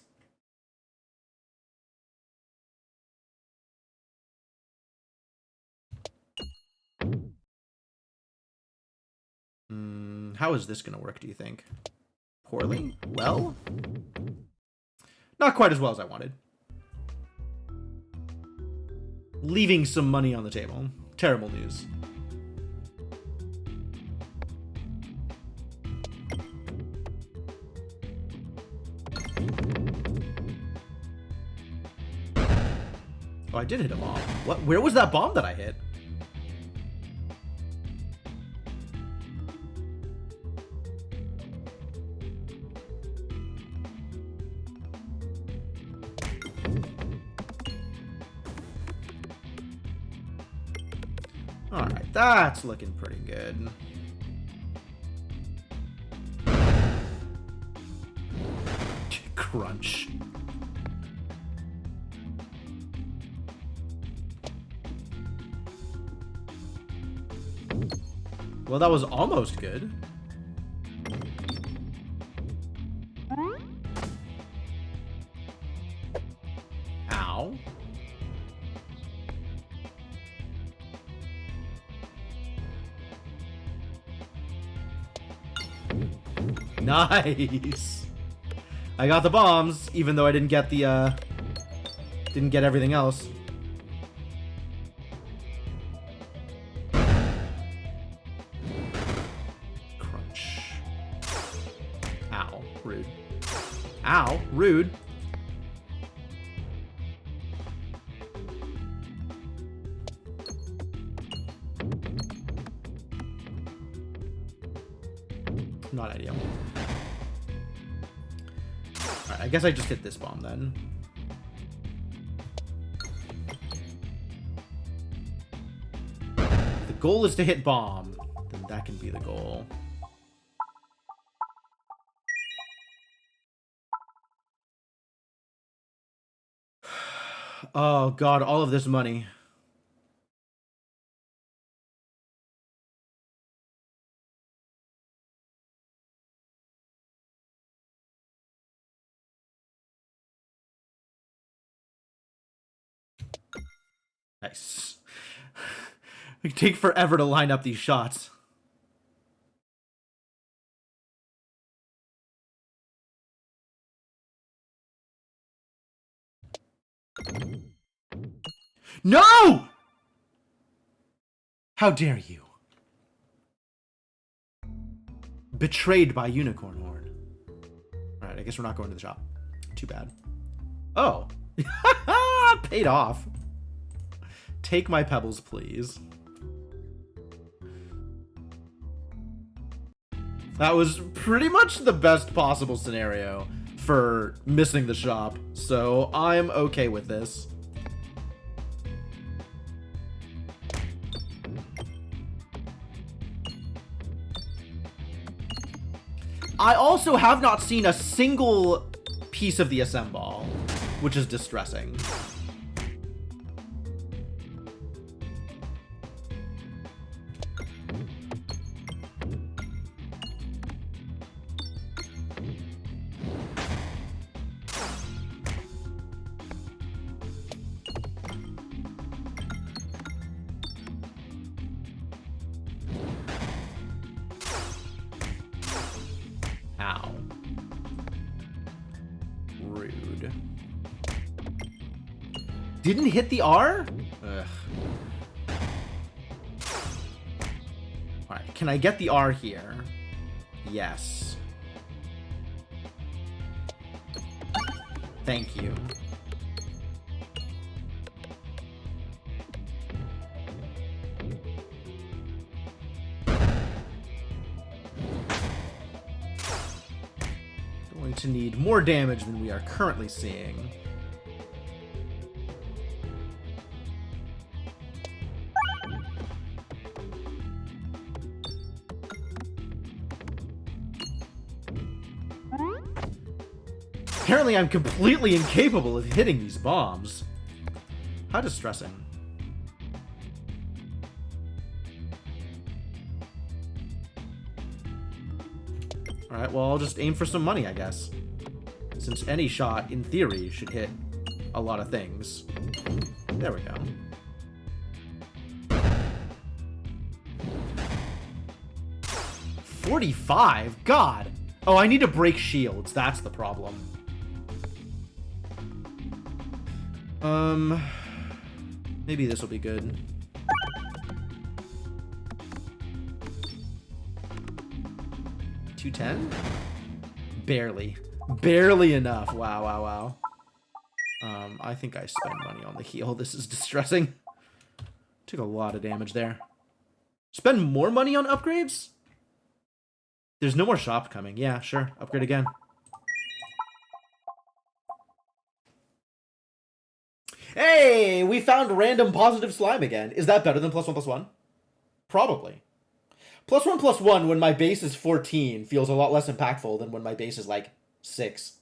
How is this going to work, do you think? Poorly? Well? Not quite as well as I wanted. Leaving some money on the table. Terrible news. Oh, I did hit a bomb. What? Where was that bomb that I hit? Alright, that's looking pretty good. Crunch. Well, that was almost good. Ow. Nice. I got the bombs, even though I didn't get the, didn't get everything else. Crunch. Ow. Rude. Ow. Rude. Not ideal. Alright, I guess I just hit this bomb then. If the goal is to hit bomb, then that can be the goal. Oh god, all of this money. Nice. We take forever to line up these shots. No! How dare you? Betrayed by Unicorn Horn. Alright, I guess we're not going to the shop. Too bad. Oh. Paid off. Take my pebbles, please. That was pretty much the best possible scenario for missing the shop, so I'm okay with this. I also have not seen a single piece of the assemble, which is distressing. Ow. Rude. Didn't hit the R? Ugh. Alright, can I get the R here? Yes. Thank you. Going to need more damage than we are currently seeing. Apparently I'm completely incapable of hitting these bombs. How distressing. Alright, well, I'll just aim for some money, I guess. Since any shot, in theory, should hit a lot of things. There we go. $45? God! Oh, I need to break shields. That's the problem. Maybe this will be good. $210? Barely. Barely enough. Wow, wow, wow. I think I spend money on the heal. This is distressing. Took a lot of damage there. Spend more money on upgrades? There's no more shop coming. Yeah, sure. Upgrade again. Hey, we found random positive slime again. Is that better than +1/+1? Probably. +1/+1 when my base is 14 feels a lot less impactful than when my base is like 6.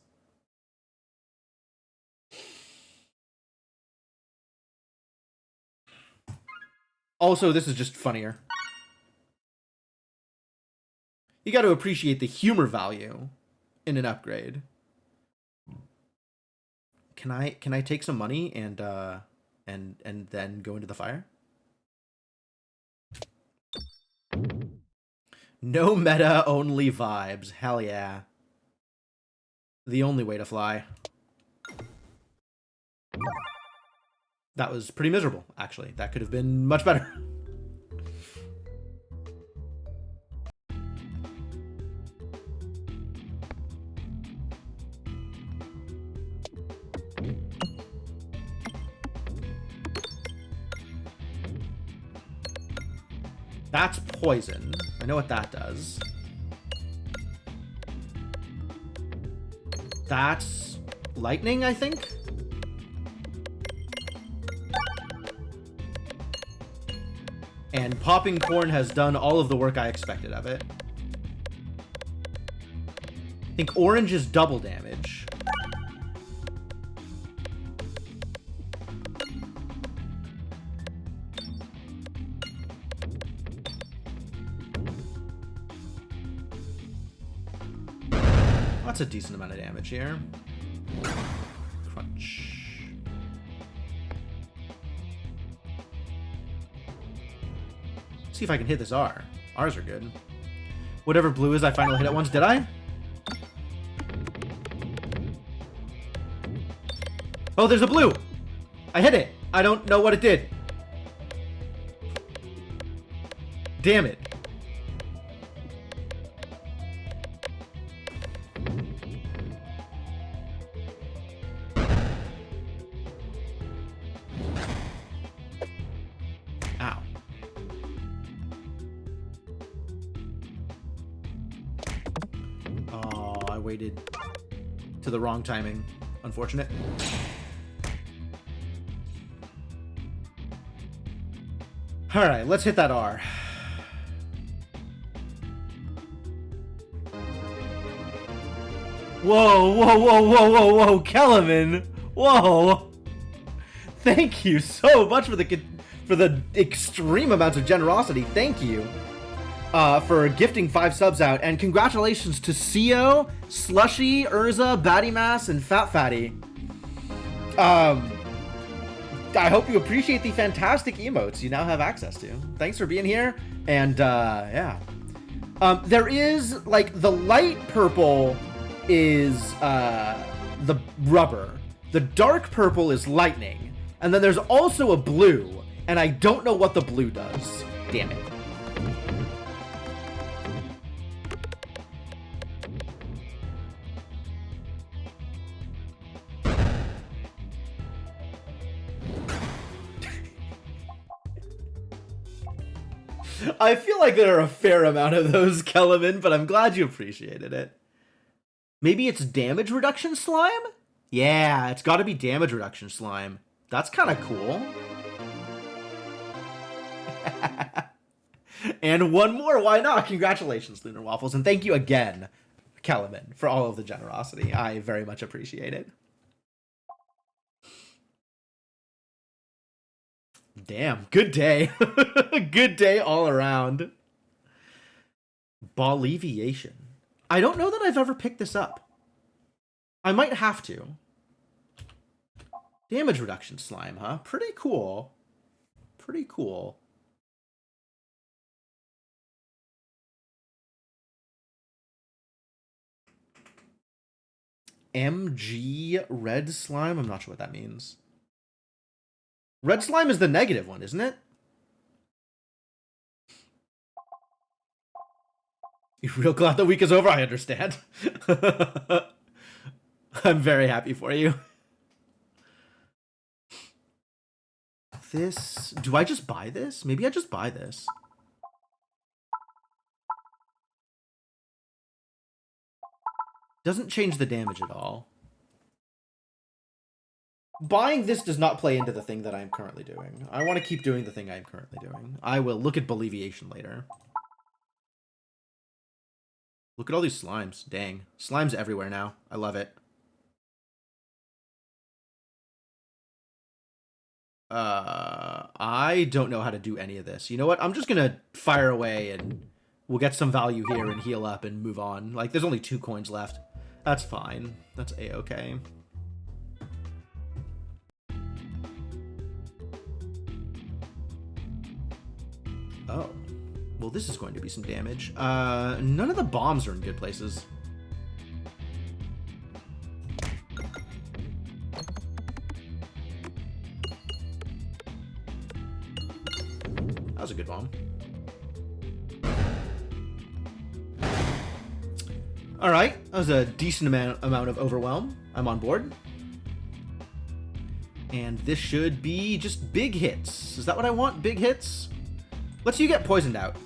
Also, this is just funnier. You got to appreciate the humor value in an upgrade. Can I take some money and then go into the fire? No meta, only vibes. Hell yeah. The only way to fly. That was pretty miserable, actually. That could have been much better. That's poison. I know what that does. That's lightning, I think? And popping corn has done all of the work I expected of it. I think orange is double damage. That's a decent amount of damage here. Crunch. See if I can hit this R. R's are good. Whatever blue is, I finally hit it once. Did I? Oh, there's a blue! I hit it! I don't know what it did. Damn it. waited to the wrong timing. Unfortunate. Alright, let's hit that R. Whoa, whoa, whoa, whoa, whoa, whoa, Kellerman! Whoa! Thank you so much for the extreme amounts of generosity. Thank you for gifting 5 subs out, and congratulations to Sio, Slushy, Urza, Battymass, and Fat Fatty. I hope you appreciate the fantastic emotes you now have access to. Thanks for being here, and yeah. There is, like, the light purple is the rubber. The dark purple is lightning. And then there's also a blue, and I don't know what the blue does. Damn it. I feel like there are a fair amount of those, Kellerman, but I'm glad you appreciated it. Maybe it's damage reduction slime? Yeah, it's got to be damage reduction slime. That's kind of cool. And one more, why not? Congratulations, Lunar Waffles, and thank you again, Kellerman, for all of the generosity. I very much appreciate it. Damn, good day. Good day all around. Boliviation. I don't know that I've ever picked this up. I might have to. Damage reduction slime, huh? Pretty cool. Pretty cool. MG red slime? I'm not sure what that means. Red slime is the negative one, isn't it? You're real glad the week is over? I understand. I'm very happy for you. This... Do I just buy this? Maybe I just buy this. Doesn't change the damage at all. Buying this does not play into the thing that I'm currently doing. I want to keep doing the thing I'm currently doing. I will look at Boliviation later. Look at all these slimes. Dang. Slimes everywhere now. I love it. I don't know how to do any of this. You know what? I'm just gonna fire away and we'll get some value here and heal up and move on. Like, there's only 2 coins left. That's fine. That's a-okay. Oh. Well, this is going to be some damage. None of the bombs are in good places. That was a good bomb. Alright, that was a decent amount of overwhelm. I'm on board. And this should be just big hits. Is that what I want? Big hits? Let's you get poisoned out.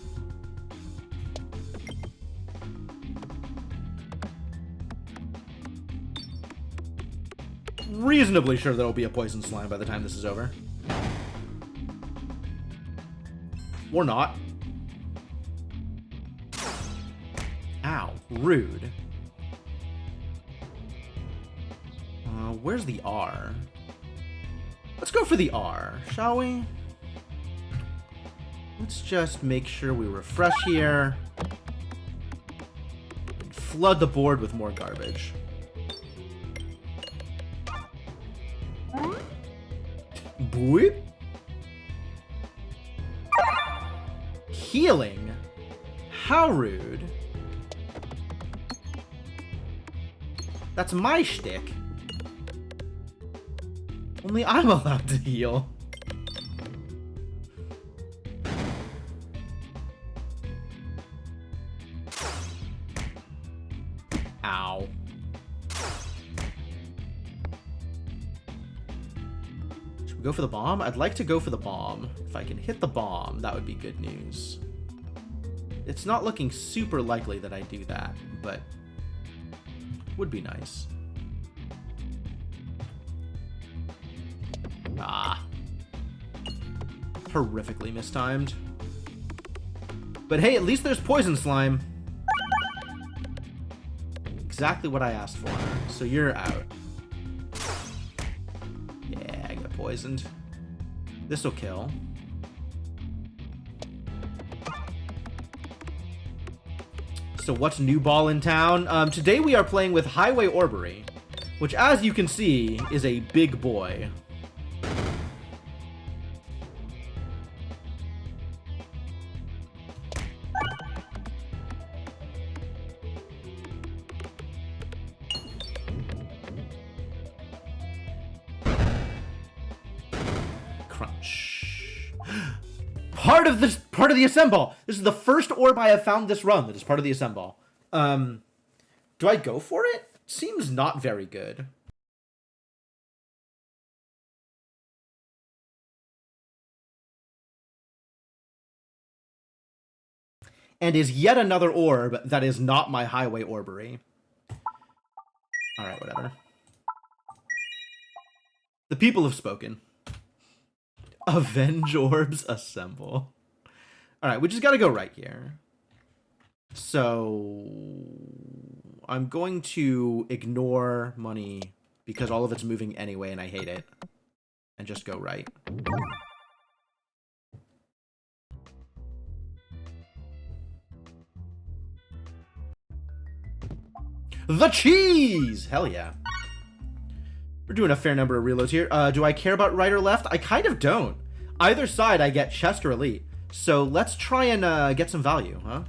Reasonably sure there'll be a poison slime by the time this is over. Or not. Ow, rude. Where's the R? Let's go for the R, shall we? Let's just make sure we refresh here. And flood the board with more garbage. Boop. Healing? How rude. That's my shtick. Only I'm allowed to heal. Ow. Should we go for the bomb? I'd like to go for the bomb. If I can hit the bomb, that would be good news. It's not looking super likely that I do that, but Would be nice. Ah. Horrifically mistimed. But hey, at least there's poison slime. Exactly what I asked for. So you're out. Yeah, I got poisoned. This'll kill. So what's new ball in town? Today we are playing with Highway Orbery, which as you can see is a big boy. Crunch. Part of the assemble. This is the first orb I have found this run that is part of the assemble. Do I go for it? Seems not very good. And is yet another orb that is not my Highway Orbery. Alright, whatever. The people have spoken. Avenge orbs assemble. Alright, we just gotta go right here. So I'm going to ignore money because all of it's moving anyway and I hate it. And just go right. The cheese! Hell yeah. We're doing a fair number of reloads here. Do I care about right or left? I kind of don't. Either side, I get chest or elite. So let's try and get some value, huh?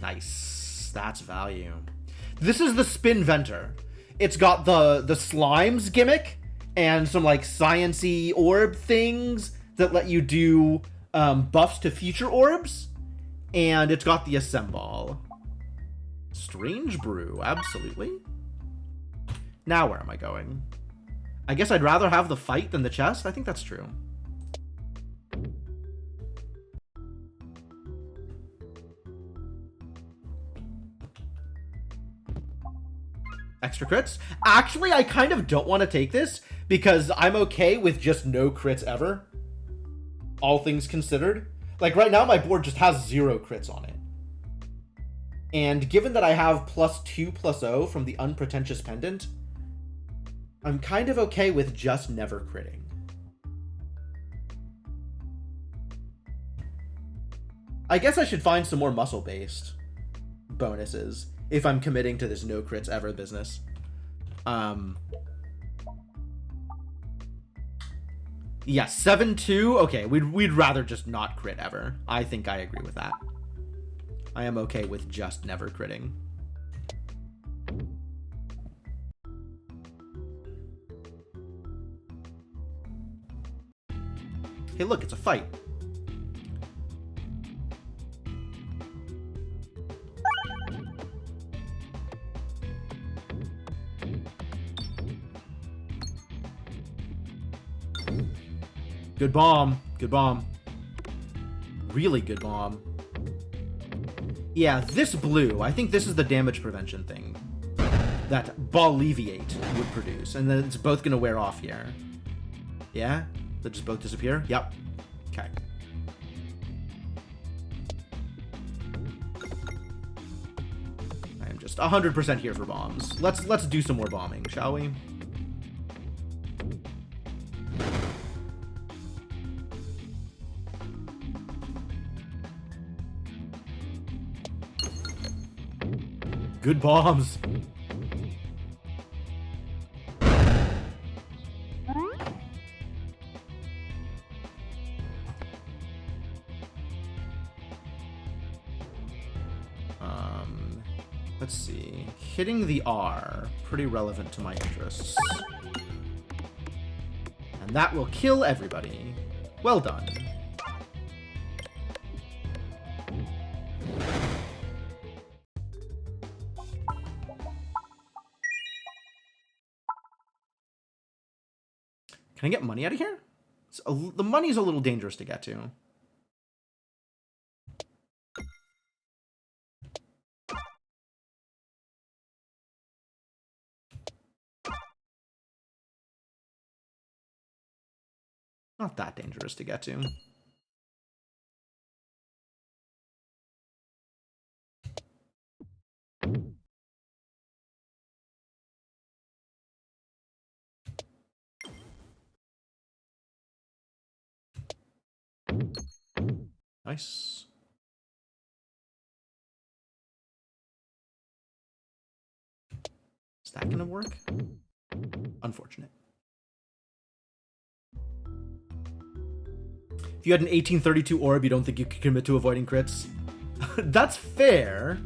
Nice. That's value. This is the Spin Venter. It's got the slimes gimmick and some like science-y orb things that let you do buffs to future orbs. And it's got the assemble. Strange brew, absolutely. Now where am I going? I guess I'd rather have the fight than the chest. I think that's true. Extra crits? Actually, I kind of don't want to take this because I'm okay with just no crits ever. All things considered. Like right now, my board just has 0 crits on it. And given that I have +2/+0 from the Unpretentious Pendant, I'm kind of okay with just never critting. I guess I should find some more muscle-based bonuses if I'm committing to this no crits ever business. Yeah, 7-2. Okay, we'd rather just not crit ever. I think I agree with that. I am okay with just never critting. Hey, look, it's a fight. Good bomb. Good bomb. Really good bomb. Yeah, this blue, I think this is the damage prevention thing that Balleviate would produce. And then it's both going to wear off here. Yeah? They'll just both disappear? Yep. Okay. I am just 100% here for bombs. Let's do some more bombing, shall we? Good bombs. Let's see. Hitting the R, pretty relevant to my interests. And that will kill everybody. Well done. Can I get money out of here? The money's a little dangerous to get to. Not that dangerous to get to. Nice. Is that gonna work? Unfortunate. If you had an 1832 orb, you don't think you could commit to avoiding crits? That's fair.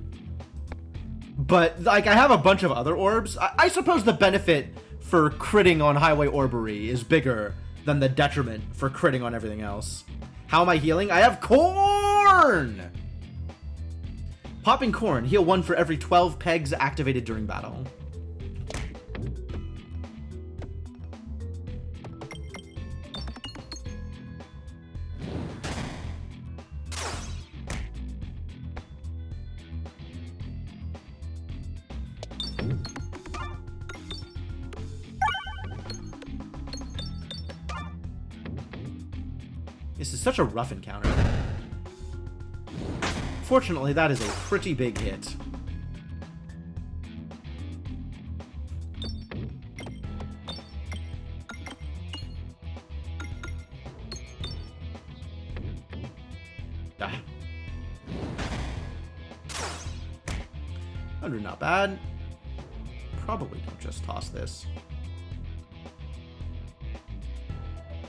But, like, I have a bunch of other orbs. I suppose the benefit for critting on Highway Orbery is bigger than the detriment for critting on everything else. How am I healing? I have corn! Popping corn. Heal 1 for every 12 pegs activated during battle. This is such a rough encounter. Fortunately, that is a pretty big hit. Ah. 100, not bad. Probably don't just toss this.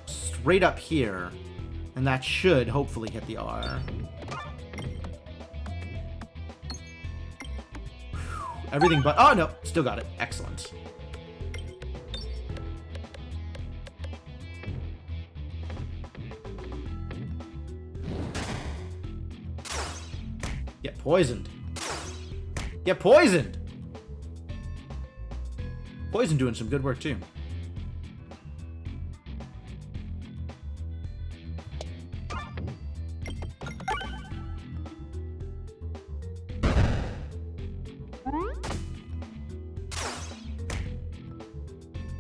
Straight up here. And that should hopefully hit the R. Everything but... Oh, no. Still got it. Excellent. Get poisoned. Get poisoned! Poison doing some good work, too.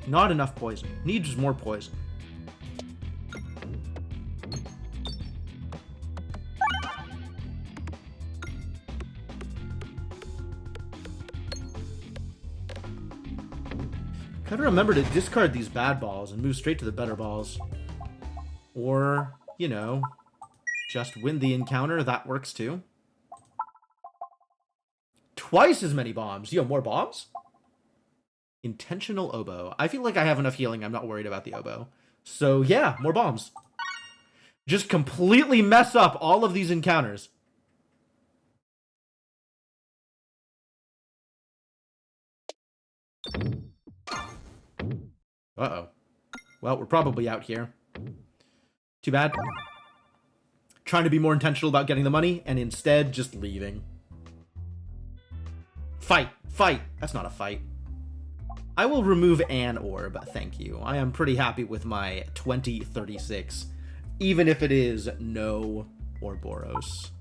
Not enough poison. Needs more poison. Gotta remember to discard these bad balls and move straight to the better balls. Or, you know, just win the encounter. That works too. Twice as many bombs. You have more bombs? Intentional oboe. I feel like I have enough healing. I'm not worried about the oboe. So yeah, more bombs. Just completely mess up all of these encounters. Uh-oh. Well, we're probably out here. Too bad. Trying to be more intentional about getting the money, and instead just leaving. Fight! Fight! That's not a fight. I will remove an orb, thank you. I am pretty happy with my 2036, even if it is no Ouroboros.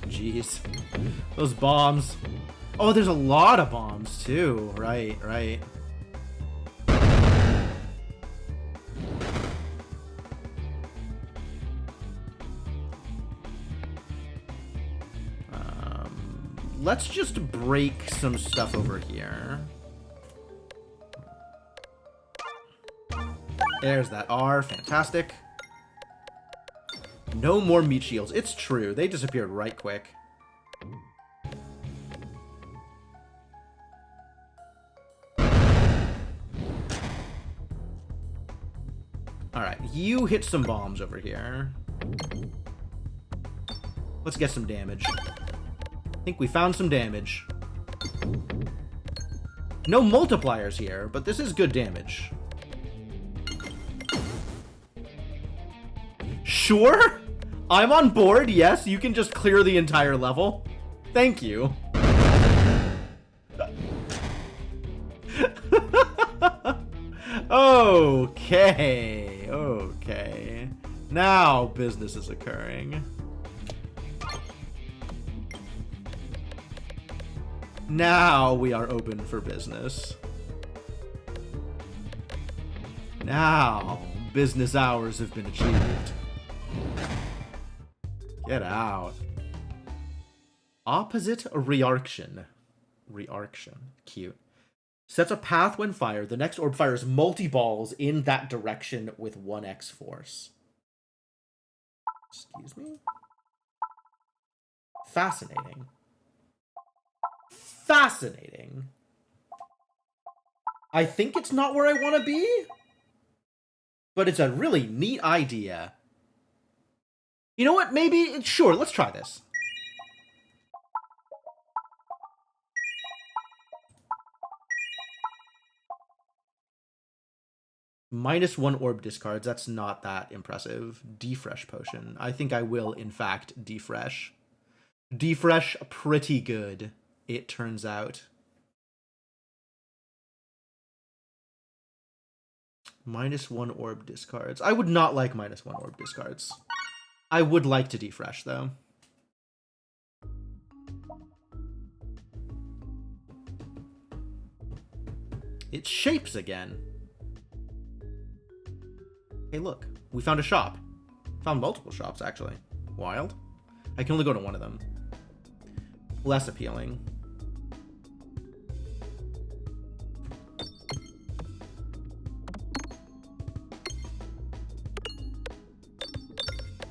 Jeez. Those bombs. Oh, there's a lot of bombs, too. Right, right. Let's just break some stuff over here. There's that R. Fantastic. No more meat shields. It's true. They disappeared right quick. Alright, you hit some bombs over here. Let's get some damage. I think we found some damage. No multipliers here, but this is good damage. Sure? I'm on board, yes, you can just clear the entire level. Thank you. Okay. Okay. Now business is occurring. Now we are open for business. Now business hours have been achieved. Get out. Opposite reaction. Reaction. Cute. Sets a path when fired. The next orb fires multi-balls in that direction with 1x force. Excuse me? Fascinating. Fascinating. I think it's not where I want to be, but it's a really neat idea. You know what? Maybe, sure, let's try this. -1 orb discards. That's not that impressive. Defresh potion. I think I will, in fact, defresh. Defresh pretty good, it turns out. -1 orb discards. I would not like -1 orb discards. I would like to defresh, though. It shapes again. Hey, look. We found a shop. Found multiple shops, actually. Wild. I can only go to one of them. Less appealing.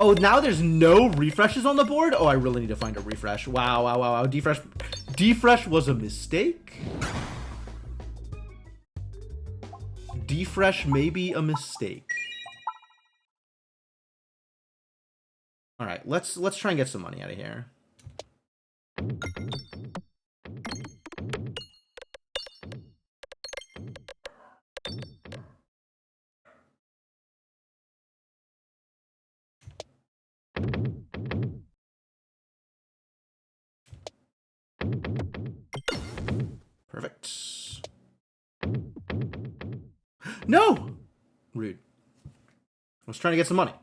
Oh, now there's no refreshes on the board? Oh, I really need to find a refresh. Wow, wow, wow, wow. Defresh was a mistake? Defresh may be a mistake. Alright, let's try and get some money out of here. Perfect. No! Rude. I was trying to get some money.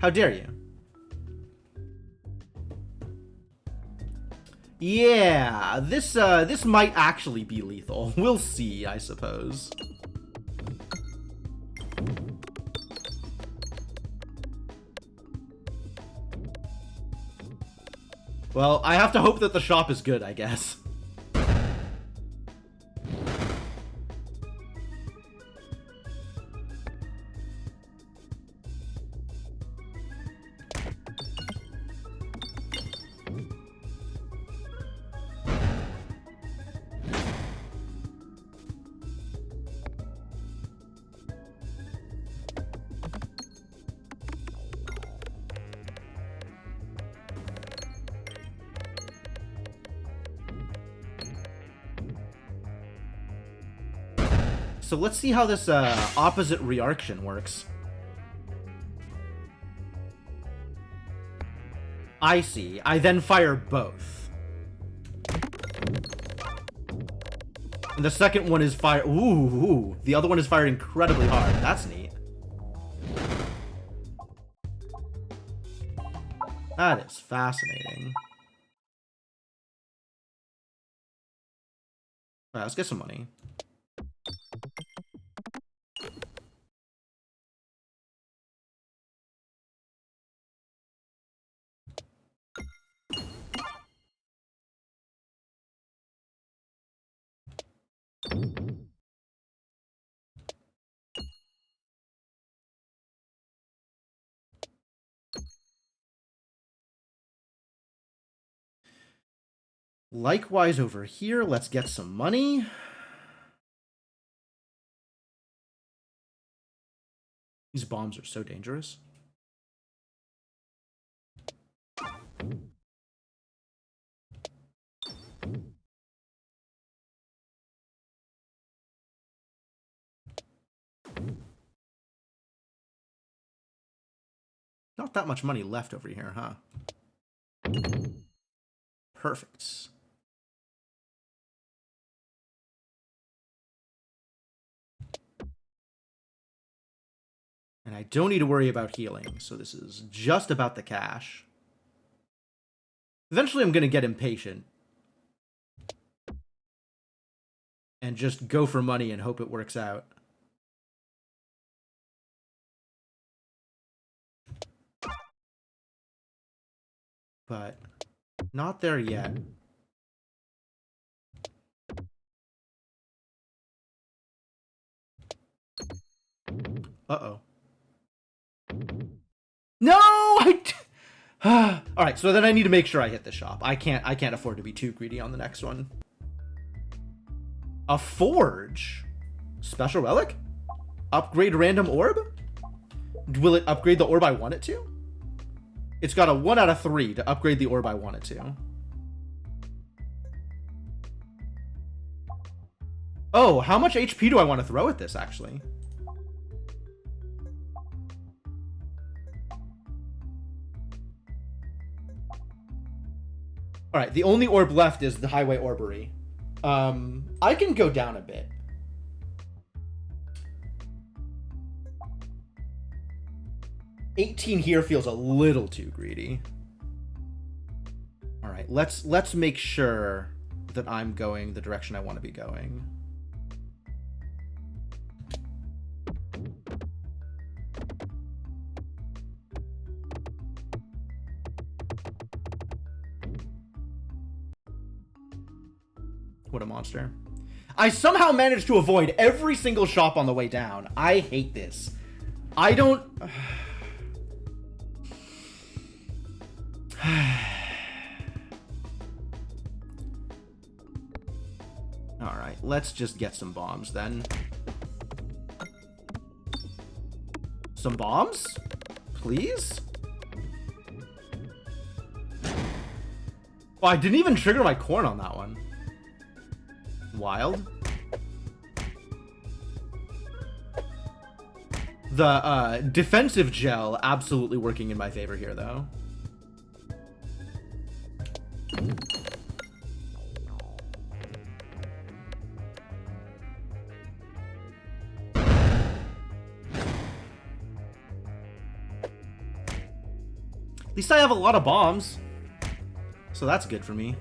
How dare you? Yeah, this might actually be lethal. We'll see, I suppose. Well, I have to hope that the shop is good, I guess. So let's see how this opposite reaction works. I see. I then fire both. And the second one is fire. Ooh. The other one is fired incredibly hard. That's neat. That is fascinating. Alright, let's get some money. Likewise over here, let's get some money. These bombs are so dangerous. Not that much money left over here, huh? Perfect. And I don't need to worry about healing, so this is just about the cash. Eventually I'm going to get impatient. And just go for money and hope it works out. But not there yet. Uh-oh. No! All right, so then I need to make sure I hit the shop. I can't afford to be too greedy on the next one. A forge? Special relic? Upgrade random orb? Will it upgrade the orb I want it to? It's got a 1 out of 3 to upgrade the orb I want it to. Oh, how much HP do I want to throw at this, actually? Alright, the only orb left is the Highway Orbery. I can go down a bit. $18 here feels a little too greedy. Alright, let's make sure that I'm going the direction I want to be going. What a monster. I somehow managed to avoid every single shop on the way down. I hate this. I don't... Alright, let's just get some bombs then. Some bombs? Please? Oh, I didn't even trigger my corn on that one. Wild. The defensive gel absolutely working in my favor here, though. At least I have a lot of bombs, so that's good for me.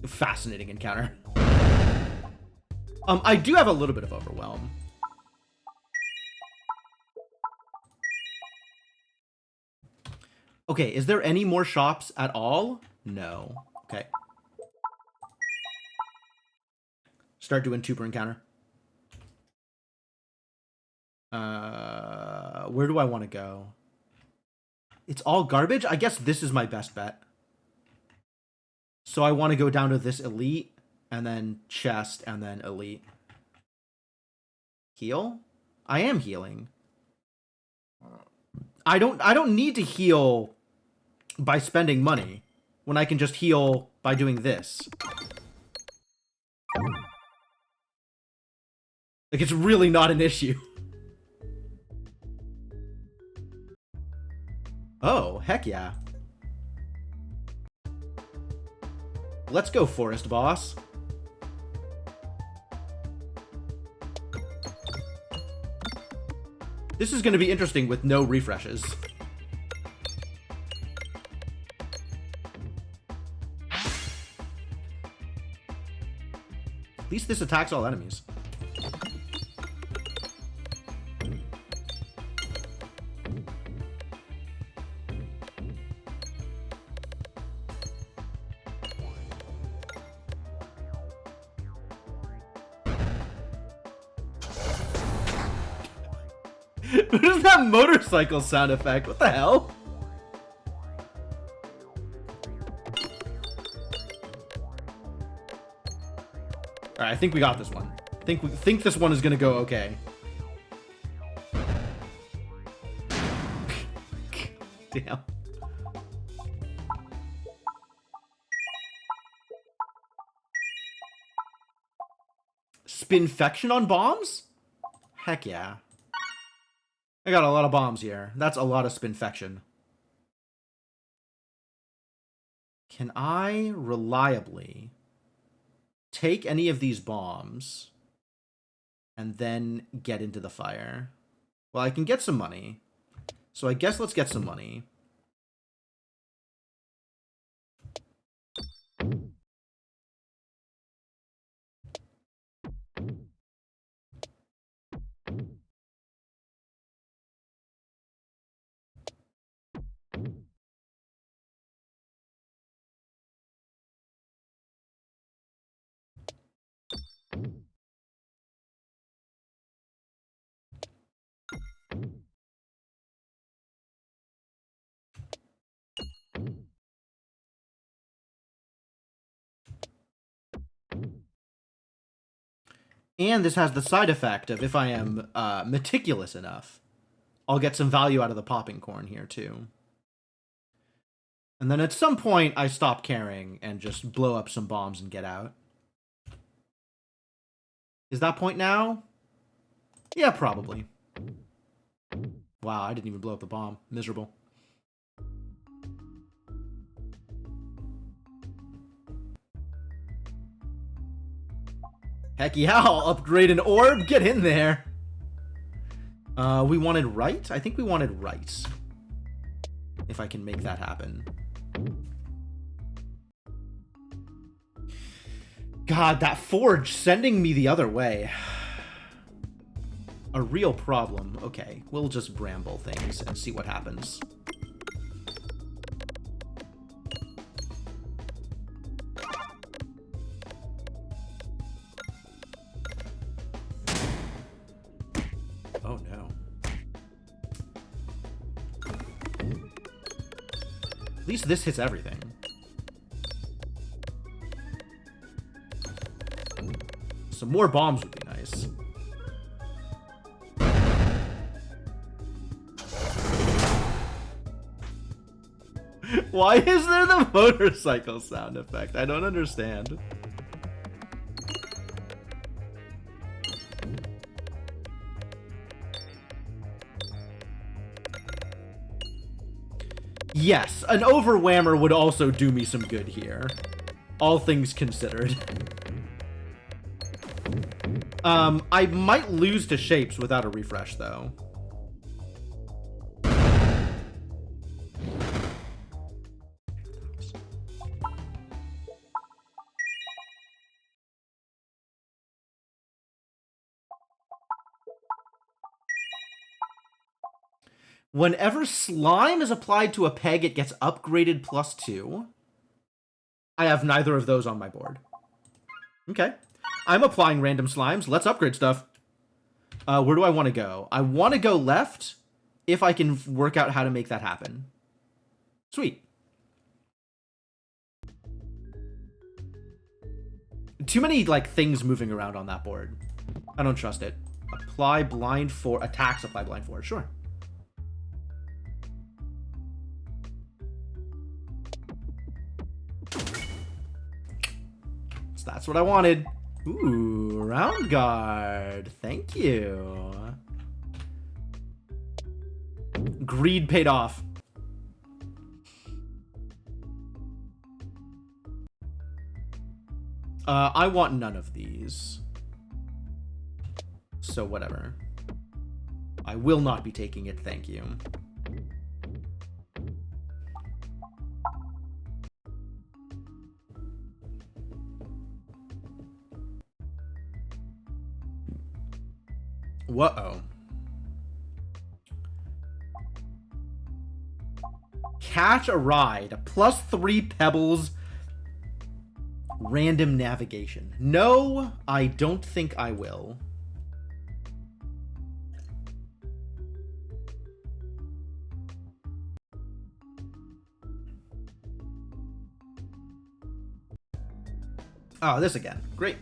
Fascinating encounter. I do have a little bit of overwhelm. Okay, is there any more shops at all? No. Okay. Start doing tuber encounter. Where do I want to go? It's all garbage? I guess this is my best bet. So I want to go down to this elite, and then chest, and then elite. Heal? I am healing. I don't need to heal by spending money when I can just heal by doing this. Like, it's really not an issue. Oh, heck yeah. Let's go, Forest Boss. This is going to be interesting with no refreshes. At least this attacks all enemies. What is that motorcycle sound effect? What the hell? Alright, I think we got this one. Think this one is gonna go okay. Damn. Spinfection on bombs? Heck yeah. I got a lot of bombs here. That's a lot of spinfection. Can I reliably take any of these bombs and then get into the fire? Well, I can get some money. So I guess let's get some money. And this has the side effect of if I am meticulous enough, I'll get some value out of the popping corn here too. And then at some point, I stop caring and just blow up some bombs and get out. Is that point now? Yeah, probably. Wow, I didn't even blow up the bomb. Miserable. Heck yeah, I'll upgrade an orb. Get in there. We wanted right? I think we wanted right. If I can make that happen. God, that forge sending me the other way. A real problem. Okay, we'll just bramble things and see what happens. Oh no. At least this hits everything. Some more bombs would be nice. Why is there the motorcycle sound effect? I don't understand. Yes, an overwhammer would also do me some good here. All things considered. I might lose to shapes without a refresh, though. Whenever slime is applied to a peg, it gets upgraded +2. I have neither of those on my board. Okay. I'm applying random slimes. Let's upgrade stuff. Where do I want to go? I want to go left if I can work out how to make that happen. Sweet. Too many, like, things moving around on that board. I don't trust it. Apply blind for attacks. Apply blind for sure. So that's what I wanted. Ooh, round guard. Thank you. Greed paid off. I want none of these. So whatever. I will not be taking it, thank you. Whoa. Catch a ride. +3 pebbles. Random navigation. No, I don't think I will. Oh, this again. Great.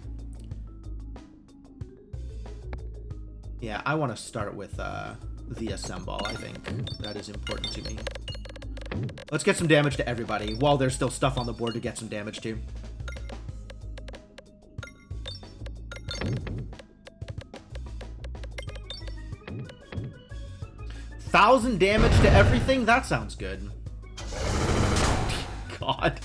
Yeah, I want to start with the assemble, I think. That is important to me. Let's get some damage to everybody while there's still stuff on the board to get some damage to. 1,000 damage to everything? That sounds good. God.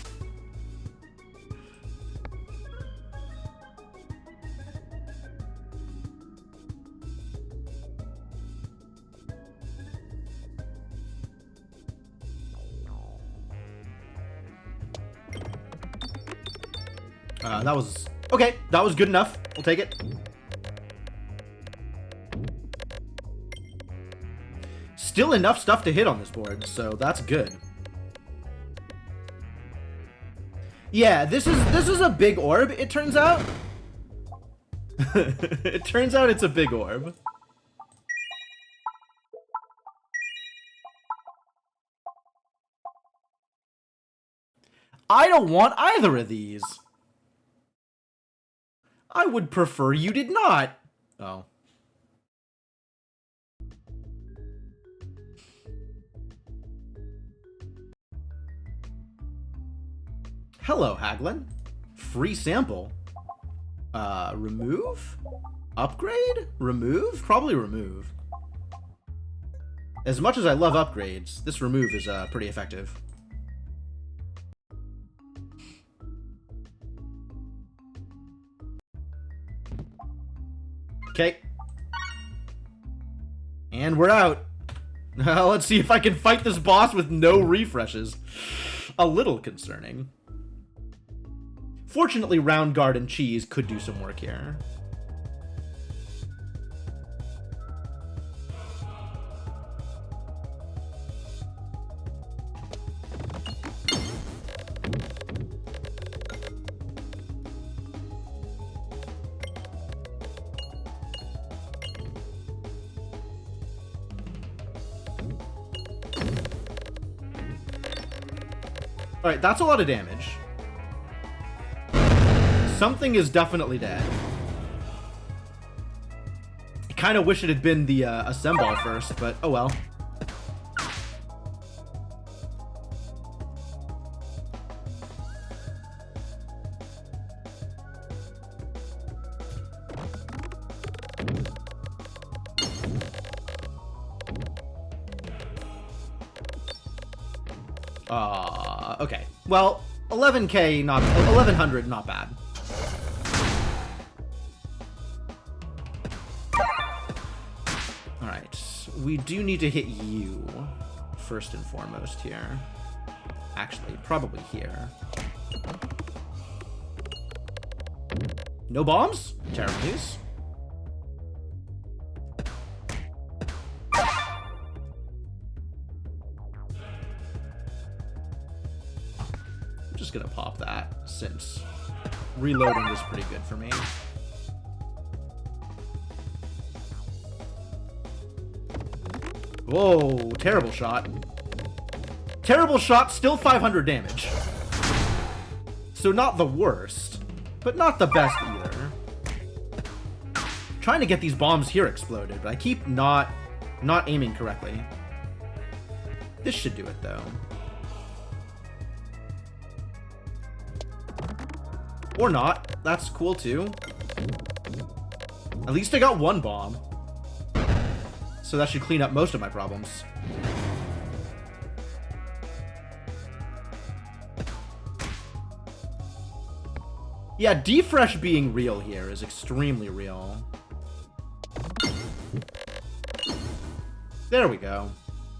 That was... Okay, that was good enough. We'll take it. Still enough stuff to hit on this board, so that's good. Yeah, this is a big orb, it turns out. It turns out it's a big orb. I don't want either of these. I would prefer you did not. Oh. Hello, Haglin. Free sample. Remove? Upgrade? Remove? Probably remove. As much as I love upgrades, this remove is pretty effective. Okay. And we're out. Let's see if I can fight this boss with no refreshes. A little concerning. Fortunately, Round Guard and Cheese could do some work here. Alright, that's a lot of damage. Something is definitely dead. I kind of wish it had been the assemble first, but oh well. Okay. Well, 11K, not 1100, not bad. All right, we do need to hit you first and foremost here. Actually, probably here. No bombs? Terrible news. Gonna pop that since reloading is pretty good for me. Whoa, terrible shot. Terrible shot, still 500 damage. So not the worst, but not the best either. Trying to get these bombs here exploded, but I keep not aiming correctly. This should do it though. Or not. That's cool too. At least I got one bomb. So that should clean up most of my problems. Yeah, defresh being real here is extremely real. There we go.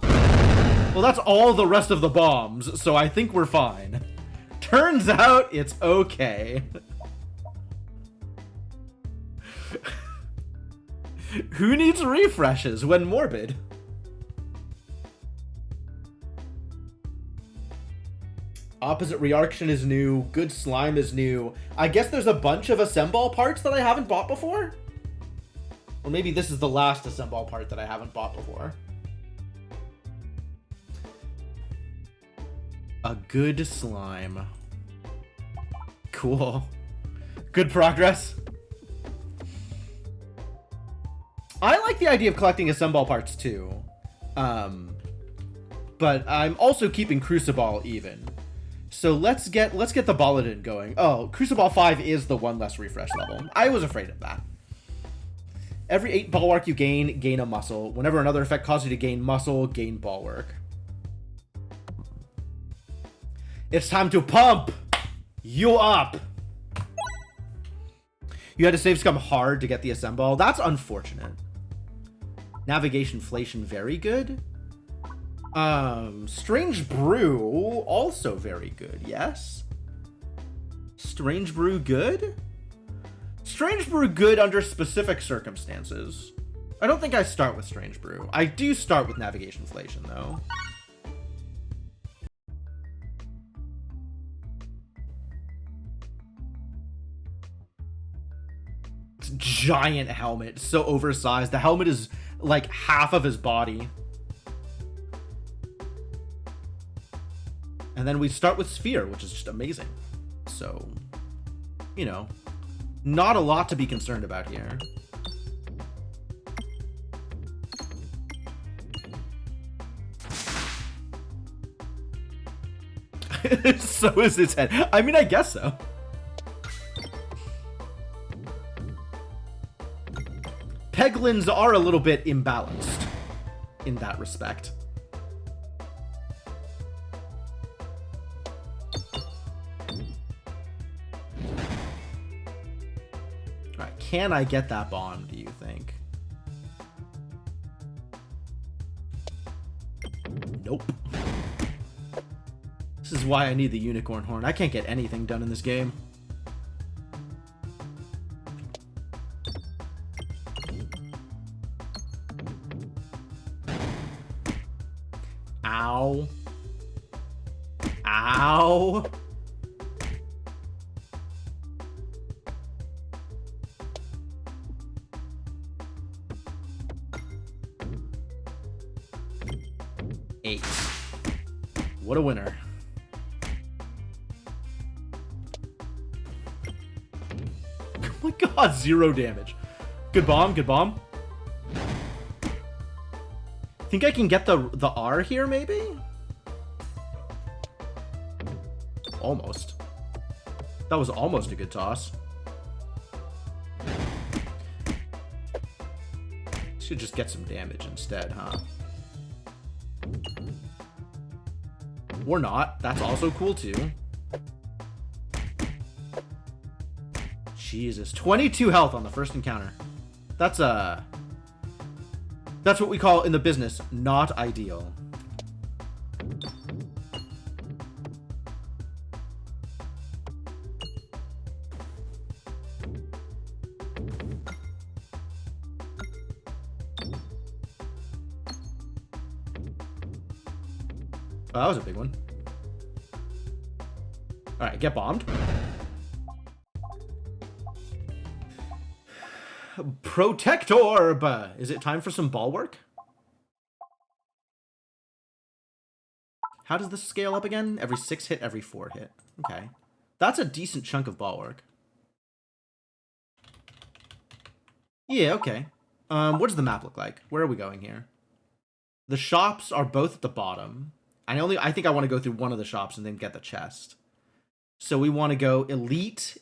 Well, that's all the rest of the bombs, so I think we're fine. Turns out it's okay. Who needs refreshes when morbid? Opposite reaction is new. Good slime is new. I guess there's a bunch of assemble parts that I haven't bought before. Or maybe this is the last assemble part that I haven't bought before. A good slime. Cool. Good progress. I like the idea of collecting assemble parts too. But I'm also keeping Crucible even. So let's get the Baladin going. Oh, Crucible 5 is the one less refresh level. I was afraid of that. Every 8 bulwark you gain a muscle. Whenever another effect causes you to gain muscle, gain bulwark. It's time to pump you up. You had to save scum hard to get the assemble. That's unfortunate. Navigation-flation, very good. Strange Brew, also very good, yes? Strange Brew good? Strange Brew good under specific circumstances. I don't think I start with Strange Brew. I do start with Navigation-flation, though. Giant helmet, so oversized. The helmet is like half of his body. And then we start with Sphere, which is just amazing. So, you know, not a lot to be concerned about here. So is his head. I mean, I guess so. Peglins are a little bit imbalanced in that respect. Alright, can I get that bomb, do you think? Nope. This is why I need the unicorn horn. I can't get anything done in this game. Ow. Ow. Eight. What a winner. Oh my god, 0 damage. Good bomb, good bomb. Think I can get the R here, maybe? Almost. That was almost a good toss. Should just get some damage instead, huh? Or not. That's also cool, too. Jesus. 22 health on the first encounter. That's what we call in the business, not ideal. Oh, that was a big one. Alright, get bombed. Protect Orb! Is it time for some bulwark? How does this scale up again? Every 6 hit, every 4 hit. Okay. That's a decent chunk of bulwark. Yeah, okay. What does the map look like? Where are we going here? The shops are both at the bottom. I think I want to go through one of the shops and then get the chest. So we want to go elite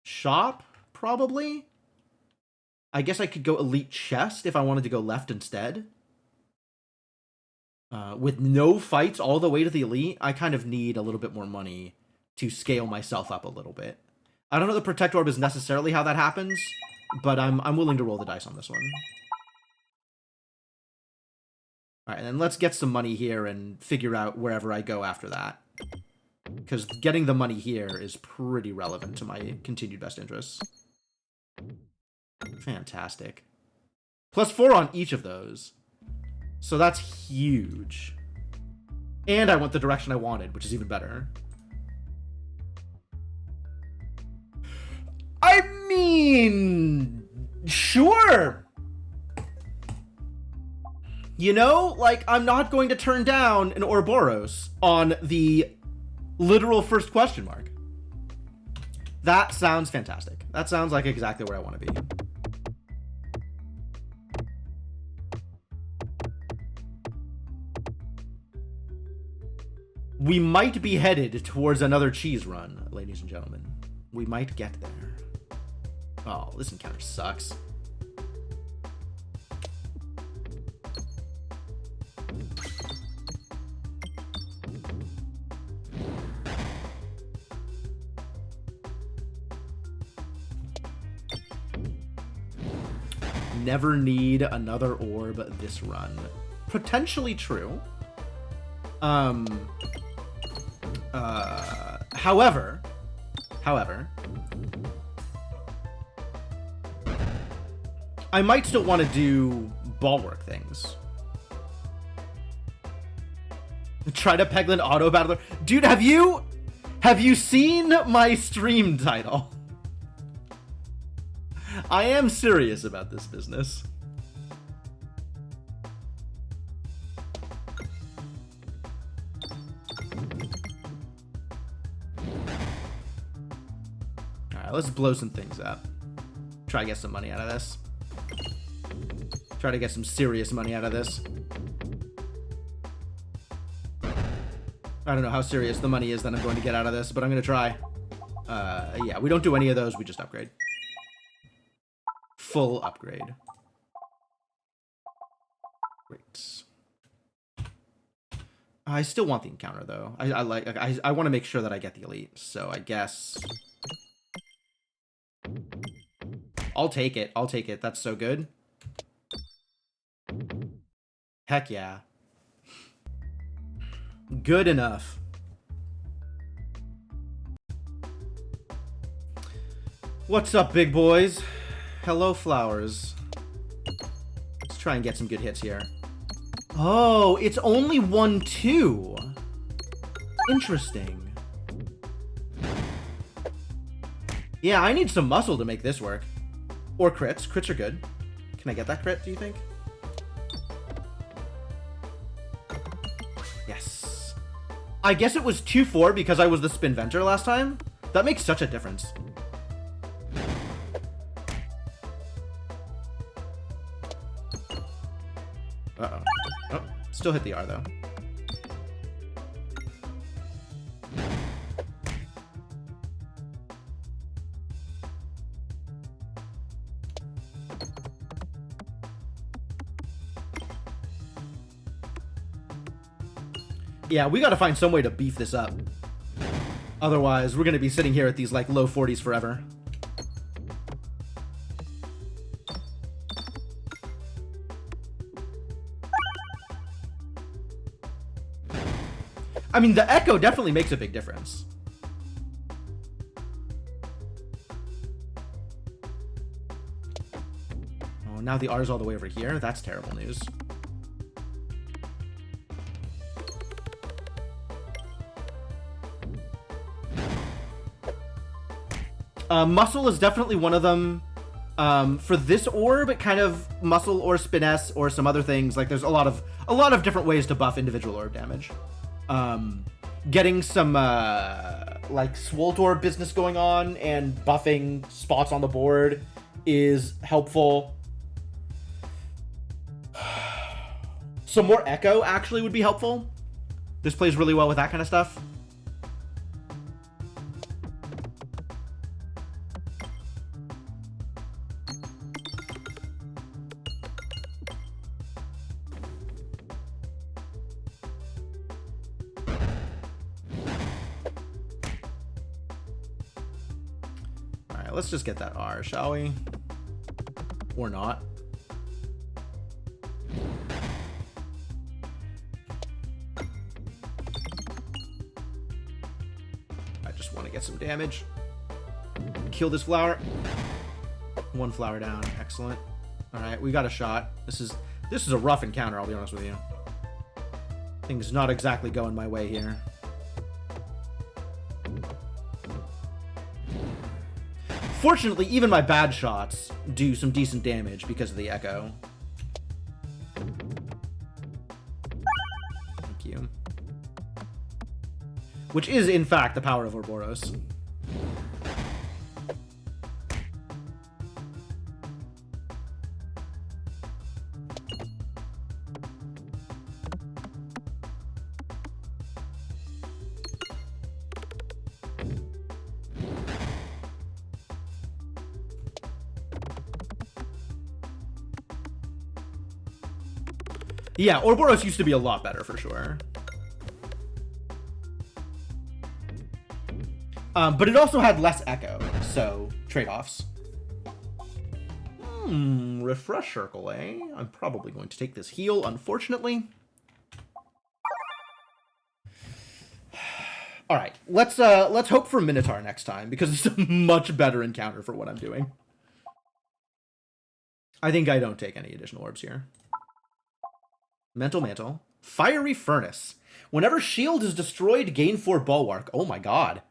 shop, probably. I guess I could go elite chest if I wanted to go left instead. With no fights all the way to the elite, I kind of need a little bit more money to scale myself up a little bit. I don't know the Protect Orb is necessarily how that happens, but I'm willing to roll the dice on this one. Alright, and then let's get some money here and figure out wherever I go after that. Because getting the money here is pretty relevant to my continued best interests. Fantastic. +4 on each of those. So that's huge. And I went the direction I wanted, which is even better. I mean, sure. You know, like, I'm not going to turn down an Ouroboros on the literal first question mark. That sounds fantastic. That sounds like exactly where I want to be. We might be headed towards another cheese run, ladies and gentlemen. We might get there. Oh, this encounter sucks. never need another orb this run. Potentially true. However, I might still want to do bulwark things. Try to Peglin auto battler. Dude, have you seen my stream title? I am serious about this business. Alright, let's blow some things up. Try to get some money out of this. Try to get some serious money out of this. I don't know how serious the money is that I'm going to get out of this, but I'm going to try. Yeah, we don't do any of those. We just upgrade. Full upgrade. Great. I still want the encounter, though. I want to make sure that I get the elite, so I guess... I'll take it. I'll take it. That's so good. Heck yeah. Good enough. What's up, big boys? Hello, flowers. Let's try and get some good hits here. Oh, it's only 1-2. Interesting. Yeah, I need some muscle to make this work. Or crits. Crits are good. Can I get that crit, do you think? Yes. I guess it was 2-4 because I was the Spinventor last time. That makes such a difference. Uh-oh. Oh, still hit the R, though. Yeah, we gotta find some way to beef this up. Otherwise, we're gonna be sitting here at these, like, low 40s forever. I mean, the echo definitely makes a big difference. Oh, now the R's all the way over here? That's terrible news. Muscle is definitely one of them. For this orb, kind of muscle or spiness or some other things. Like, there's a lot of different ways to buff individual orb damage. Getting some like Swoltor business going on and buffing spots on the board is helpful. Some more Echo actually would be helpful. This plays really well with that kind of stuff. Let's just get that R, shall we? Or not. I just want to get some damage. Kill this flower. One flower down. Excellent. Alright, we got a shot. This is a rough encounter, I'll be honest with you. Things not exactly going my way here. Fortunately, even my bad shots do some decent damage because of the Echo. Thank you. Which is, in fact, the power of Ouroboros. Yeah, Ouroboros used to be a lot better, for sure. But it also had less Echo, so trade-offs. Refresh Circle, eh? I'm probably going to take this heal, unfortunately. All right, let's hope for Minotaur next time, because it's a much better encounter for what I'm doing. I think I don't take any additional orbs here. Mental Mantle. Fiery Furnace. Whenever shield is destroyed, gain 4 Bulwark. Oh my god.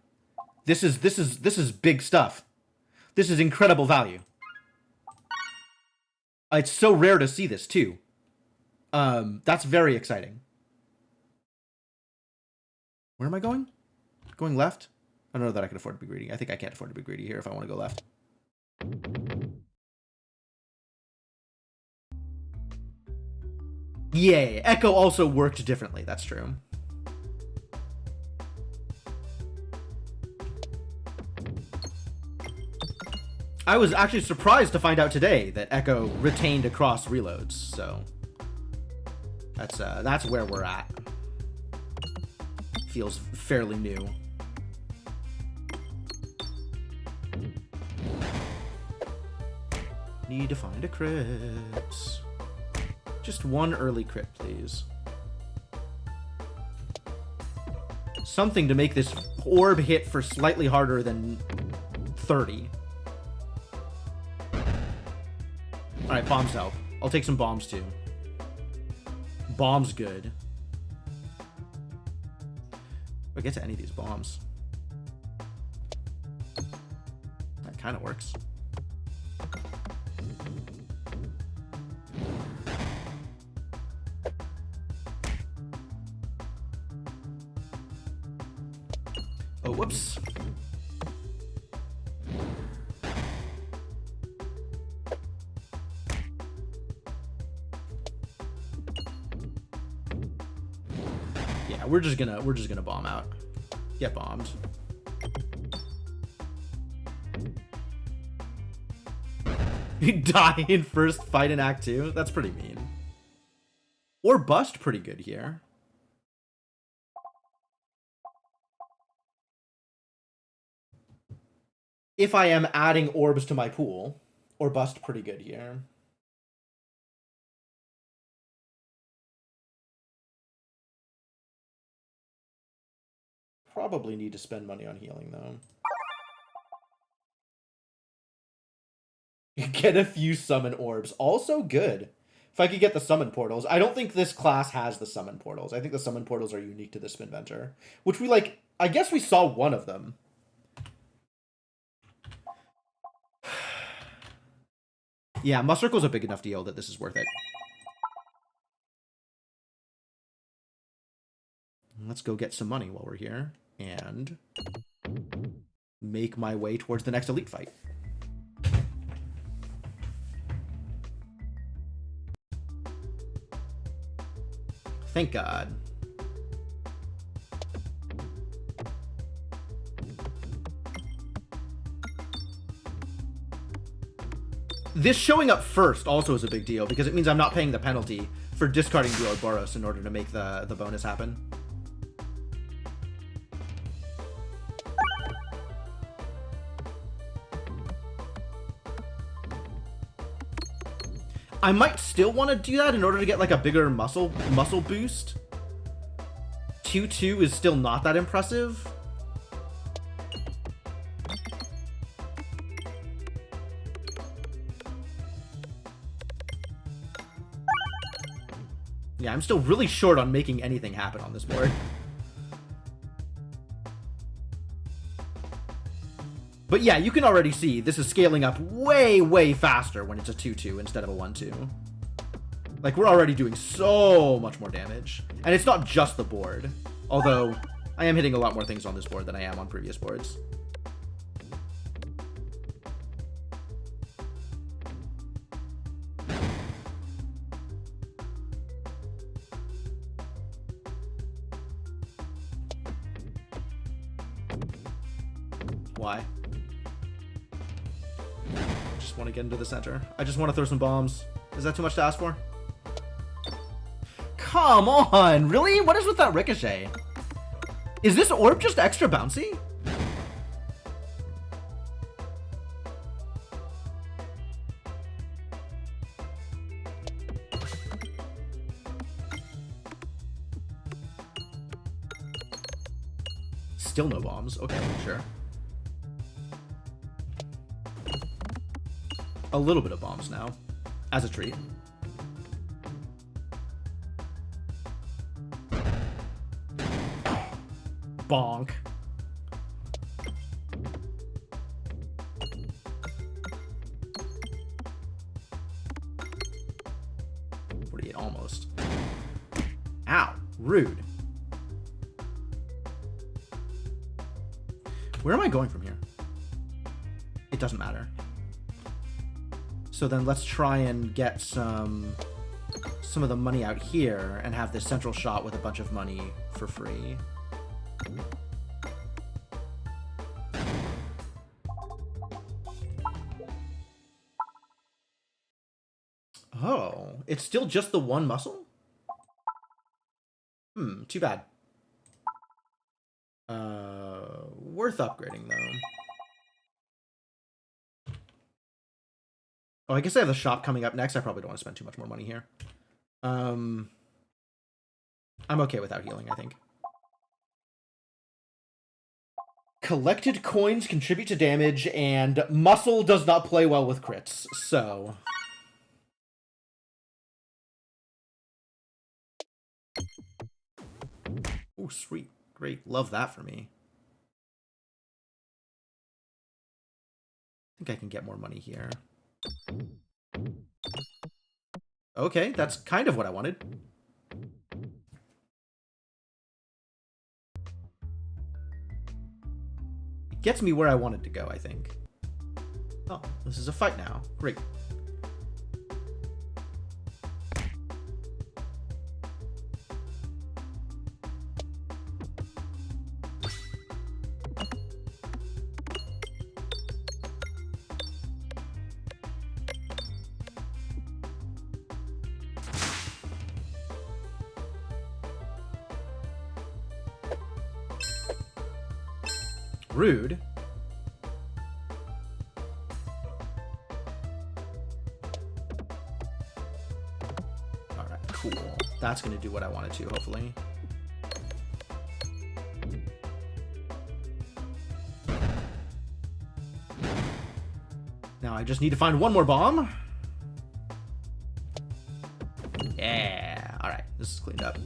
This is big stuff. This is incredible value. It's so rare to see this too. That's very exciting. Where am I going? Going left? I don't know that I can afford to be greedy. I think I can't afford to be greedy here if I want to go left. Yay, Echo also worked differently, that's true. I was actually surprised to find out today that Echo retained across reloads, so that's where we're at. Feels fairly new. Need to find a crit. Just one early crit, please. Something to make this orb hit for slightly harder than 30. Alright, bombs help. I'll take some bombs too. Bombs good. If I get to any of these bombs. That kind of works. Oh, whoops. Yeah, we're just gonna bomb out. Get bombed. You die in first fight in Act 2? That's pretty mean. Or bust pretty good here. If I am adding orbs to my pool, or bust pretty good here. Probably need to spend money on healing, though. Get a few summon orbs. Also good. If I could get the summon portals. I don't think this class has the summon portals. I think the summon portals are unique to this Spinventor. Which we, like, I guess we saw one of them. Yeah, Must Circle's a big enough deal that this is worth it. Let's go get some money while we're here. And make my way towards the next elite fight. Thank God. This showing up first also is a big deal because it means I'm not paying the penalty for discarding the Ouroboros in order to make the bonus happen. I might still want to do that in order to get like a bigger muscle boost. 2-2 is still not that impressive. Yeah, I'm still really short on making anything happen on this board. But yeah, you can already see this is scaling up way, way faster when it's a 2-2 instead of a 1-2. Like, we're already doing so much more damage. And it's not just the board. Although, I am hitting a lot more things on this board than I am on previous boards. Why? Just want to get into the center. I just want to throw some bombs. Is that too much to ask for? Come on! Really? What is with that ricochet? Is this orb just extra bouncy? Still no bombs. Okay, sure. A little bit of bombs now, as a treat. Bonk. 48 almost. Ow, rude. Where am I going from here? It doesn't matter. So then let's try and get some of the money out here and have this central shot with a bunch of money for free. Oh, it's still just the one muscle? Too bad. Worth upgrading, though. Oh, I guess I have the shop coming up next. I probably don't want to spend too much more money here. I'm okay without healing, I think. Collected coins contribute to damage, and muscle does not play well with crits, so... Oh, sweet. Great. Love that for me. I think I can get more money here. Okay, that's kind of what I wanted. It gets me where I wanted to go, I think. Oh, this is a fight now. Great. Rude. Alright, cool. That's going to do what I wanted to, hopefully. Now I just need to find one more bomb. Yeah. Alright, this is cleaned up.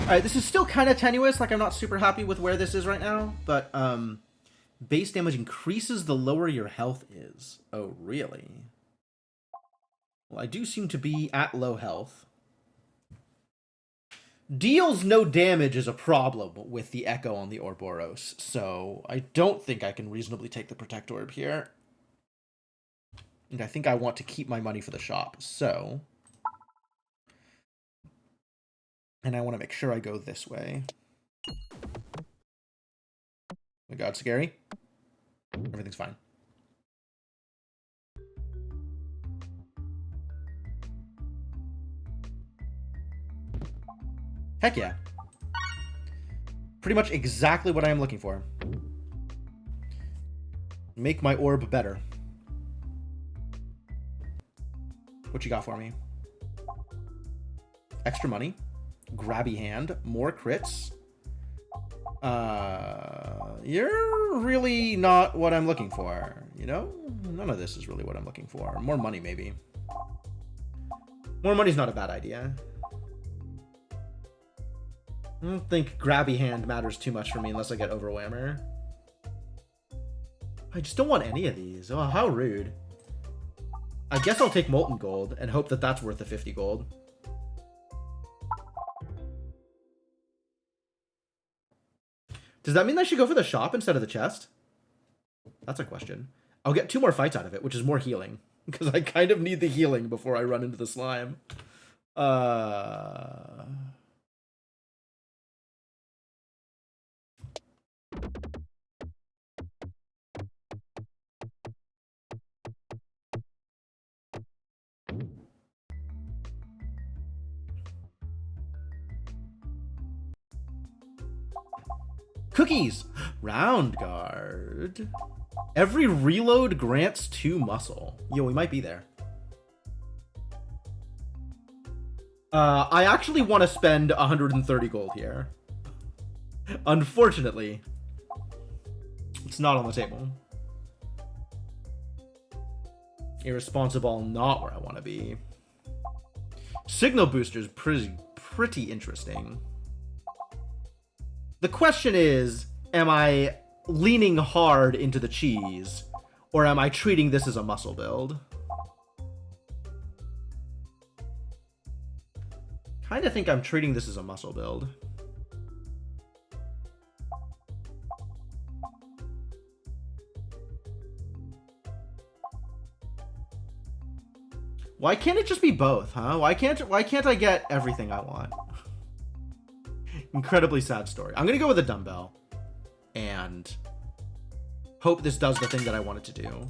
Alright, this is still kind of tenuous, like I'm not super happy with where this is right now, but base damage increases the lower your health is. Oh, really? Well, I do seem to be at low health. Deals no damage is a problem with the Echo on the Ouroboros, so I don't think I can reasonably take the Protect Orb here. And I think I want to keep my money for the shop, so... And I want to make sure I go this way. Oh my god, scary. Everything's fine. Heck yeah. Pretty much exactly what I am looking for. Make my orb better. What you got for me? Extra money. Grabby hand. More crits. You're really not what I'm looking for, you know? None of this is really what I'm looking for. More money, maybe. More money's not a bad idea. I don't think grabby hand matters too much for me unless I get Overwhammer. I just don't want any of these. Oh, how rude. I guess I'll take Molten Gold and hope that that's worth the 50 gold. Does that mean I should go for the shop instead of the chest? That's a question. I'll get 2 more fights out of it, which is more healing. Because I kind of need the healing before I run into the slime. Cookies! Round guard. Every reload grants 2 muscle. Yo, we might be there. I actually want to spend 130 gold here. Unfortunately, it's not on the table. Irresponsible, not where I want to be. Signal boosters, pretty interesting. The question is, am I leaning hard into the cheese, or am I treating this as a muscle build? Kinda think I'm treating this as a muscle build. Why can't it just be both, huh? Why can't I get everything I want? Incredibly sad story. I'm gonna go with a dumbbell and hope this does the thing that I want it to do.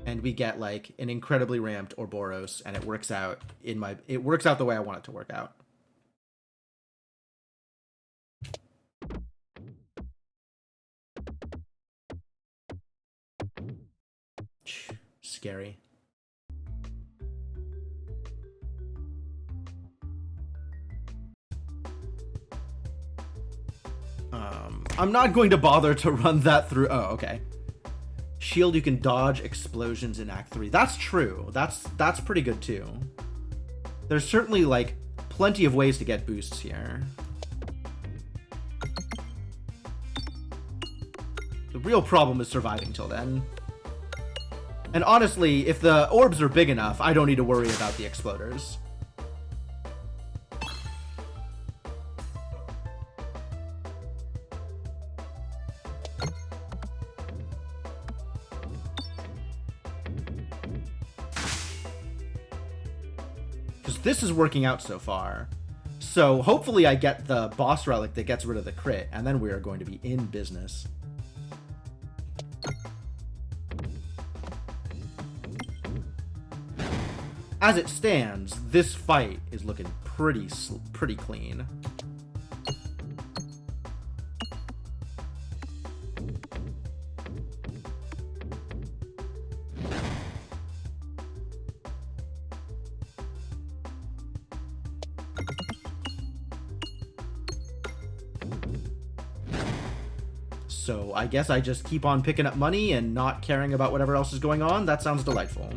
And we get like an incredibly ramped Ouroboros and it works out the way I want it to work out. Scary. I'm not going to bother to run that through. Oh, okay. Shield, you can dodge explosions in Act 3. That's true. That's pretty good too. There's certainly like plenty of ways to get boosts here. The real problem is surviving till then. And honestly, if the orbs are big enough, I don't need to worry about the exploders. Because this is working out so far. So hopefully I get the boss relic that gets rid of the crit, and then we are going to be in business. As it stands, this fight is looking pretty clean. So I guess I just keep on picking up money and not caring about whatever else is going on. That sounds delightful.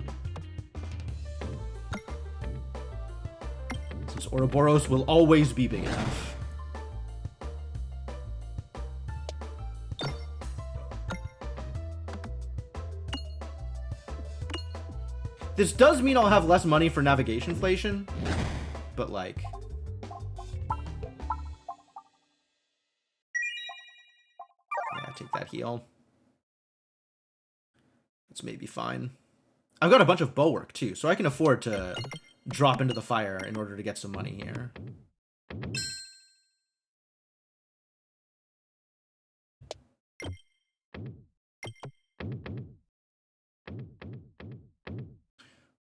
Since Ouroboros will always be big enough. This does mean I'll have less money for navigation inflation, but like... take that heal. It's maybe fine. I've got a bunch of bow work too, so I can afford to drop into the fire in order to get some money here.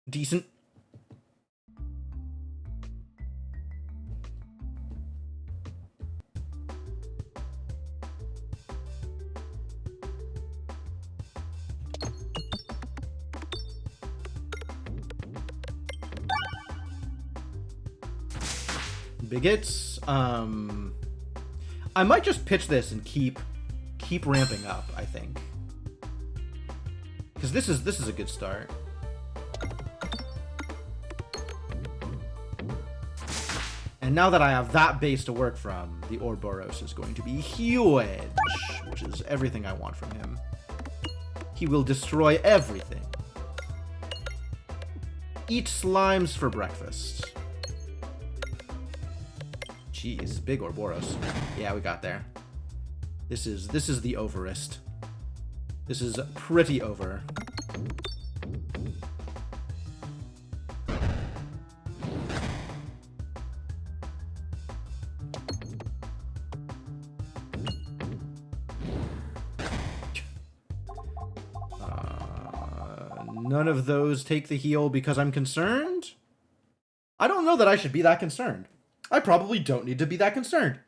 Decent. Bigots. I might just pitch this and keep ramping up, I think. Because this is a good start. And now that I have that base to work from, the Ouroboros is going to be huge, which is everything I want from him. He will destroy everything. Eat slimes for breakfast. Jeez, big Ouroboros. Yeah, we got there. This is the overest. This is pretty over. None of those take the heal because I'm concerned? I don't know that I should be that concerned. I probably don't need to be that concerned.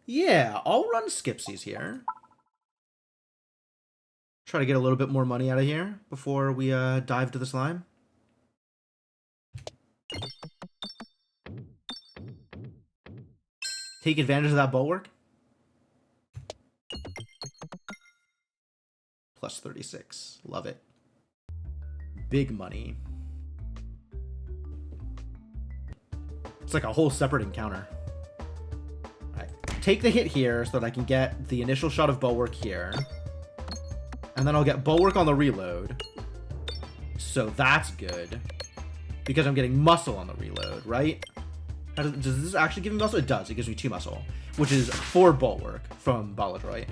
Yeah, I'll run Skipsies here. Try to get a little bit more money out of here before we dive to the slime. Take advantage of that bulwark. Plus 36. Love it. Big money. It's like a whole separate encounter. Alright. Take the hit here so that I can get the initial shot of bulwark here. And then I'll get bulwark on the reload. So that's good. Because I'm getting muscle on the reload, right? Does this actually give me muscle? It does. It gives me 2 muscle. Which is 4 bulwark from Baladroit.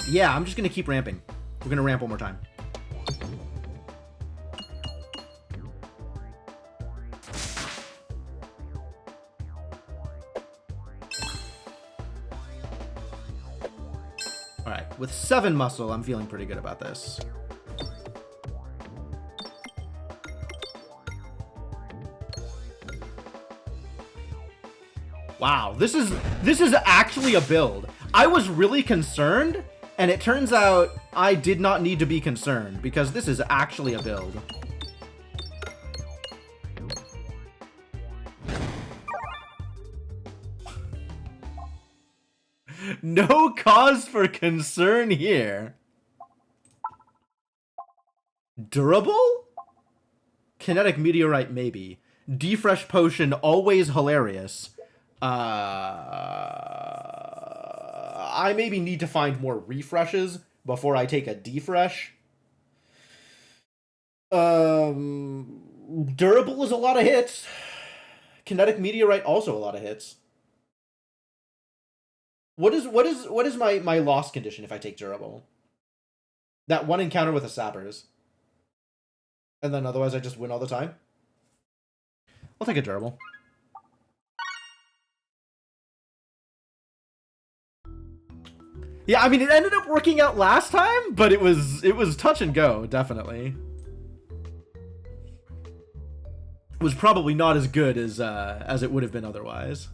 Yeah, I'm just going to keep ramping. We're going to ramp one more time. Alright, with 7 muscle, I'm feeling pretty good about this. Wow, this is actually a build. I was really concerned, and it turns out I did not need to be concerned, because this is actually a build. No cause for concern here. Durable? Kinetic meteorite, maybe. Defresh potion, always hilarious. I maybe need to find more refreshes before I take a defresh. Durable is a lot of hits. Kinetic meteorite also a lot of hits. What is my loss condition if I take durable? That one encounter with the sappers. And then otherwise I just win all the time? I'll take a durable. Yeah, I mean, it ended up working out last time, but it was touch and go, definitely. It was probably not as good as it would have been otherwise.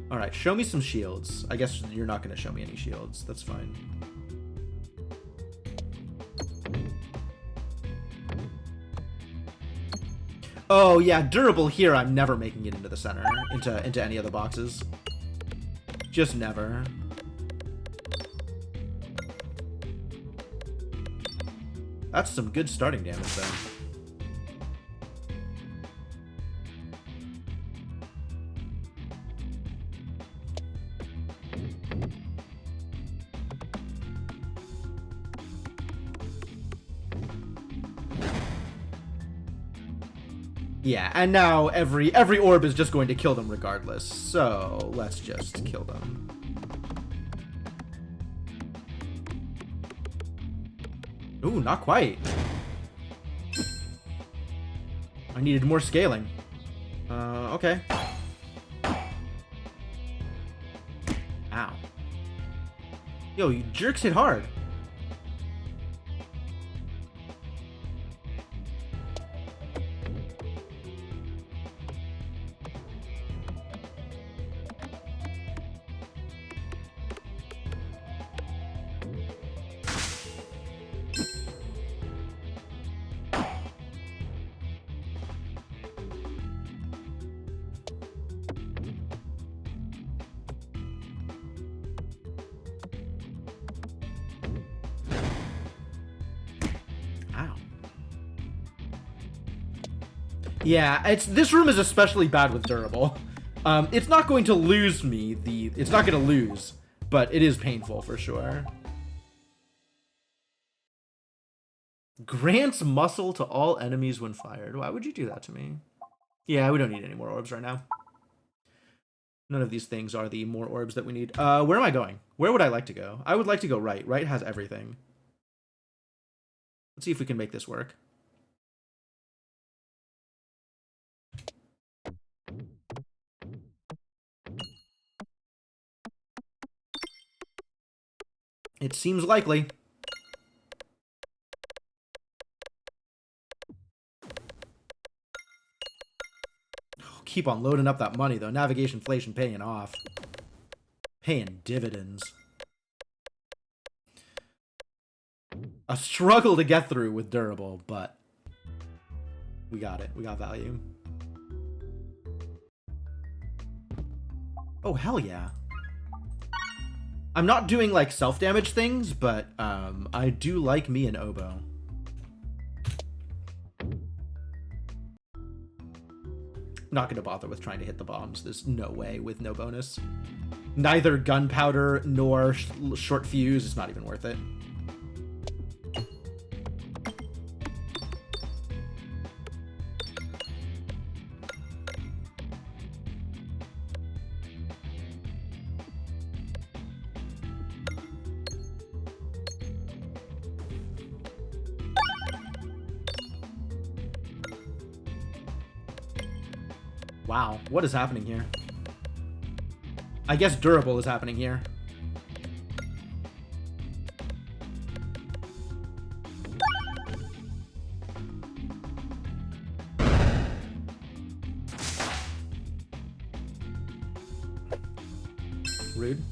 All right, show me some shields. I guess you're not going to show me any shields. That's fine. Oh, yeah, durable here, I'm never making it into the center, into any of the boxes. Just never. That's some good starting damage, though. Yeah, and now every orb is just going to kill them regardless, so let's just kill them. Ooh, not quite. I needed more scaling. Okay. Ow. Yo, you jerks hit hard. Yeah, this room is especially bad with durable. It's not going to lose me it's not going to lose, but it is painful for sure. Grants muscle to all enemies when fired. Why would you do that to me? Yeah, we don't need any more orbs right now. None of these things are the more orbs that we need. Where am I going? Where would I like to go? I would like to go right. Right has everything. Let's see if we can make this work. It seems likely. Keep on loading up that money, though. Navigation inflation paying off. Paying dividends. A struggle to get through with durable, but we got it. We got value. Oh, hell yeah. I'm not doing, like, self-damage things, but I do like me an oboe. Not going to bother with trying to hit the bombs. There's no way with no bonus. Neither gunpowder nor short fuse. It's not even worth it. Wow, what is happening here? I guess durable is happening here. Rude.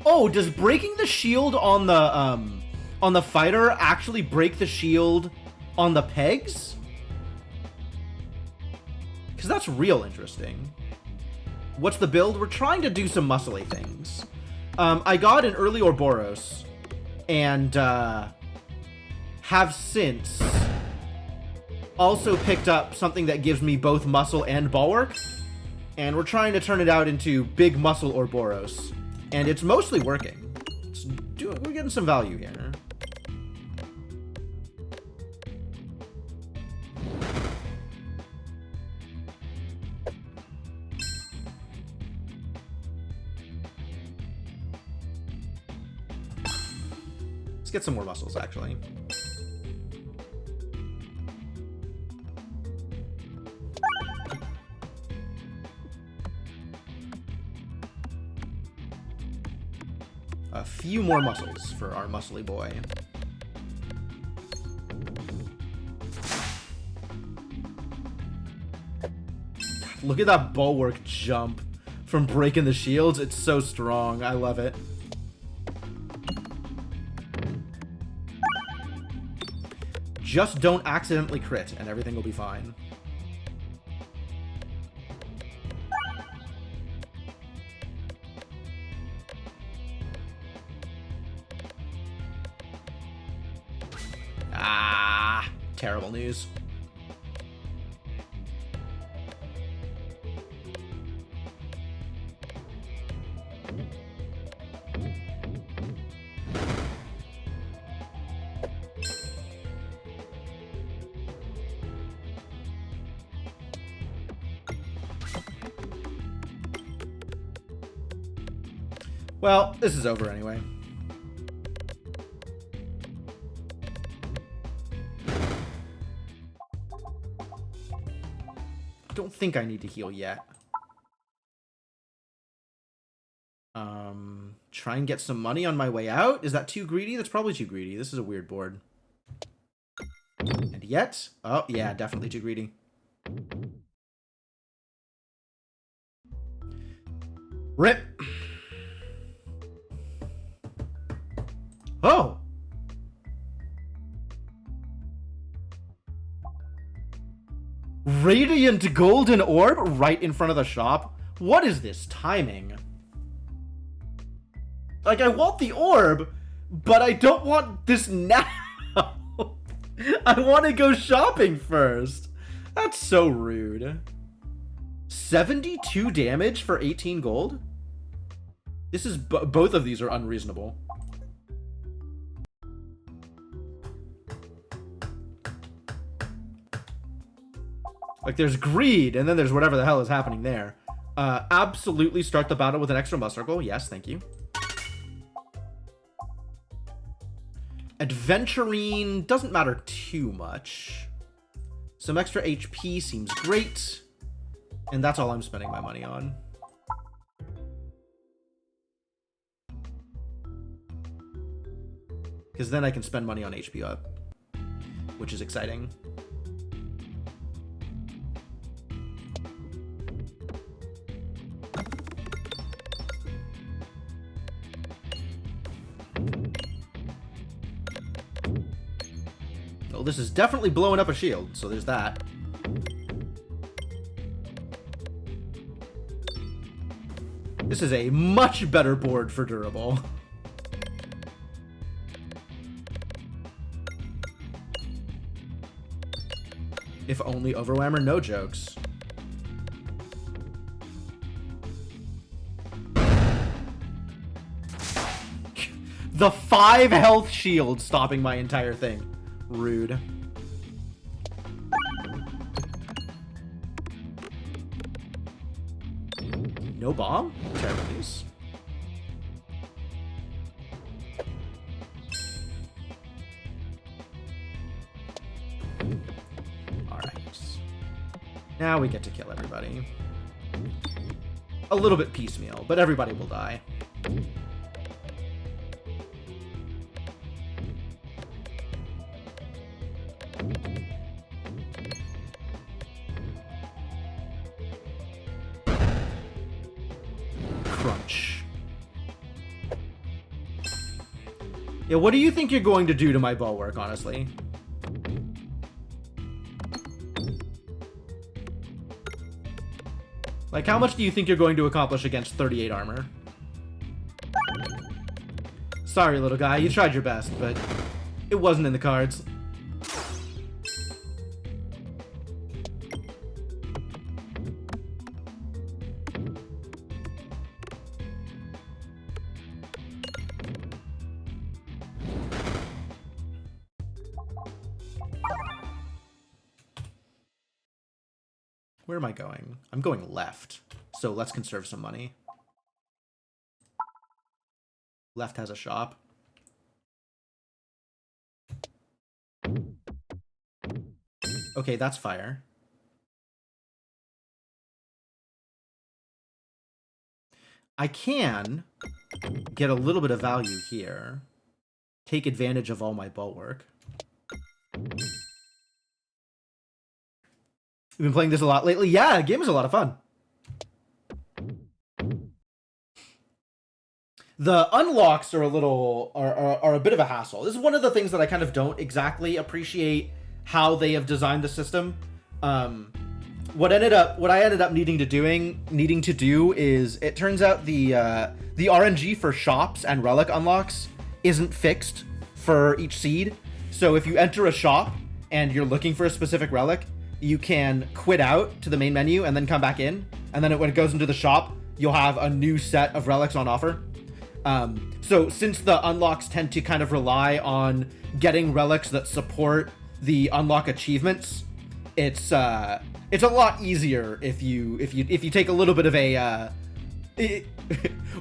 Oh, does breaking the shield on the fighter actually break the shield on the pegs? Because that's real interesting. What's the build? We're trying to do some muscly things. I got an early Ouroboros, and have since also picked up something that gives me both muscle and bulwark, and we're trying to turn it out into big muscle Ouroboros. And it's mostly working. We're getting some value here. Let's get some more muscles, actually. A few more muscles for our muscly boy. God, look at that bulwark jump from breaking the shields. It's so strong. I love it. Just don't accidentally crit and everything will be fine. Terrible news. Well, this is over anyway. Don't think I need to heal yet. Try and get some money on my way out. Is that too greedy? That's probably too greedy. This is a weird board. And yet, oh yeah, definitely too greedy. Rip. Oh. Radiant golden orb right in front of the shop? What is this timing? Like, I want the orb, but I don't want this now. I want to go shopping first. That's so rude. 72 damage for 18 gold? This is... both of these are unreasonable. Like, there's greed, and then there's whatever the hell is happening there. Absolutely start the battle with an extra muscle circle. Yes, thank you. Adventurine doesn't matter too much. Some extra HP seems great. And that's all I'm spending my money on. Because then I can spend money on HP up, which is exciting. Well, this is definitely blowing up a shield, so there's that. This is a much better board for durable. If only Overwhammer, no jokes. The 5 health shield stopping my entire thing. Rude. No bomb? Terrible news. Now we get to kill everybody. A little bit piecemeal, but everybody will die. Crunch. Yeah, what do you think you're going to do to my bulwark, honestly? Like, how much do you think you're going to accomplish against 38 armor? Sorry, little guy. You tried your best, but it wasn't in the cards. Where am I going? I'm going left. So let's conserve some money. Left has a shop. Okay, that's fire. I can get a little bit of value here. Take advantage of all my bulwark. You've been playing this a lot lately? Yeah, the game is a lot of fun. The unlocks are a bit of a hassle. This is one of the things that I kind of don't exactly appreciate how they have designed the system. What I ended up needing to do is, it turns out the RNG for shops and relic unlocks isn't fixed for each seed. So if you enter a shop and you're looking for a specific relic, you can quit out to the main menu and then come back in. And then when it goes into the shop, you'll have a new set of relics on offer. So since the unlocks tend to kind of rely on getting relics that support the unlock achievements, it's a lot easier if you take a little bit of a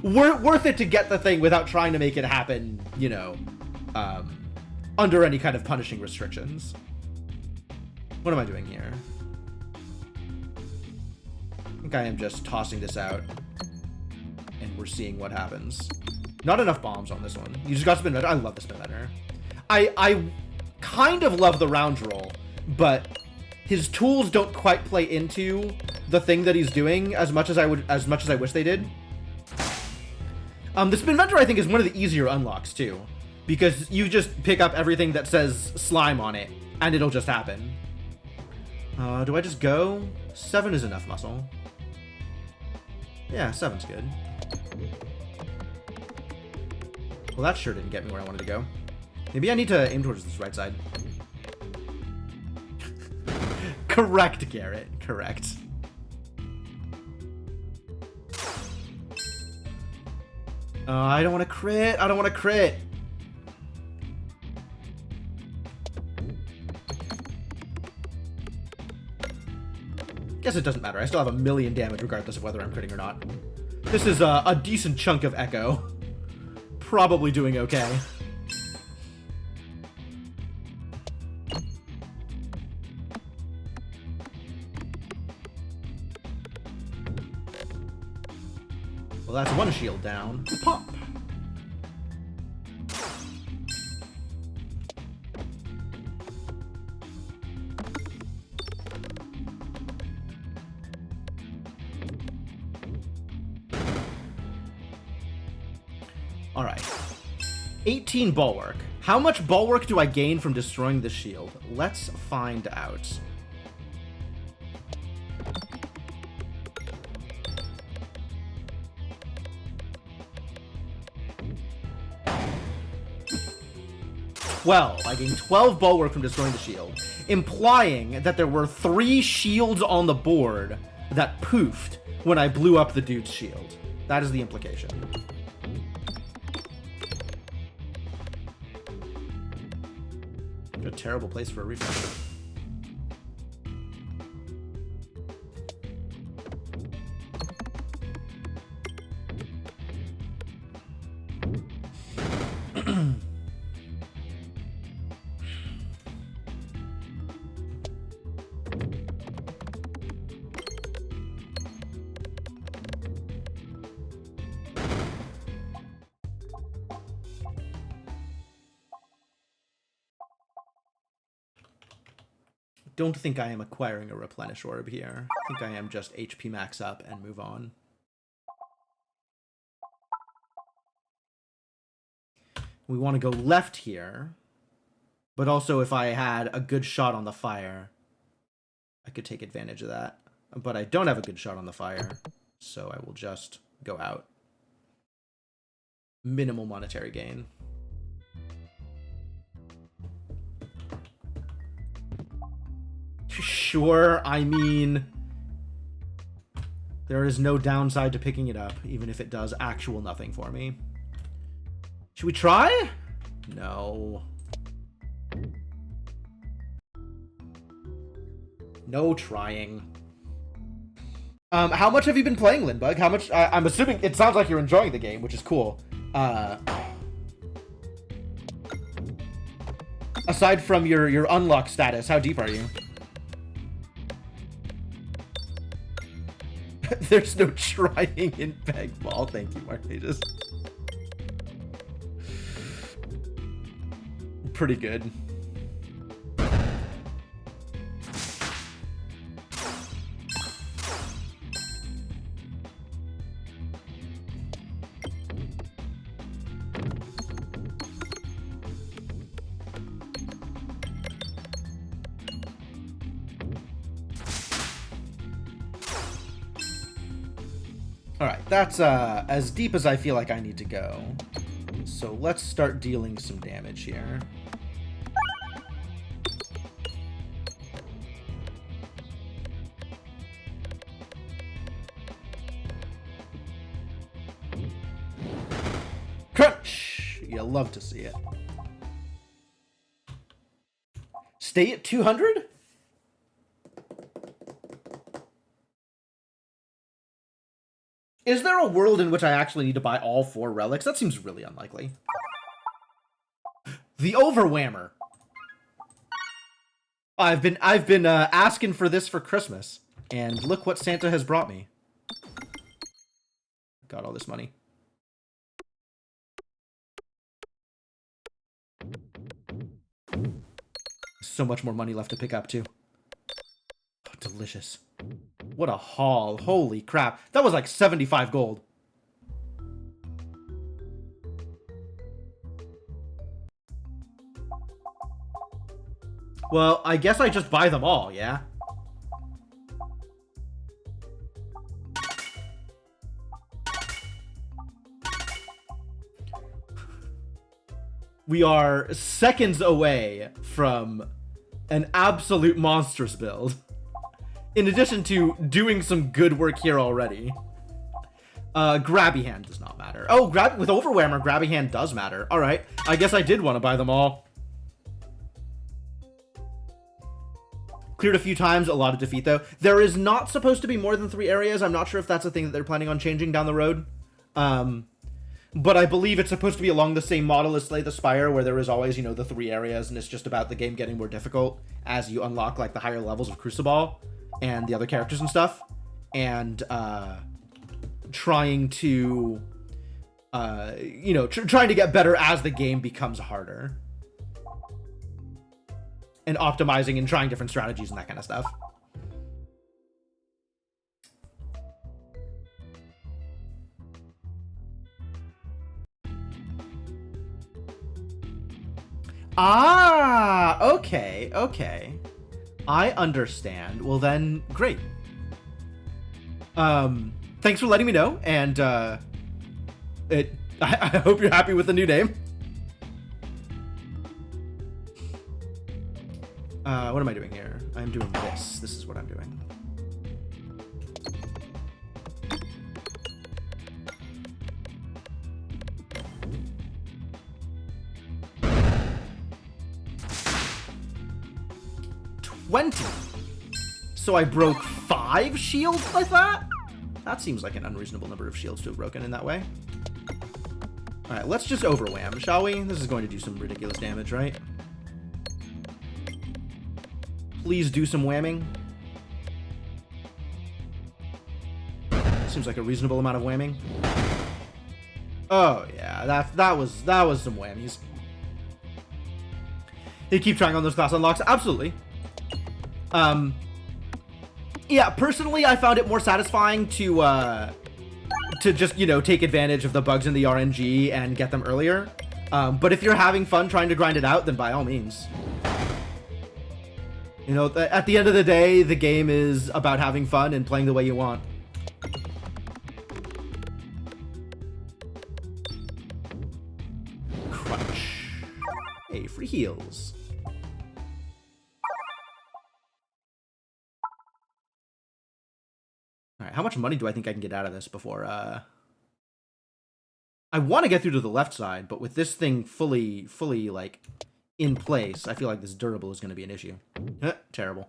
worth it to get the thing without trying to make it happen, you know, under any kind of punishing restrictions. What am I doing here? I think I am just tossing this out, and we're seeing what happens. Not enough bombs on this one. You just got spin better. I love the spin better. I kind of love the round roll, but his tools don't quite play into the thing that he's doing as much as I wish they did. The spin venter, I think, is one of the easier unlocks too, because you just pick up everything that says slime on it, and it'll just happen. Do I just go? 7 is enough muscle. Yeah, 7's good. Well, that sure didn't get me where I wanted to go. Maybe I need to aim towards this right side. Correct, Garrett. Correct. I don't want to crit. I don't want to crit. Guess it doesn't matter. I still have 1,000,000 damage regardless of whether I'm critting or not. This is a decent chunk of echo. Probably doing okay. Well, that's one shield down. Pop! Alright. 18 bulwark. How much bulwark do I gain from destroying the shield? Let's find out. Well, I gained 12 bulwark from destroying the shield, implying that there were 3 shields on the board that poofed when I blew up the dude's shield. That is the implication. What a terrible place for a refresh. Don't think I am acquiring a replenish orb here. I think I am just HP max up and move on. We want to go left here, but also if I had a good shot on the fire, I could take advantage of that. But I don't have a good shot on the fire, so I will just go out. Minimal monetary gain. Sure, I mean, there is no downside to picking it up, even if it does actual nothing for me. Should we try? No. No trying. How much have you been playing, Lindbug? How much? I'm assuming it sounds like you're enjoying the game, which is cool. Aside from your unlock status, how deep are you? There's no trying in Pegball. Thank you, Martages. Pretty good. Alright, that's as deep as I feel like I need to go. So let's start dealing some damage here. Crunch! You love to see it. Stay at 200? Is there a world in which I actually need to buy all 4 relics? That seems really unlikely. The Overwhammer. I've been asking for this for Christmas, and look what Santa has brought me. Got all this money. So much more money left to pick up too. Oh, delicious. What a haul. Holy crap. That was like 75 gold. Well, I guess I just buy them all, yeah? We are seconds away from an absolute monstrous build. In addition to doing some good work here already. Grabby Hand does not matter. Oh, with Overwhammer, Grabby Hand does matter. Alright, I guess I did want to buy them all. Cleared a few times, a lot of defeat though. There is not supposed to be more than 3 areas. I'm not sure if that's a thing that they're planning on changing down the road. But I believe it's supposed to be along the same model as Slay the Spire, where there is always, you know, the 3 areas, and it's just about the game getting more difficult as you unlock, like, the higher levels of Crucible and the other characters and stuff. And, trying to, you know, trying to get better as the game becomes harder. And optimizing and trying different strategies and that kind of stuff. Ah, okay, okay. I understand. Well then, great. Thanks for letting me know, and I hope you're happy with the new name. What am I doing here? I'm doing this. This is what I'm doing. So I broke 5 shields like that? That seems like an unreasonable number of shields to have broken in that way. Alright, let's just overwham, shall we? This is going to do some ridiculous damage, right? Please do some whamming. Seems like a reasonable amount of whamming. Oh yeah, that was some whammies. You keep trying on those class unlocks? Absolutely. Yeah, personally, I found it more satisfying to just, you know, take advantage of the bugs in the RNG and get them earlier. But if you're having fun trying to grind it out, then by all means. You know, at the end of the day, the game is about having fun and playing the way you want. Crunch. Hey, free heals. Alright, how much money do I think I can get out of this before, I want to get through to the left side, but with this thing fully, like, in place, I feel like this durable is going to be an issue. Terrible.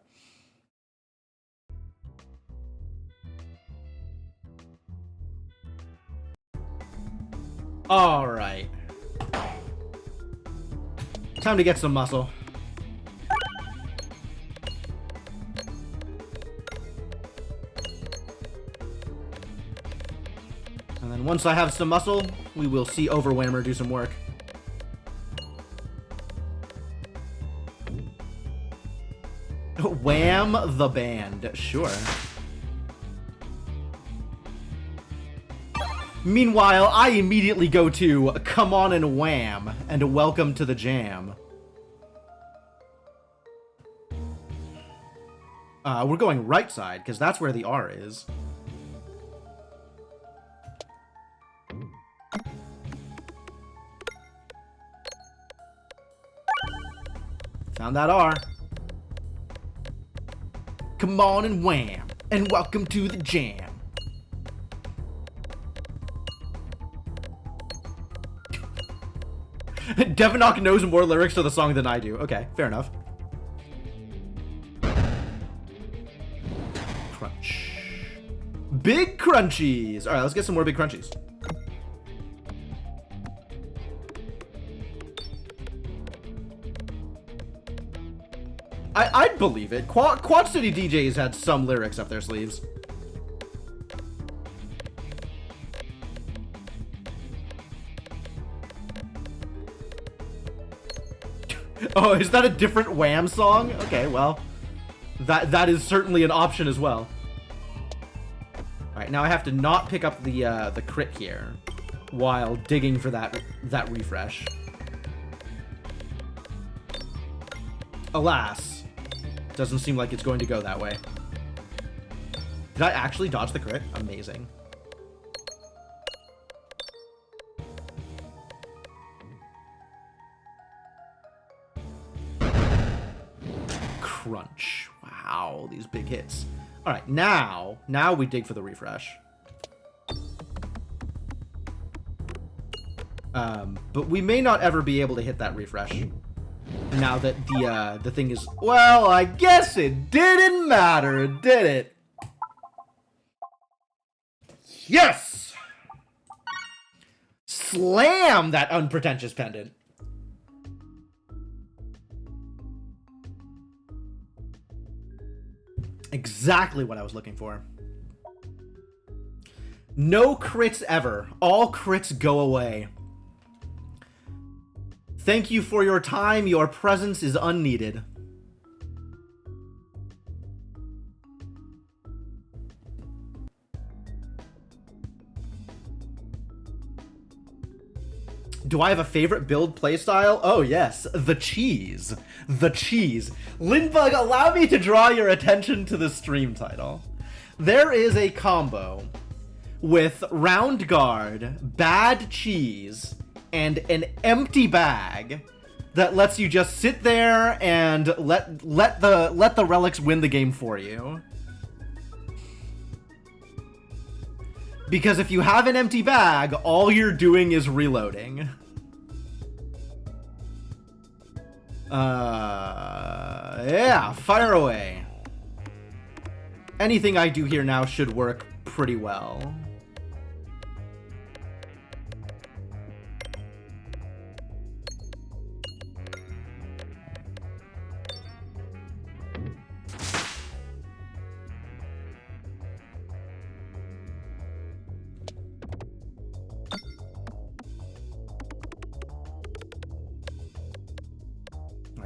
Alright. Time to get some muscle. And then once I have some muscle, we will see Overwhammer do some work. Wham the band, sure. Meanwhile, I immediately go to Come On and Wham and Welcome to the Jam. We're going right side, because that's where the R is. Found that R. Come on and wham, and welcome to the jam. Devinock knows more lyrics to the song than I do. Okay, fair enough. Crunch. Big crunchies. All right, let's get some more big crunchies. I'd believe it. Quad City DJs had some lyrics up their sleeves. Oh, is that a different Wham song? Okay, well, that is certainly an option as well. All right, now I have to not pick up the crit here while digging for that refresh. Alas. Doesn't seem like it's going to go that way. Did I actually dodge the crit? Amazing. Crunch. Wow, these big hits. All right, now we dig for the refresh. But we may not ever be able to hit that refresh. Now that the thing is... Well, I guess it didn't matter, did it? Yes! Slam that unpretentious pendant. Exactly what I was looking for. No crits ever. All crits go away. Thank you for your time. Your presence is unneeded. Do I have a favorite build playstyle? Oh yes, the cheese. The cheese. Lindbug, allow me to draw your attention to the stream title. There is a combo with round guard, bad cheese, and an empty bag that lets you just sit there and let the relics win the game for you. Because if you have an empty bag, all you're doing is reloading. Yeah, fire away. Anything I do here now should work pretty well.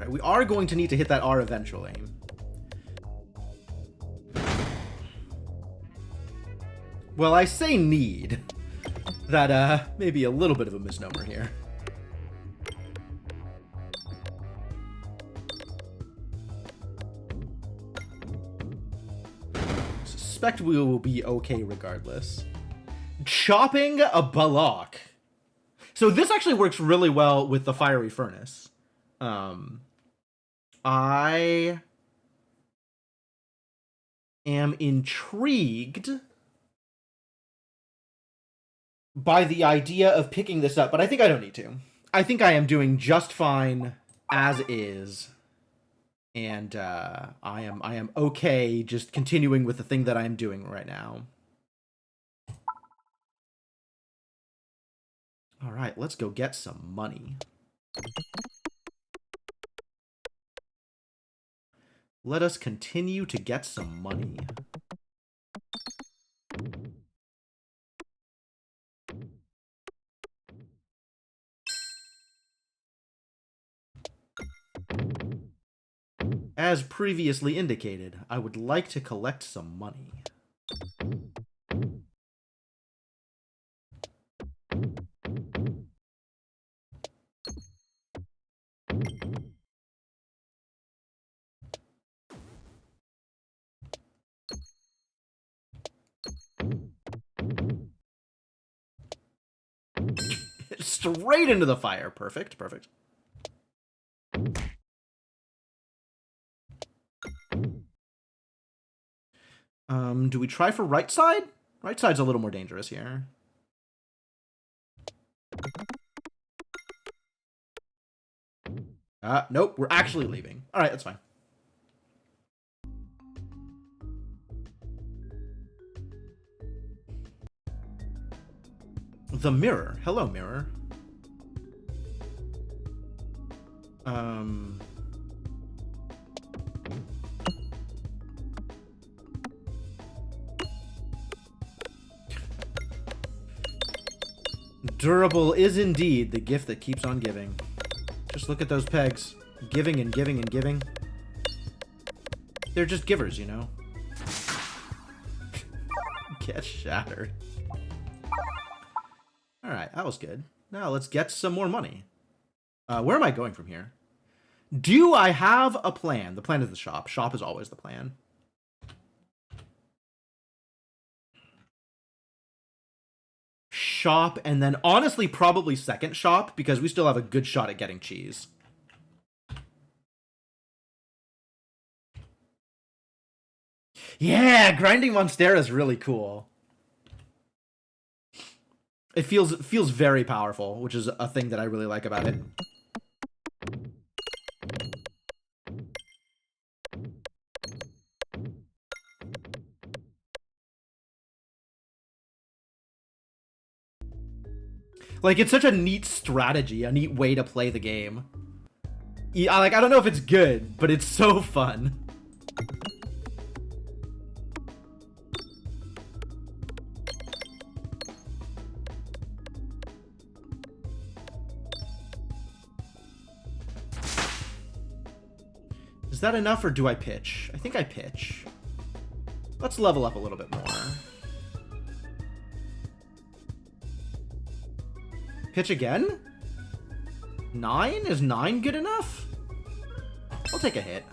We are going to need to hit that R eventually. Well, I say need. That, may be a little bit of a misnomer here. Suspect we will be okay regardless. Chopping a Balak. So this actually works really well with the Fiery Furnace. I am intrigued by the idea of picking this up, but I think I don't need to. I think I am doing just fine as is, and I am okay just continuing with the thing that I am doing right now. All right, let's go get some money. Let us continue to get some money. As previously indicated, I would like to collect some money. Straight into the fire. Perfect, perfect. Do we try for right side? Right side's a little more dangerous here. Nope, we're actually leaving. All right, that's fine. The mirror. Hello, mirror. Durable is indeed the gift that keeps on giving. Just look at those pegs. Giving and giving and giving. They're just givers, you know? Get shattered. Alright, that was good. Now let's get some more money. Where am I going from here? Do I have a plan? The plan is the shop. Shop is always the plan. Shop, and then honestly probably second shop, because we still have a good shot at getting cheese. Yeah, grinding Monstera is really cool. It feels very powerful, which is a thing that I really like about it. Like, it's such a neat strategy, a neat way to play the game. I don't know if it's good, but it's so fun. Is that enough, or do I pitch? I think I pitch. Let's level up a little bit more. Pitch again? 9? Is 9 good enough? I'll take a hit.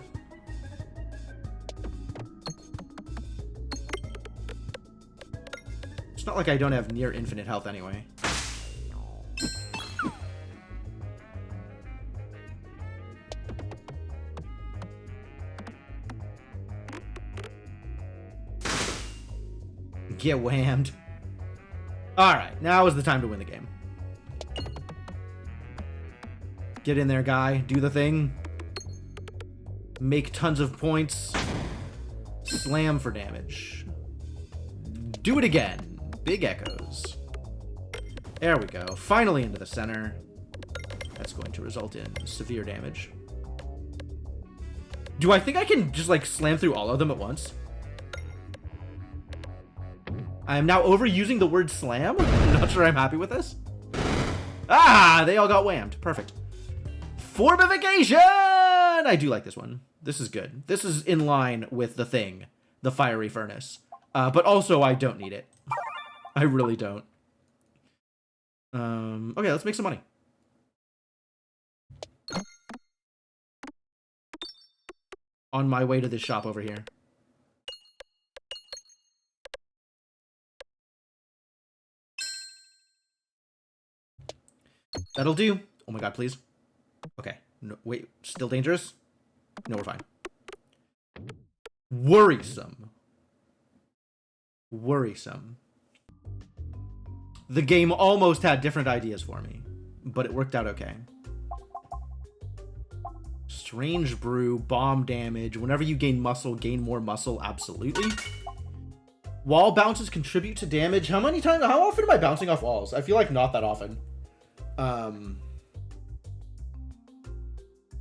It's not like I don't have near infinite health anyway. Get whammed. Alright, now is the time to win the game. Get in there, guy. Do the thing. Make tons of points. Slam for damage. Do it again. Big echoes. There we go. Finally into the center. That's going to result in severe damage. Do I think I can just, like, slam through all of them at once? I am now overusing the word slam. I'm not sure I'm happy with this. Ah, they all got whammed. Perfect. Formification! I do like this one. This is good. This is in line with the thing. The fiery furnace. But also, I don't need it. I really don't. Okay, let's make some money. On my way to this shop over here. That'll do. Oh my god, please. Okay. No, wait, still dangerous? No, we're fine. Worrisome. Worrisome. The game almost had different ideas for me, but it worked out okay. Strange brew, bomb damage. Whenever you gain muscle, gain more muscle. Absolutely. Wall bounces contribute to damage. How often am I bouncing off walls? I feel like not that often.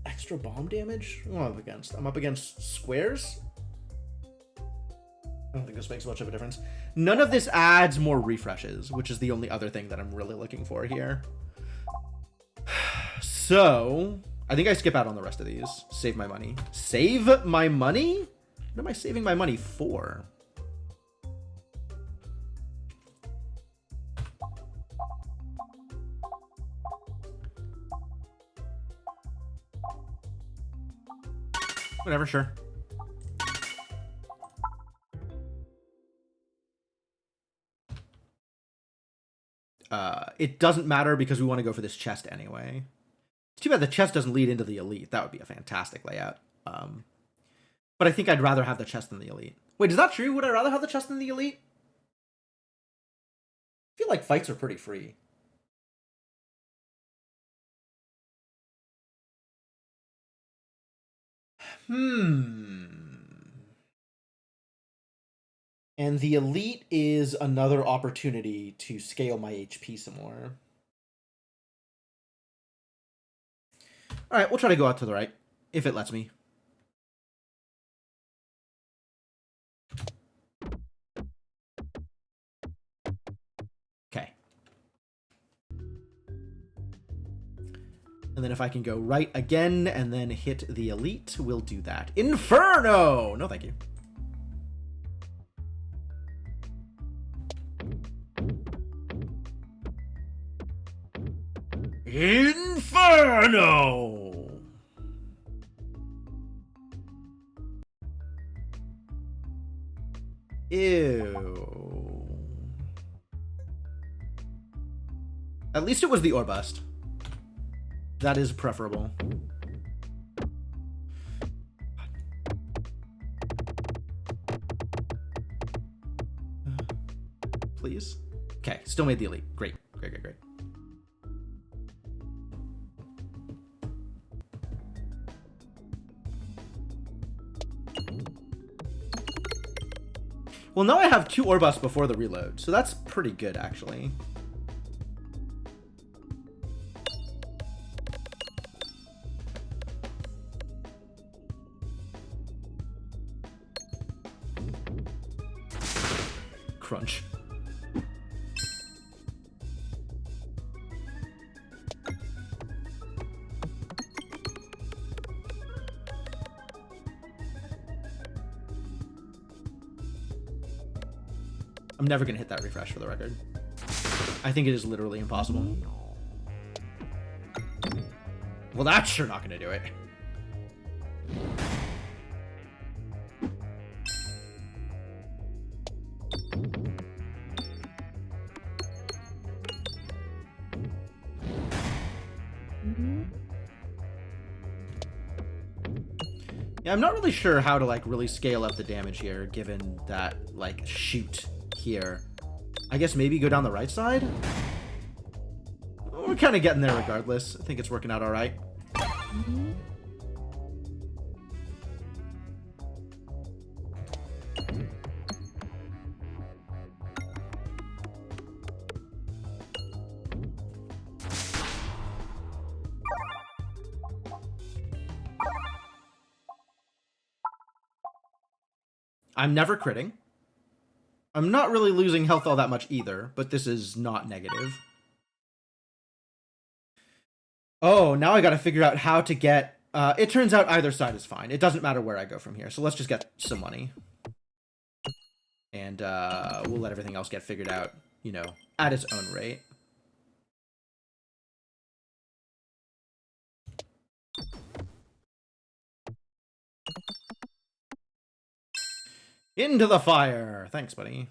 Extra bomb damage? What am I up against? I'm up against squares? I don't think this makes much of a difference. None of this adds more refreshes, which is the only other thing that I'm really looking for here. So, I think I skip out on the rest of these. Save my money. Save my money? What am I saving my money for? Whatever, sure. It doesn't matter because we want to go for this chest anyway. It's too bad the chest doesn't lead into the elite. That would be a fantastic layout. But I think I'd rather have the chest than the elite. Wait, is that true? Would I rather have the chest than the elite? I feel like fights are pretty free. And the elite is another opportunity to scale my HP some more. Alright, we'll try to go out to the right, if it lets me. Okay. And then if I can go right again and then hit the elite, we'll do that. Inferno! No, thank you. Inferno! Ew. At least it was the ore bust. That is preferable. Please? Okay, still made the elite. Great, great, great, great. Well, now I have 2 ore busts before the reload, so that's pretty good, actually. Crunch. I'm never gonna hit that refresh for the record. I think it is literally impossible. Well, that's sure not gonna do it. Yeah, I'm not really sure how to, like, really scale up the damage here, given that, like, shoot here. I guess maybe go down the right side? We're kind of getting there regardless. I think it's working out all right. I'm never critting. I'm not really losing health all that much either, but this is not negative. Oh, now I gotta figure out how to get... it turns out either side is fine. It doesn't matter where I go from here, so let's just get some money. And we'll let everything else get figured out, you know, at its own rate. Into the fire! Thanks, buddy.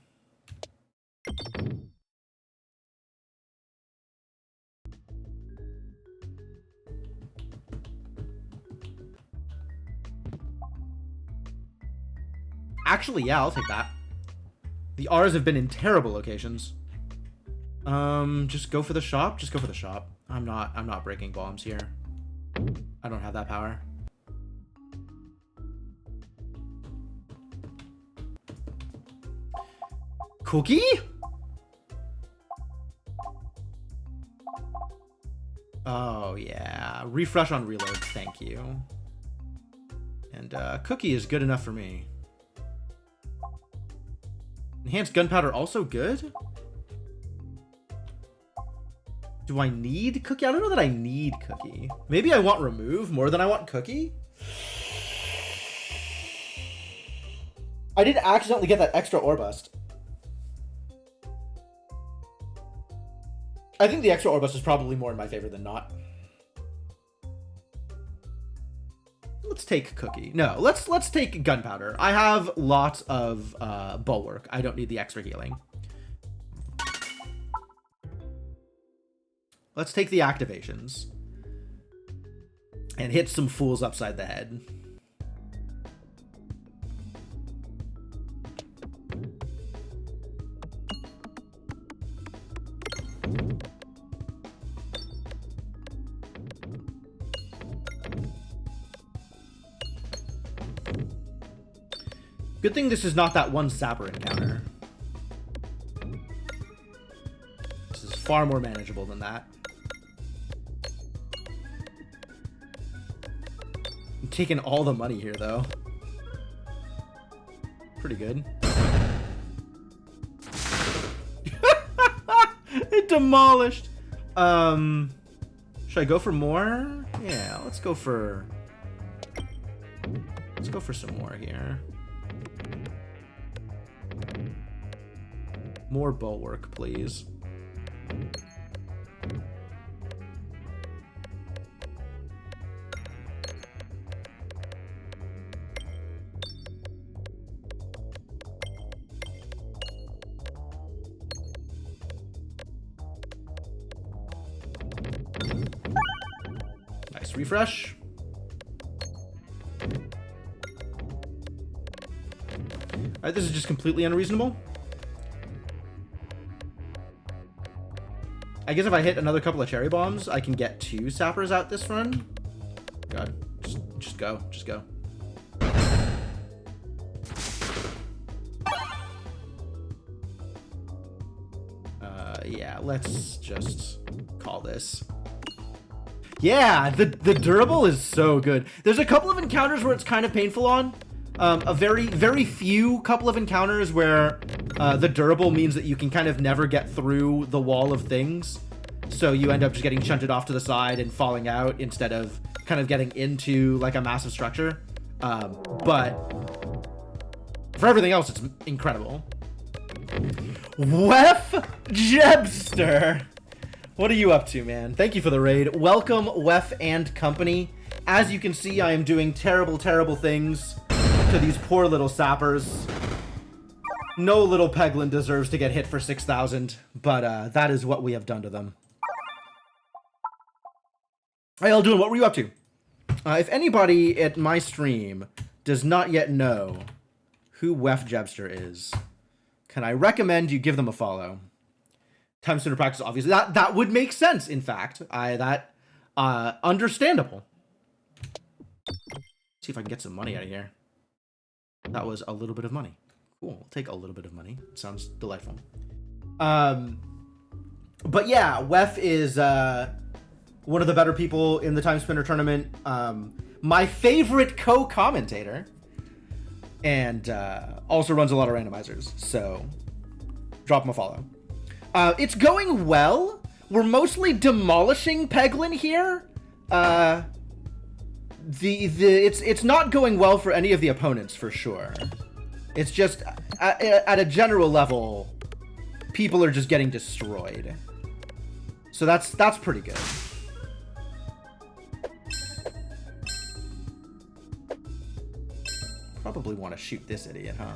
Actually, yeah, I'll take that. The R's have been in terrible locations. Just go for the shop? Just go for the shop. I'm not breaking bombs here. I don't have that power. Cookie? Oh, yeah. Refresh on reload, thank you. And, cookie is good enough for me. Enhanced gunpowder also good? Do I need cookie? I don't know that I need cookie. Maybe I want remove more than I want cookie? I did accidentally get that extra ore bust. I think the extra ore bust is probably more in my favor than not. Let's take cookie. No, let's take gunpowder. I have lots of bulwark. I don't need the extra healing. Let's take the activations and hit some fools upside the head. Good thing this is not that one sapper encounter. This is far more manageable than that. I'm taking all the money here, though. Pretty good. It demolished. Should I go for more? Yeah, let's go for some more here. More bulwark, please. Nice refresh. Alright, this is just completely unreasonable. I guess if I hit another couple of cherry bombs, I can get 2 sappers out this run. God, just go, just go. Yeah, let's just call this. Yeah, the durable is so good. There's a couple of encounters where it's kind of painful on. A very few couple of encounters where the durable means that you can kind of never get through the wall of things. So you end up just getting shunted off to the side and falling out instead of kind of getting into like a massive structure. But for everything else, it's incredible. Wef Jebster! What are you up to, man? Thank you for the raid. Welcome, Wef and company. As you can see, I am doing terrible, terrible things to these poor little sappers. No little Peglin deserves to get hit for 6,000, but that is what we have done to them. Hey, Elduin, what were you up to? If anybody at my stream does not yet know who Wef Jebster is, can I recommend you give them a follow? Time Center Practice, obviously. That would make sense, in fact. Understandable. See if I can get some money out of here. That was a little bit of money. Cool, we'll take a little bit of money. Sounds delightful. But yeah, Wef is one of the better people in the Time Spinner tournament. My favorite co-commentator. And also runs a lot of randomizers. So, drop him a follow. It's going well. We're mostly demolishing Peglin here. It's not going well for any of the opponents, for sure. It's just, at a general level, people are just getting destroyed. So that's pretty good. Probably want to shoot this idiot, huh?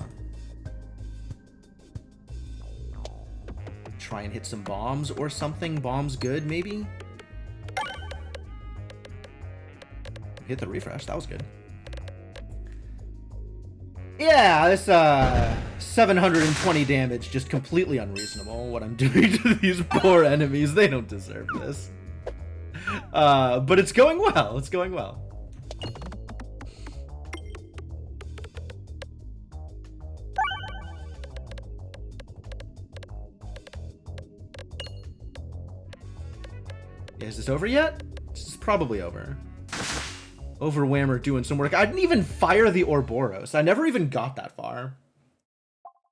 Try and hit some bombs or something. Bombs good, maybe? Hit the refresh. That was good. Yeah, this 720 damage, just completely unreasonable what I'm doing to these poor enemies. They don't deserve this. But it's going well. It's going well. Is this over yet? This is probably over. Overwhammer doing some work. I didn't even fire the Ouroboros. I never even got that far.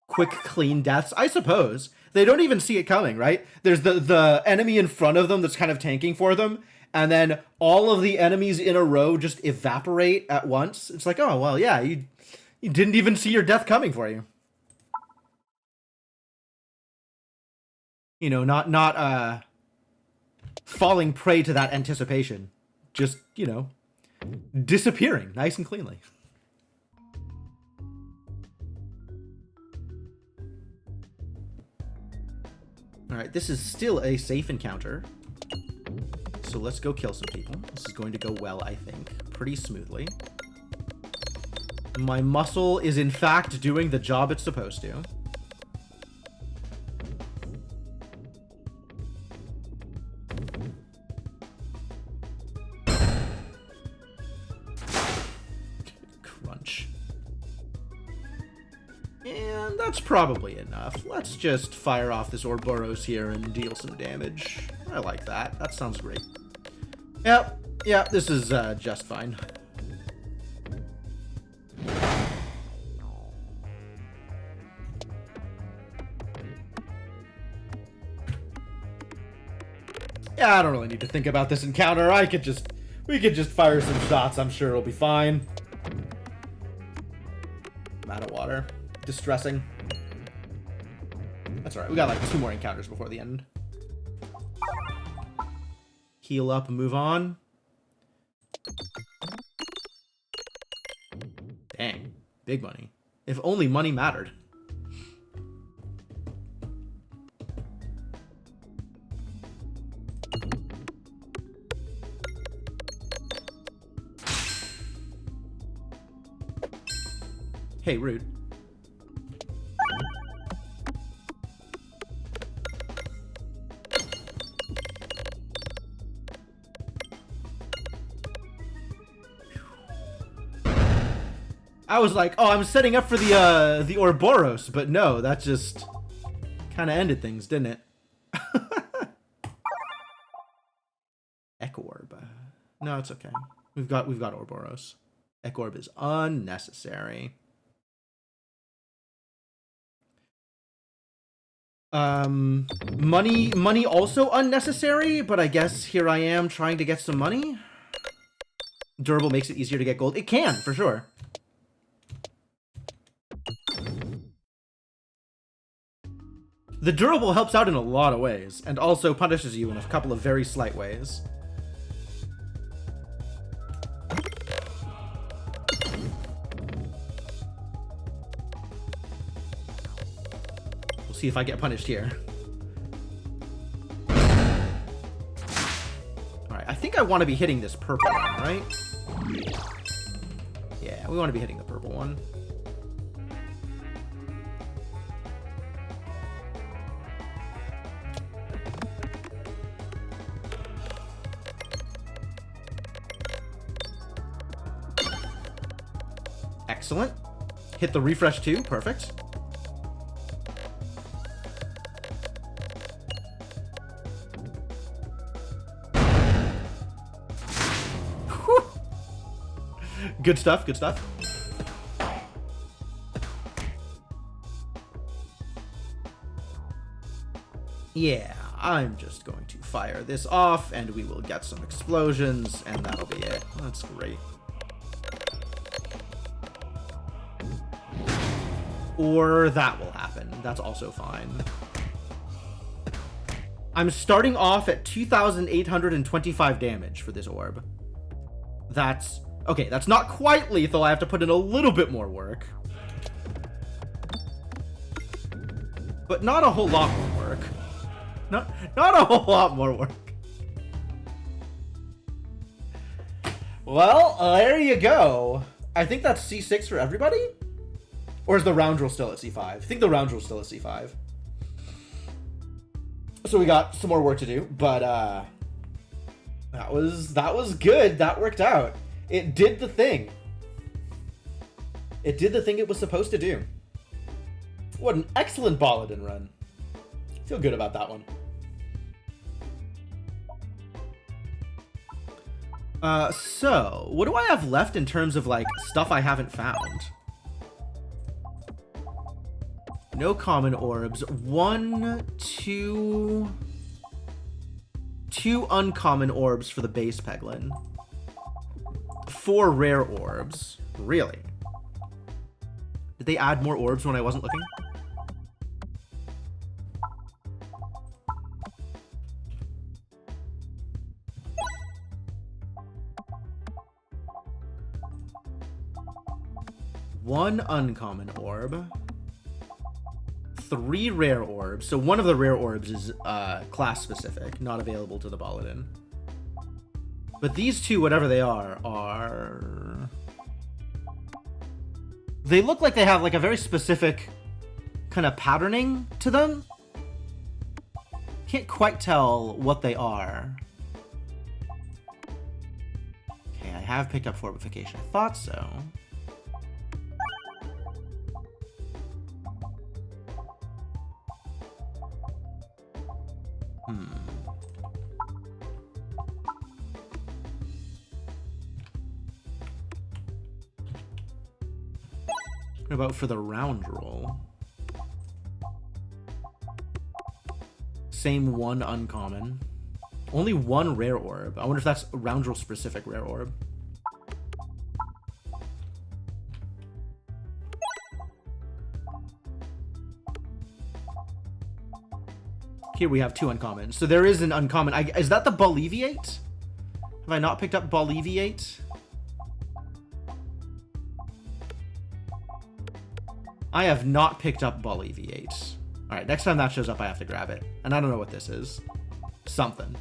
Quick, clean deaths, I suppose. They don't even see it coming, right? There's the enemy in front of them that's kind of tanking for them, and then all of the enemies in a row just evaporate at once. It's like, oh, well, yeah, you didn't even see your death coming for you. You know, not falling prey to that anticipation. Just, you know, disappearing nice and cleanly. Alright, this is still a safe encounter. So let's go kill some people. This is going to go well, I think. Pretty smoothly. My muscle is in fact doing the job it's supposed to. And that's probably enough. Let's just fire off this Ouroboros here and deal some damage. I like that. That sounds great. Yep, this is just fine. Yeah, I don't really need to think about this encounter. We could just fire some shots. I'm sure it'll be fine. I'm out of water. Distressing. That's alright. We got like 2 more encounters before the end. Heal up and move on. Dang. Big money. If only money mattered. Hey, rude. I was like, oh, I'm setting up for the Ouroboros, but no, that just kind of ended things, didn't it? Echo-Orb. No, it's okay. We've got Ouroboros. Echo-Orb is unnecessary. Money also unnecessary, but I guess here I am trying to get some money. Durable makes it easier to get gold. It can, for sure. The durable helps out in a lot of ways, and also punishes you in a couple of very slight ways. We'll see if I get punished here. Alright, I think I want to be hitting this purple one, right? Yeah, we want to be hitting the purple one. Excellent. Hit the refresh too. Perfect. Whew. Good stuff. Good stuff. Yeah, I'm just going to fire this off and we will get some explosions and that'll be it. That's great. Or that will happen. That's also fine. I'm starting off at 2,825 damage for this orb. That's... okay, that's not quite lethal. I have to put in a little bit more work. But not a whole lot more work. Not a whole lot more work. Well, there you go. I think that's C6 for everybody? Or is the round rule still at C5? I think the round rule still at C5. So we got some more work to do, but that was good. That worked out. It did the thing. It did the thing it was supposed to do. What an excellent Baladin run. Feel good about that one. So what do I have left in terms of like stuff I haven't found? No common orbs. Two uncommon orbs for the base Peglin. 4 rare orbs. Really? Did they add more orbs when I wasn't looking? One uncommon orb. 3 rare orbs. So one of the rare orbs is class specific, not available to the Baladin. But these two, whatever they are... they look like they have like a very specific kind of patterning to them. Can't quite tell what they are. Okay, I have picked up Fortification. I thought so. What about for the round roll? Same 1 uncommon. Only 1 rare orb. I wonder if that's a round roll specific rare orb. Here we have 2 uncommons. So there is an uncommon. Is that the Boliviate? Have I not picked up Boliviate? I have not picked up Boliviate. Alright, next time that shows up, I have to grab it. And I don't know what this is. Something.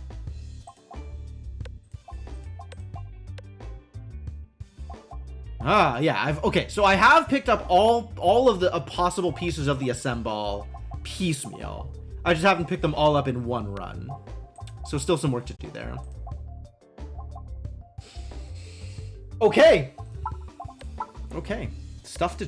Ah, yeah. Okay, so I have picked up all of the possible pieces of the Assemble piecemeal. I just haven't picked them all up in one run. So still some work to do there. Okay. Okay. Stuff to do.